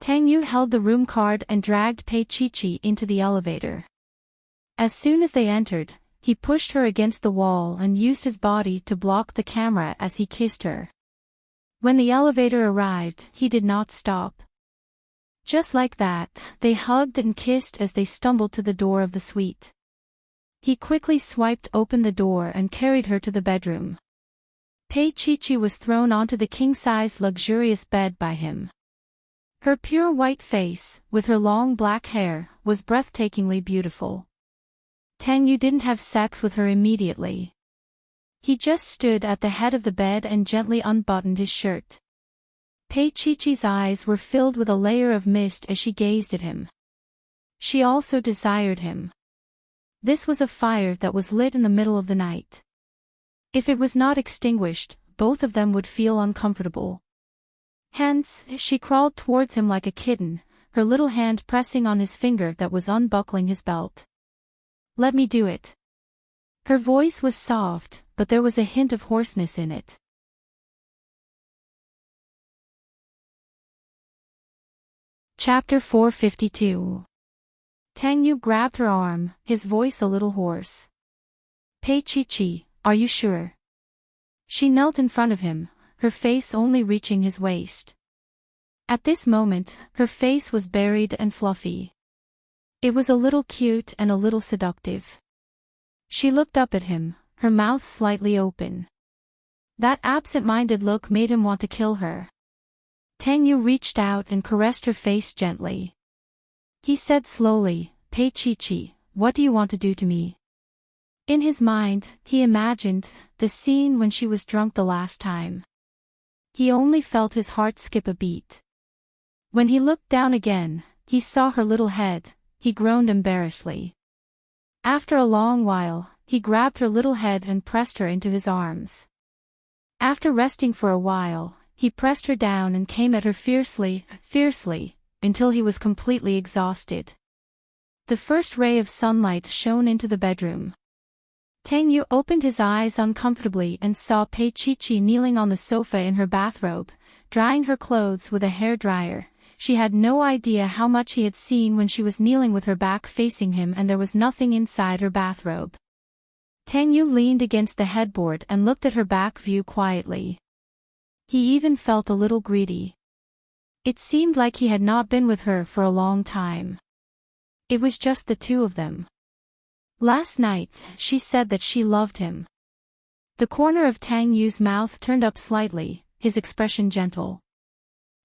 Tang Yu held the room card and dragged Pei-Chi-Chi into the elevator. As soon as they entered, he pushed her against the wall and used his body to block the camera as he kissed her. When the elevator arrived, he did not stop. Just like that, they hugged and kissed as they stumbled to the door of the suite. He quickly swiped open the door and carried her to the bedroom. Pei-Chi-Chi was thrown onto the king-size luxurious bed by him. Her pure white face, with her long black hair, was breathtakingly beautiful. Tang Yu didn't have sex with her immediately. He just stood at the head of the bed and gently unbuttoned his shirt. Pei-Chi-Chi's eyes were filled with a layer of mist as she gazed at him. She also desired him. This was a fire that was lit in the middle of the night. If it was not extinguished, both of them would feel uncomfortable. Hence, she crawled towards him like a kitten, her little hand pressing on his finger that was unbuckling his belt. "Let me do it." Her voice was soft, but there was a hint of hoarseness in it. Chapter 452. Tang Yu grabbed her arm, his voice a little hoarse. "Pei-Chi-Chi, are you sure?" She knelt in front of him, her face only reaching his waist. At this moment, her face was buried and fluffy. It was a little cute and a little seductive. She looked up at him, her mouth slightly open. That absent-minded look made him want to kill her. Tang Yu reached out and caressed her face gently. He said slowly, "Pei-Chi-Chi, what do you want to do to me?" In his mind, he imagined the scene when she was drunk the last time. He only felt his heart skip a beat. When he looked down again, he saw her little head, he groaned embarrassedly. After a long while, he grabbed her little head and pressed her into his arms. After resting for a while, he pressed her down and came at her fiercely, until he was completely exhausted. The first ray of sunlight shone into the bedroom. Tang Yu opened his eyes uncomfortably and saw Pei Chi kneeling on the sofa in her bathrobe, drying her clothes with a hairdryer. She had no idea how much he had seen when she was kneeling with her back facing him and there was nothing inside her bathrobe. Tang Yu leaned against the headboard and looked at her back view quietly. He even felt a little greedy. It seemed like he had not been with her for a long time. It was just the two of them. Last night, she said that she loved him. The corner of Tang Yu's mouth turned up slightly, his expression gentle.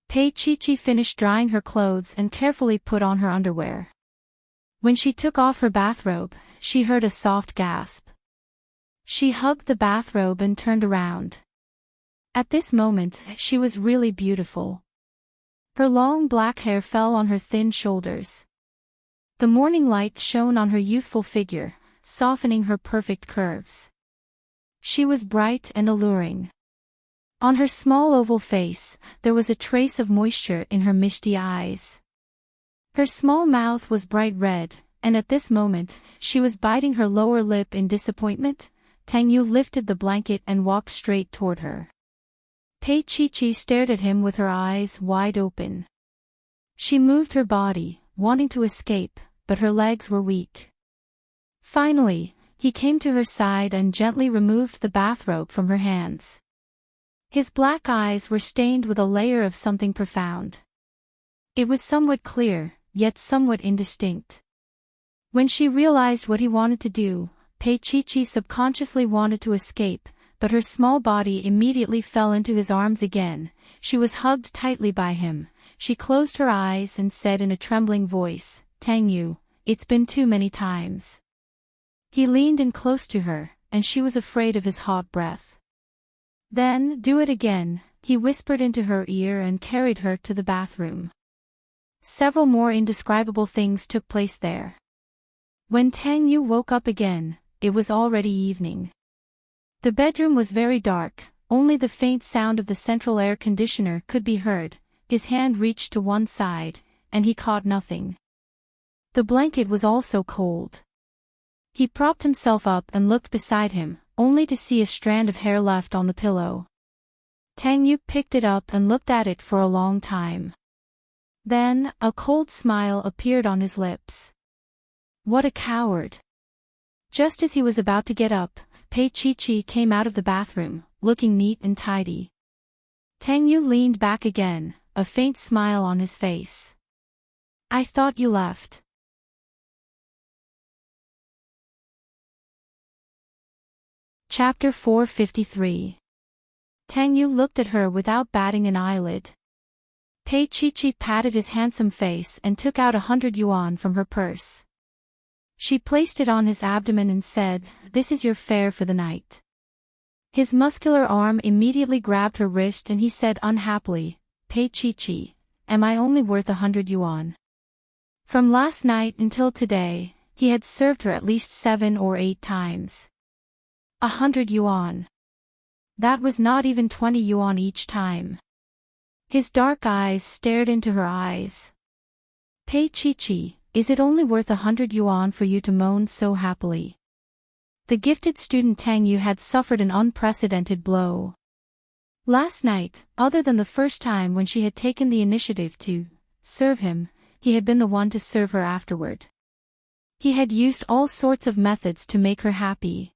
Pei Chi finished drying her clothes and carefully put on her underwear. When she took off her bathrobe, she heard a soft gasp. She hugged the bathrobe and turned around. At this moment, she was really beautiful. Her long black hair fell on her thin shoulders. The morning light shone on her youthful figure, softening her perfect curves. She was bright and alluring. On her small oval face, there was a trace of moisture in her misty eyes. Her small mouth was bright red, and at this moment, she was biting her lower lip in disappointment. Tang Yu lifted the blanket and walked straight toward her. Pei Chi stared at him with her eyes wide open. She moved her body, wanting to escape, but her legs were weak. Finally, he came to her side and gently removed the bathrobe from her hands. His black eyes were stained with a layer of something profound. It was somewhat clear, yet somewhat indistinct. When she realized what he wanted to do, Pei Chi subconsciously wanted to escape, but her small body immediately fell into his arms again. She was hugged tightly by him. She closed her eyes and said in a trembling voice, "Tang Yu, it's been too many times." He leaned in close to her, and she was afraid of his hot breath. "Then, do it again," he whispered into her ear and carried her to the bathroom. Several more indescribable things took place there. When Tang Yu woke up again, it was already evening. The bedroom was very dark, only the faint sound of the central air conditioner could be heard. His hand reached to one side, and he caught nothing. The blanket was also cold. He propped himself up and looked beside him, only to see a strand of hair left on the pillow. Tang Yu picked it up and looked at it for a long time. Then, a cold smile appeared on his lips. What a coward! Just as he was about to get up, Pei Chi came out of the bathroom, looking neat and tidy. Tang Yu leaned back again, a faint smile on his face. "I thought you left." Chapter 453. Tang Yu looked at her without batting an eyelid. Pei Chi patted his handsome face and took out 100 yuan from her purse. She placed it on his abdomen and said, "This is your fare for the night." His muscular arm immediately grabbed her wrist and he said unhappily, "Pei Chi, am I only worth 100 yuan? From last night until today, he had served her at least 7 or 8 times. 100 yuan. That was not even 20 yuan each time." His dark eyes stared into her eyes. "Pei Chi, is it only worth 100 yuan for you to moan so happily?" The gifted student Tang Yu had suffered an unprecedented blow. Last night, other than the first time when she had taken the initiative to serve him, he had been the one to serve her afterward. He had used all sorts of methods to make her happy.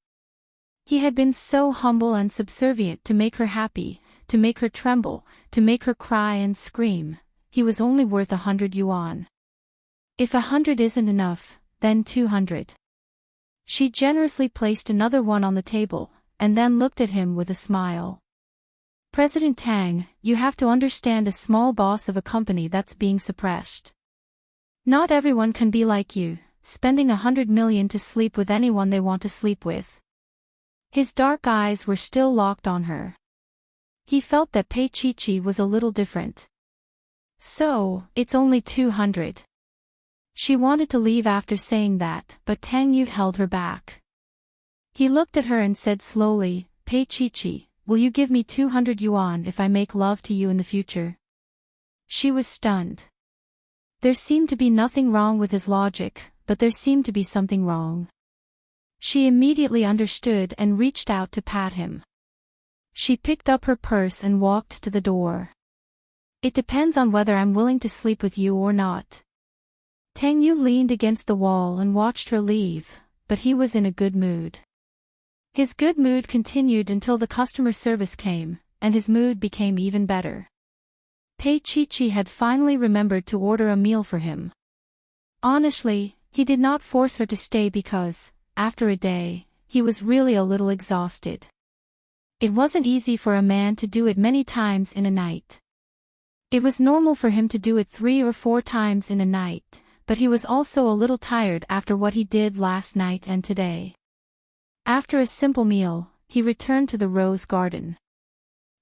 He had been so humble and subservient to make her happy, to make her tremble, to make her cry and scream. He was only worth 100 yuan. If 100 isn't enough, then 200. She generously placed another one on the table, and then looked at him with a smile. "President Tang, you have to understand a small boss of a company that's being suppressed. Not everyone can be like you, spending 100 million to sleep with anyone they want to sleep with." His dark eyes were still locked on her. He felt that Pei Chi was a little different. "So, it's only 200. She wanted to leave after saying that, but Tang Yu held her back. He looked at her and said slowly, "Pei Chi, will you give me 200 yuan if I make love to you in the future? She was stunned. There seemed to be nothing wrong with his logic, but there seemed to be something wrong. She immediately understood and reached out to pat him. She picked up her purse and walked to the door. It depends on whether I'm willing to sleep with you or not. Tang Yu leaned against the wall and watched her leave, but he was in a good mood. His good mood continued until the customer service came, and his mood became even better. Pei Chi had finally remembered to order a meal for him. Honestly, he did not force her to stay because, after a day, he was really a little exhausted. It wasn't easy for a man to do it many times in a night. It was normal for him to do it 3 or 4 times in a night, but he was also a little tired after what he did last night and today. After a simple meal, he returned to the rose garden.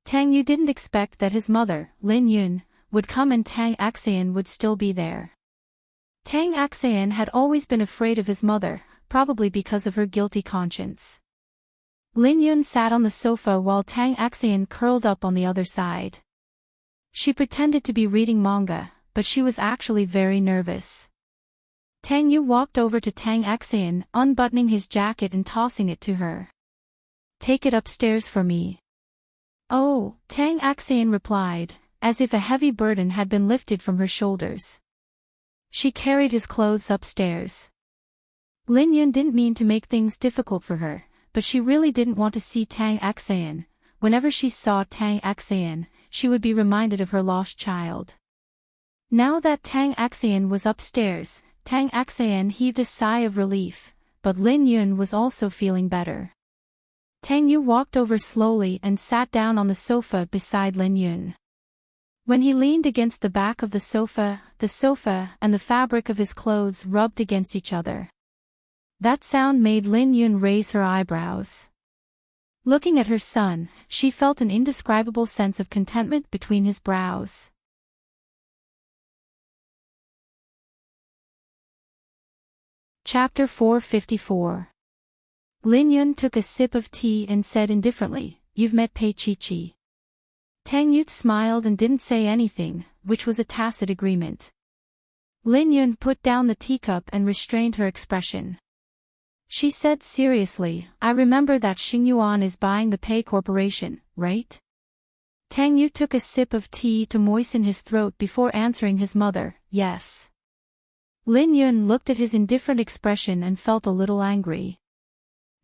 Tang Yu didn't expect that his mother, Lin Yun, would come and Tang Axayan would still be there. Tang Axayan had always been afraid of his mother, probably because of her guilty conscience. Lin Yun sat on the sofa while Tang Axayan curled up on the other side. She pretended to be reading manga, but she was actually very nervous. Tang Yu walked over to Tang Axayan, unbuttoning his jacket and tossing it to her. "Take it upstairs for me." "Oh," Tang Axayan replied, as if a heavy burden had been lifted from her shoulders. She carried his clothes upstairs. Lin Yun didn't mean to make things difficult for her, but she really didn't want to see Tang Axayan. Whenever she saw Tang Axayan, she would be reminded of her lost child. Now that Tang Axayan was upstairs, Tang Axayan heaved a sigh of relief, but Lin Yun was also feeling better. Tang Yu walked over slowly and sat down on the sofa beside Lin Yun. When he leaned against the back of the sofa and the fabric of his clothes rubbed against each other. That sound made Lin Yun raise her eyebrows. Looking at her son, she felt an indescribable sense of contentment between his brows. Chapter 454. Lin Yun took a sip of tea and said indifferently, "You've met Pei Chi." Tang Yu smiled and didn't say anything, which was a tacit agreement. Lin Yun put down the teacup and restrained her expression. She said seriously, "I remember that Xingyuan is buying the Pei Corporation, right?" Tang Yu took a sip of tea to moisten his throat before answering his mother, "Yes." Lin Yun looked at his indifferent expression and felt a little angry.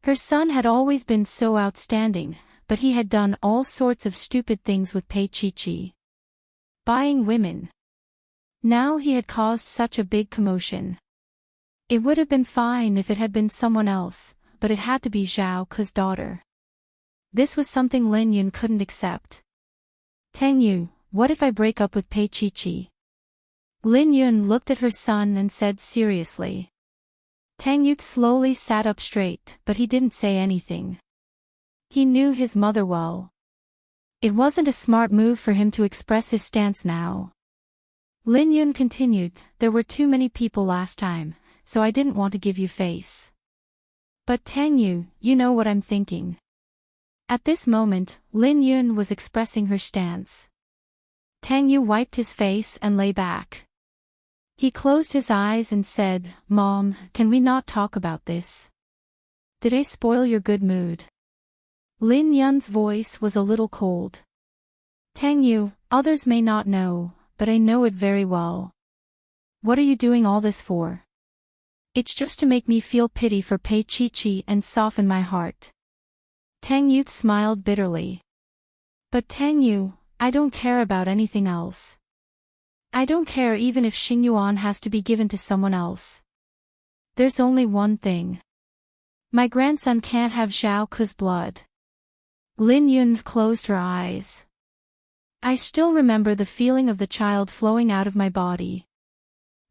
Her son had always been so outstanding, but he had done all sorts of stupid things with Pei Chi. Buying women. Now he had caused such a big commotion. It would have been fine if it had been someone else, but it had to be Zhao Ke's daughter. This was something Lin Yun couldn't accept. "Tang Yu, what if I break up with Pei Chi?" Lin Yun looked at her son and said seriously. Tang Yu slowly sat up straight, but he didn't say anything. He knew his mother well. It wasn't a smart move for him to express his stance now. Lin Yun continued, "There were too many people last time, so I didn't want to give you face. But Tang Yu, you know what I'm thinking." At this moment, Lin Yun was expressing her stance. Tang Yu wiped his face and lay back. He closed his eyes and said, "Mom, can we not talk about this? Did I spoil your good mood?" Lin Yun's voice was a little cold. "Tang Yu, others may not know, but I know it very well. What are you doing all this for?" "It's just to make me feel pity for Pei Chi and soften my heart." Tang Yu smiled bitterly. "But Tang Yu, I don't care about anything else. I don't care even if Xingyuan has to be given to someone else. There's only one thing. My grandson can't have Zhao Ke's blood." Lin Yun closed her eyes. "I still remember the feeling of the child flowing out of my body."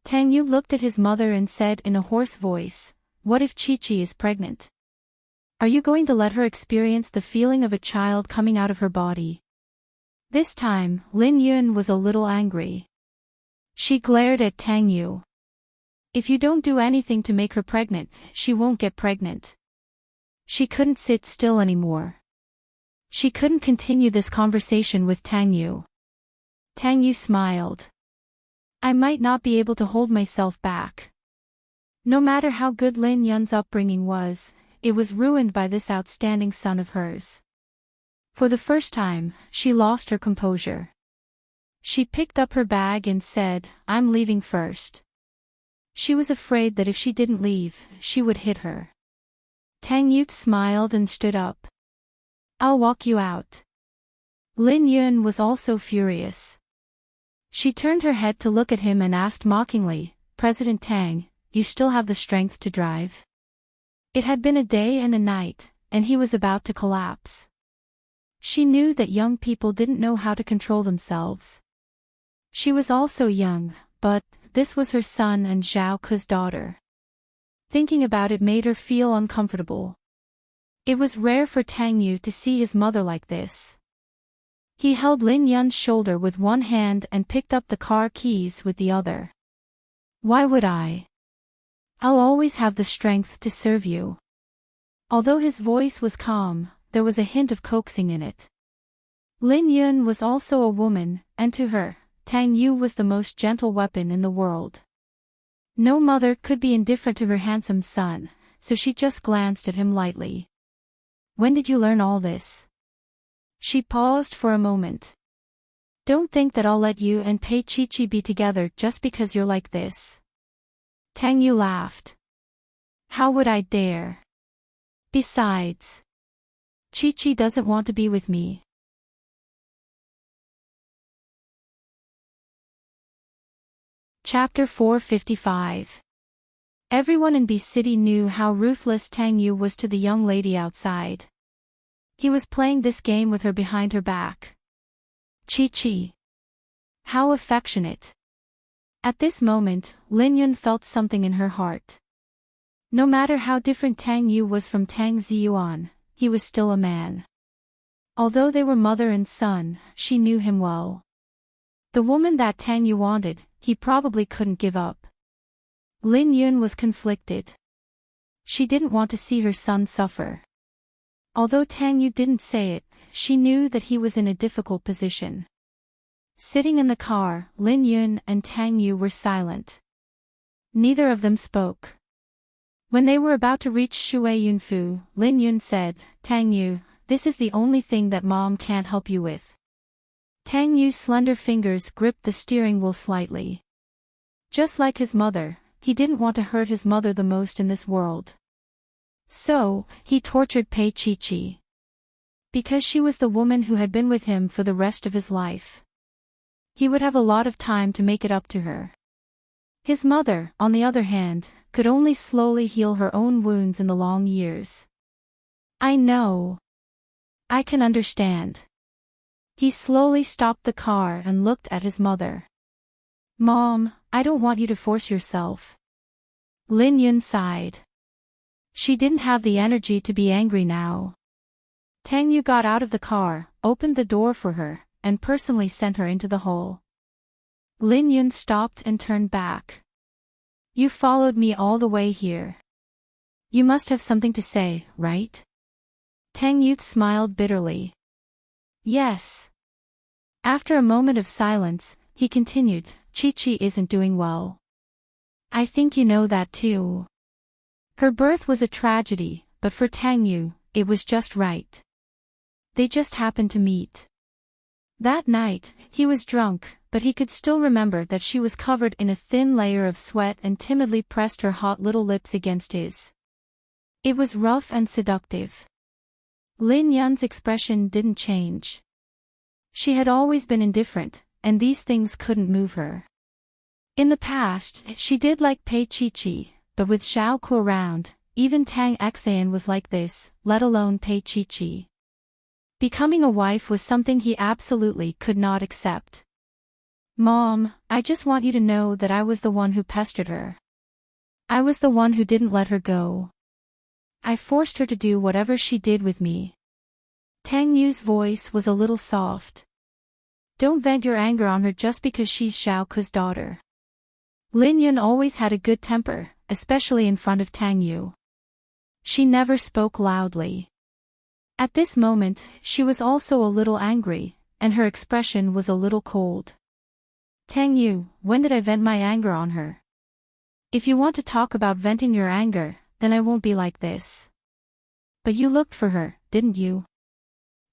Tang Yu looked at his mother and said in a hoarse voice, "What if Chi is pregnant? Are you going to let her experience the feeling of a child coming out of her body?" This time, Lin Yun was a little angry. She glared at Tang Yu. "If you don't do anything to make her pregnant, she won't get pregnant." She couldn't sit still anymore. She couldn't continue this conversation with Tang Yu. Tang Yu smiled. I might not be able to hold myself back. No matter how good Lin Yun's upbringing was, it was ruined by this outstanding son of hers. For the first time, she lost her composure. She picked up her bag and said, I'm leaving first. She was afraid that if she didn't leave, she would hit her. Tang Yu smiled and stood up. I'll walk you out. Lin Yun was also furious. She turned her head to look at him and asked mockingly, President Tang, you still have the strength to drive? It had been a day and a night, and he was about to collapse. She knew that young people didn't know how to control themselves. She was also young, but this was her son and Zhao Ke's daughter. Thinking about it made her feel uncomfortable. It was rare for Tang Yu to see his mother like this. He held Lin Yun's shoulder with one hand and picked up the car keys with the other. Why would I? I'll always have the strength to serve you. Although his voice was calm, there was a hint of coaxing in it. Lin Yun was also a woman, and to her, Tang Yu was the most gentle weapon in the world. No mother could be indifferent to her handsome son, so she just glanced at him lightly. When did you learn all this? She paused for a moment. Don't think that I'll let you and Pei Chi be together just because you're like this. Tang Yu laughed. How would I dare? Besides, Chi doesn't want to be with me. Chapter 455. Everyone in B City knew how ruthless Tang Yu was to the young lady outside. He was playing this game with her behind her back. Chi. How affectionate. At this moment, Lin Yun felt something in her heart. No matter how different Tang Yu was from Tang Ziyuan, he was still a man. Although they were mother and son, she knew him well. The woman that Tang Yu wanted, he probably couldn't give up. Lin Yun was conflicted. She didn't want to see her son suffer. Although Tang Yu didn't say it, she knew that he was in a difficult position. Sitting in the car, Lin Yun and Tang Yu were silent. Neither of them spoke. When they were about to reach Shui Yunfu, Lin Yun said, Tang Yu, this is the only thing that Mom can't help you with. Tang Yu's slender fingers gripped the steering wheel slightly. Just like his mother, he didn't want to hurt his mother the most in this world. So, he tortured Pei Chi. Because she was the woman who had been with him for the rest of his life. He would have a lot of time to make it up to her. His mother, on the other hand, could only slowly heal her own wounds in the long years. I know. I can understand. He slowly stopped the car and looked at his mother. Mom, I don't want you to force yourself. Lin Yun sighed. She didn't have the energy to be angry now. Tang Yu got out of the car, opened the door for her, and personally sent her into the hole. Lin Yun stopped and turned back. You followed me all the way here. You must have something to say, right? Tang Yu smiled bitterly. Yes. After a moment of silence, he continued, Chi isn't doing well. I think you know that too. Her birth was a tragedy, but for Tang Yu, it was just right. They just happened to meet. That night, he was drunk, but he could still remember that she was covered in a thin layer of sweat and timidly pressed her hot little lips against his. It was rough and seductive. Lin Yun's expression didn't change. She had always been indifferent, and these things couldn't move her. In the past, she did like Pei Chi, but with Zhao Ke around, even Tang Xan was like this, let alone Pei Chi. Becoming a wife was something he absolutely could not accept. Mom, I just want you to know that I was the one who pestered her. I was the one who didn't let her go. I forced her to do whatever she did with me. Tang Yu's voice was a little soft. Don't vent your anger on her just because she's Zhao Ke's daughter. Lin Yun always had a good temper, especially in front of Tang Yu. She never spoke loudly. At this moment, she was also a little angry, and her expression was a little cold. Tang Yu, when did I vent my anger on her? If you want to talk about venting your anger, then I won't be like this. But you looked for her, didn't you?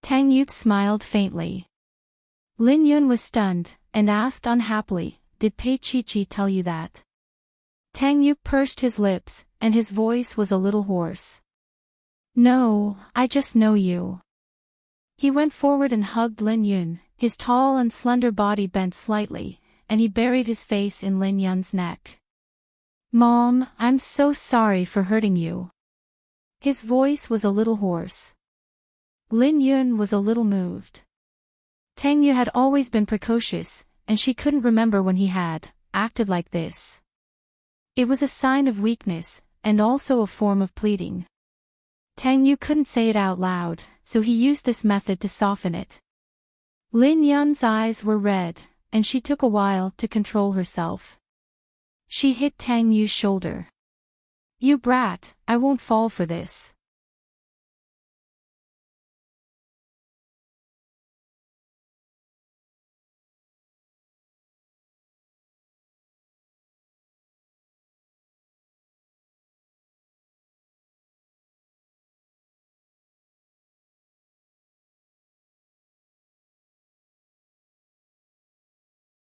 Tang Yu smiled faintly. Lin Yun was stunned, and asked unhappily, did Pei Chi tell you that? Tang Yu pursed his lips, and his voice was a little hoarse. No, I just know you. He went forward and hugged Lin Yun, his tall and slender body bent slightly, and he buried his face in Lin Yun's neck. Mom, I'm so sorry for hurting you. His voice was a little hoarse. Lin Yun was a little moved. Tang Yu had always been precocious, and she couldn't remember when he had acted like this. It was a sign of weakness, and also a form of pleading. Tang Yu couldn't say it out loud, so he used this method to soften it. Lin Yun's eyes were red, and she took a while to control herself. She hit Tang Yu's shoulder. You brat, I won't fall for this.